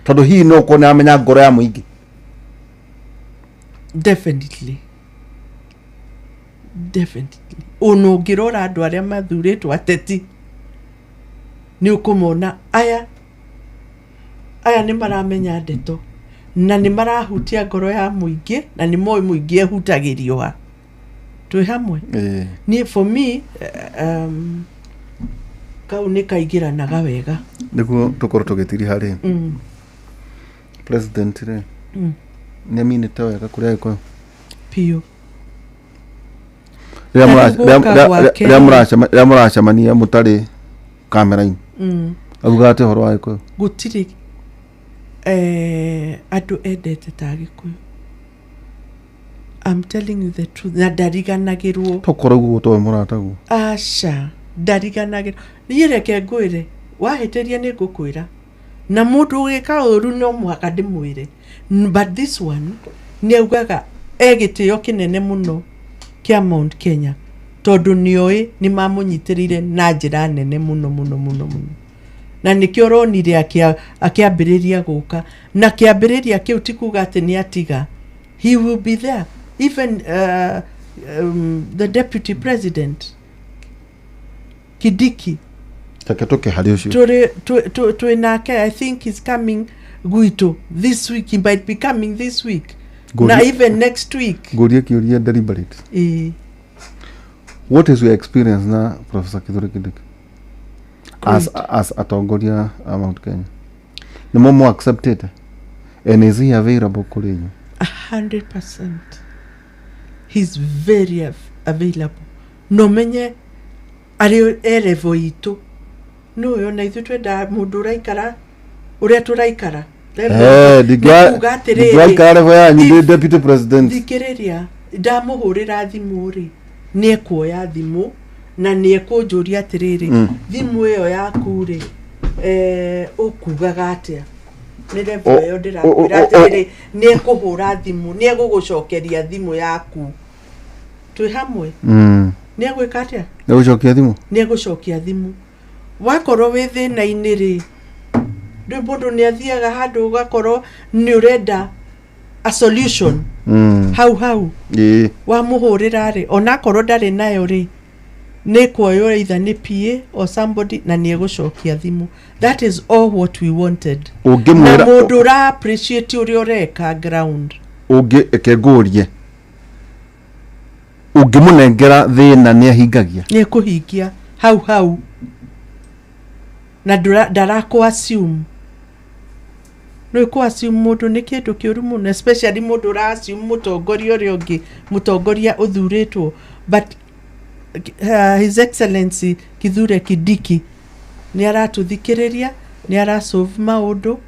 tondu hii no kone amenya ngoro ya muingi definitely ono ngirora andu aria mathuritwo ateti ni ukumona aya ni maramenya ndeto na ni marahutia ngoro ya muingi na ni moi muingi ehutagirio twi hamwe ni for me kau ni kaigiranaga wega niguo tukorwo tugitiri hari president re ni aminite wega kuria Gĩkũyũ pio ria muracemania mutari kamera-inĩ auga ati horo wa Gĩkũyũ gutiri andu endete ta Gĩkũyũ I'm telling you the truth na ndariganagirwo tokora guo to murataguo asha ndariganagirwo nireke ngwire wahĩtĩria nĩ ngũkwĩra na mũndũ ũgĩka ũru no mũhaka ndĩmwĩre but this one nĩ augaga egĩtĩo kĩnene mũno kia Mount Kenya tondu nioe ni mamũnyitĩrĩire na njĩra nene mũno na nikio ronire akiambiriria guka na kiambiriria kiu tikuga ati ni atiga. He will be there. Even the deputy president Kidiki taketoke hari ucio to nake, I think he's coming Guito this week. He might be coming this week. Na even next week. Goria kiuria deliberate. What is your experience na Professor Kithure Kindiki as atongoria Mount Kenya? Ni mo accepted and is he available kuri you? 100%. He's very available. No menye ari level itu. No yo na ithu twenda mundu raikara uria turaikara. Digwa ya ni deputy president. Dikiriria ndamuhurira thimu ri ni ekuoya thimu na ni ekunjuria atiriri thimu iyo yaku ri ukugaga atia ni level yo ndirakwira atiriri ni ekuhura thimu ni egugucokeria thimu yaku twi hamwe ni egwika atia ni egucokia thimu ni egucokia thimu wakorwo wi thina-ini ri ndu mundu ni athiaga handu ugakorwo ni urenda a solution hau wa muhurira ri ona korwo ndari nayo ri ni kuoyo either ni PA or somebody na ni egucokia thimu. That is all what we wanted. Na mundu ra appreciate uri ureka ground ekegurie munengera thina ni ahingagia ni kuhingia hau na ndarako assume no ko assume mundu ni kindu kiuru muno, especially mundu ra assume mutongoria uri ungi mutongoria uthuritwo. But His Excellency Kithure Kindiki ni aratuthikiriria ni arasolve maundu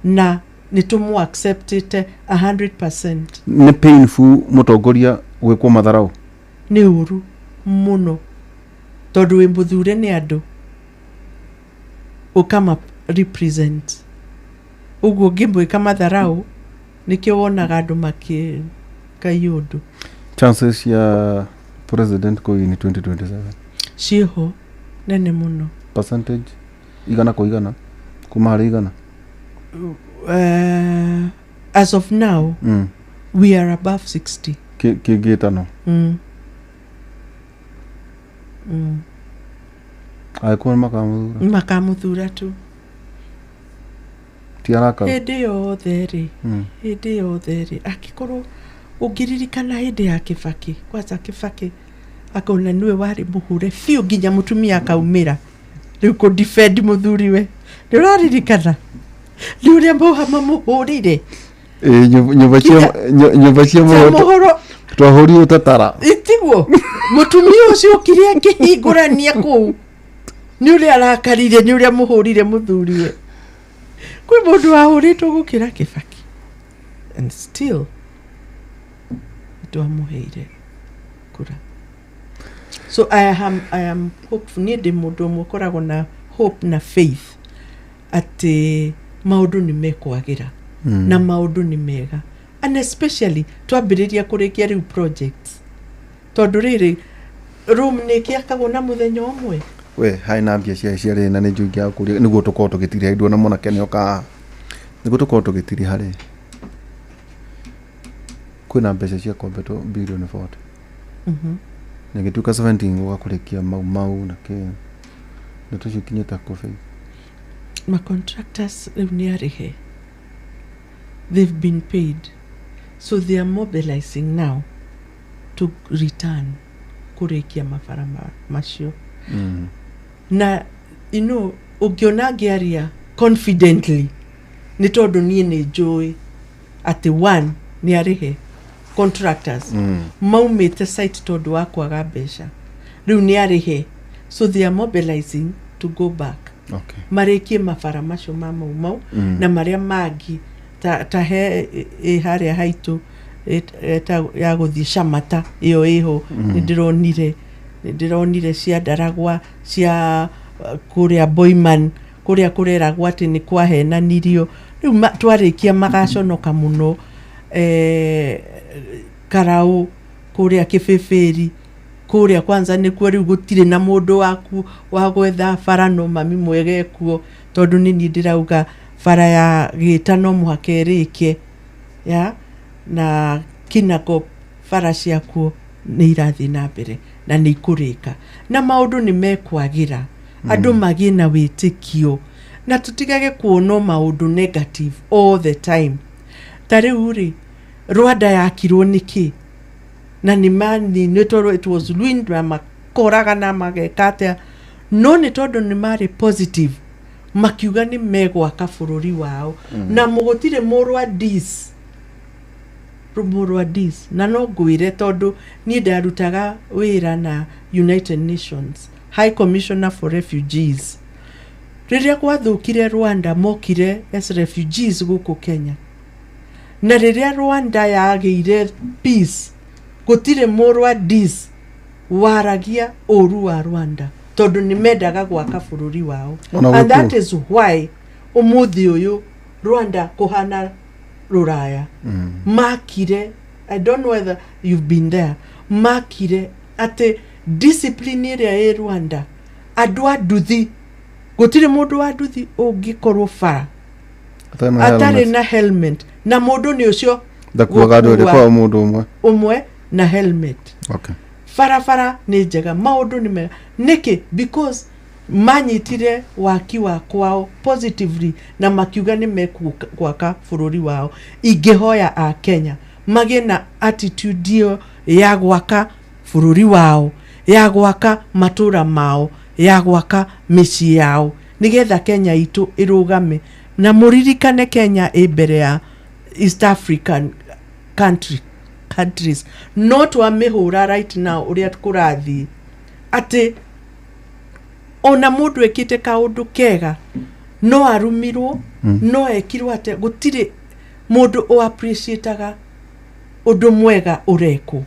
na ni tumu accept it 100%. Ni painful mutongoria gwikwo matharau ni uru muno tondu wi muthure ni andu ukama represent uguo ngimwika matharau nikio wonaga andu makikayundu. Chances ya president ko in 2027 ciho nene muno. Percentage igana ko igana kuma hari igana as of now we are above 60 kigitano aikuwa makamuthura tu tiaraka hindi yothe ri akikorwo ungiririkana hindi ya Kibaki kwanza Kibaki akona niwe wari muhure fiu nginya mutumia akaumira riu ku defend muthuriwe ndiraririkana ni uria mbohama muhurire nyumba cia muhoro twahuri utatara itiguo mutumia ucio kiria kihingurania ku ni uria arakarire ni uria muhurire muthuriwe kwi mundu wahuritwo gukira Kibaki and still twamuheire kura. So I am hopeful ni ndi mundu mukoragwo na hope na faith ati maundu ni mekwagira na maundu ni mega, and especially twambiriria kurikia riu projects tondu riri room ni kiakagwo na muthenya umwe we haina mbia cia ri na ni njungia kuria niguo tukorwo tugitiri haindo na mona kene oka niguo tukorwo tugitiri hari kwina mbeca cia kombeto bilioni 40 negituka 17 gukurikia mau na ke natucikinyeta kofi ma contractors ni arihe. They've been paid, so they are mobilizing now to return kurikia mafara macio na ugiona ngiaria confidently ni tondu nie ni joy ati one ni arihe contractors maumite site tondu wa kwaga mbeca riu ni arihe, so they are mobilizing to go back. Okay. Marikie mafara macio mau na maria mangi ta he haria haitu ta ya guthii Shamata iyo iho ndironire cia Ndaragwa cia kuria Boyman kuria kureragwa ati ni kwahenanirio riu twarikia magaconoka muno Karau kuria Kibibiri kuria kwanza ni kuo riu gutire na mundu waku wa gwetha bara no mami mwege kuo tondu nini ndirauga bara ya Gitano muhaka irike ya na Kinako bara ciakuo ni irathi na mbere na ni ikurika na maundu ni mekwagira andu magie na witikio na tutigage kuona maundu negative all the time. Tariuri Rwanda yakirwo niki na ni mani nitoro it was ruined na makoraga na magekate no ni tondu ni mari positive makiuga ni megwaka bururi wao na mugutire murwa dis na no ngwire tondu ni ndarutaga wira na United Nations High Commissioner for Refugees. Riria gwathukire Rwanda mokire as refugees guku Kenya na riria Rwanda yageire peace gutire murwa dis waragia oru wa Rwanda tondu ni mendaga gwaka bururi wao and that is why umuthi uyu Rwanda kuhana Ruraya makire. I don't know whether you've been there. Makire ate discipline area ya Rwanda adwa duthi gutire mundu wa duthi ungikorwo fara atari na helmet na mundu ni ucio ndakuaga ndore kwa mundu umwe na helmet. Okay. Fara ni njega maundu ni mega niki because manyitire waki wa kwao positively na makiuga ni mekwaka bururi wao. Igehoya a Kenya mage na attitude ya gwaka bururi wao, ya gwaka matura mao, ya gwaka micii yao nigetha Kenya itu irugame na muririkane Kenya ibere ya East African countries not wa mihura right now uria tukurathi ati ona mundu ekite kaundu kega no arumirwo no ekirwo ate gutire mundu o appreciateaga undu mwega ureko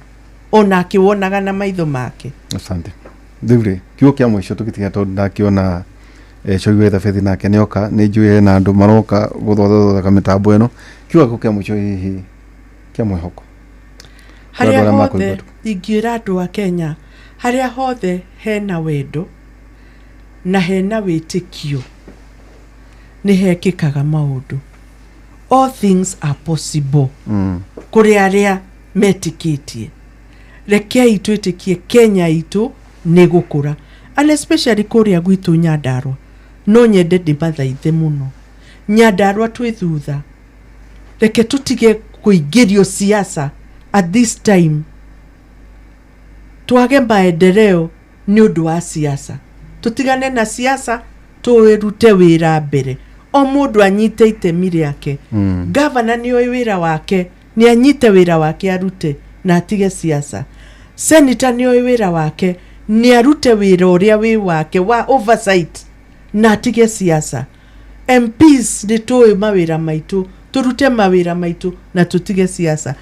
ona akiwonaga na maitho make. Asante Thuri kiugo kia mwisho tukitiga tondu ndakiona Choiwe the Faith nake nioka ni njue na andu maroka guthotha kamitambo eno kiugo kia mwisho hihi kia mwihoko haria hothe ingira andu a Kenya haria hothe hena wendo na hena witikio ni hekikaga maundu. All things are possible kuri aria metikitie rekei twitikie Kenya itu ni gukura and especially kuria gwitu Nyandarua no nyende ndimathaithe muno Nyandarua twithutha reke tutige kuingirio siasa at this time twage maendeleo ni undu wa siasa tutigane na siasa tuirute wira mbere o mundu anyite itemi riake governor ni oi wira wake ni anyite wira wake arute na atige siasa senator ni oi wira wake ni arute wira uria wi wake wa oversight na atige siasa MPs ni toi mawira maitu turute mawira maitu na tutige siasa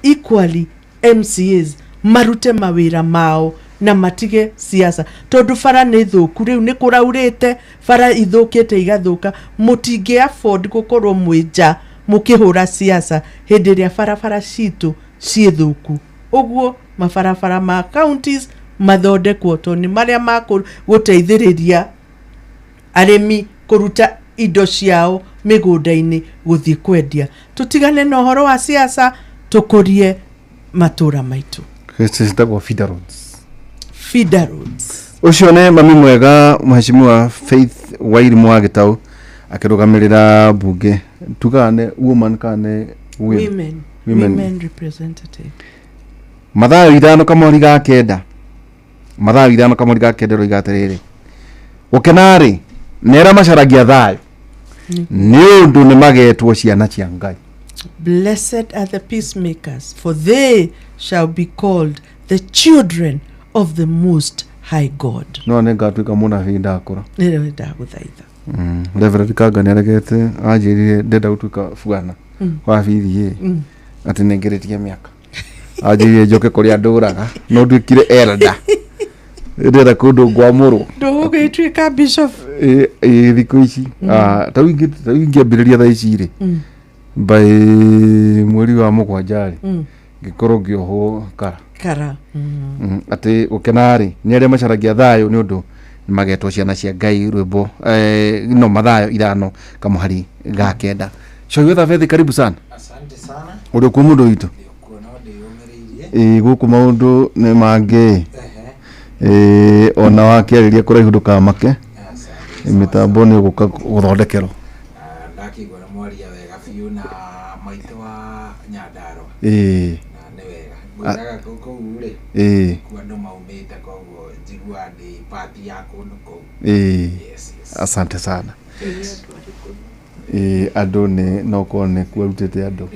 equally MCAs marute mawira mao na matige siasa tondu fara ni thuku riu ni kuraurite fara ithukite igathuka mutinge afford gukorwo mwija mukihura siasa hindi ria fara citu ciithuku uguo mafarafara ma counties mathondekwo toni maria makuru guteithiriria arimi kuruta indo ciao migunda-ini guthii kwendia tutigane na uhoro wa siasa tukurie matura maitu kwistagwo feeder roads ucio ne mami mwega mheshimiwa Faith Wairimu wa Gitau akirugamirira bunge tugane woman kane women representative mathaa 5 kamori ga kenda ro igaterere ukenari nera macaragia thayo ni undu ni magetwo ciana cia Ngai. Blessed are the peacemakers, for they shall be called the children of the Most High God. No ne ngatuika muna hinda akora nire ndaguthaitha Reverend Kaga neregete ajirire ndenda gutuika bwana wa bithi ati nengeretie miaka ajirire njoke kuri anduraga no ndwikire elda ndera kundu gwamuru ndugituika bishop thiku ici tawingi mbiriria tha ici ri by mweri wa mugwanjari gikorwo ngioho kara ati ukenari ni aria macaragia thayo ni undu magetwo ciana cia Ngai rwimbo no mathayo ithano kamuhari ga kenda. Shoyo Thabethi, karibu sana. Asante sana. Uri ku mundu witu. Guku maundu ni mange. Ona wakiariria kuraihu ndukamake. Mitambo ni guka guthondekerwo. Ndakigwa na mwaria wega biu na maitũ wa Nyandarua. Na nĩ wega. Ngwĩraga kũu rĩ. Kwa andũ maumĩte koguo njigua ndĩ party ya kũndũ kũu. Yes. Asante sana. Andũ nĩ no kone kwarutĩte andũ.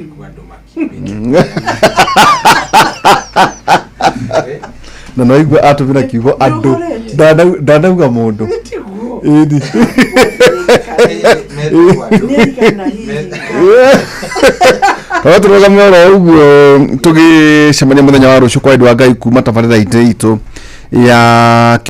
Na no igua atumira kiugo andũ ndanauga mundu ĩni kwa turogamia oro uguo tugicemania muthenya wa rucio kwa Ngai kuma tabarĩra itũ ya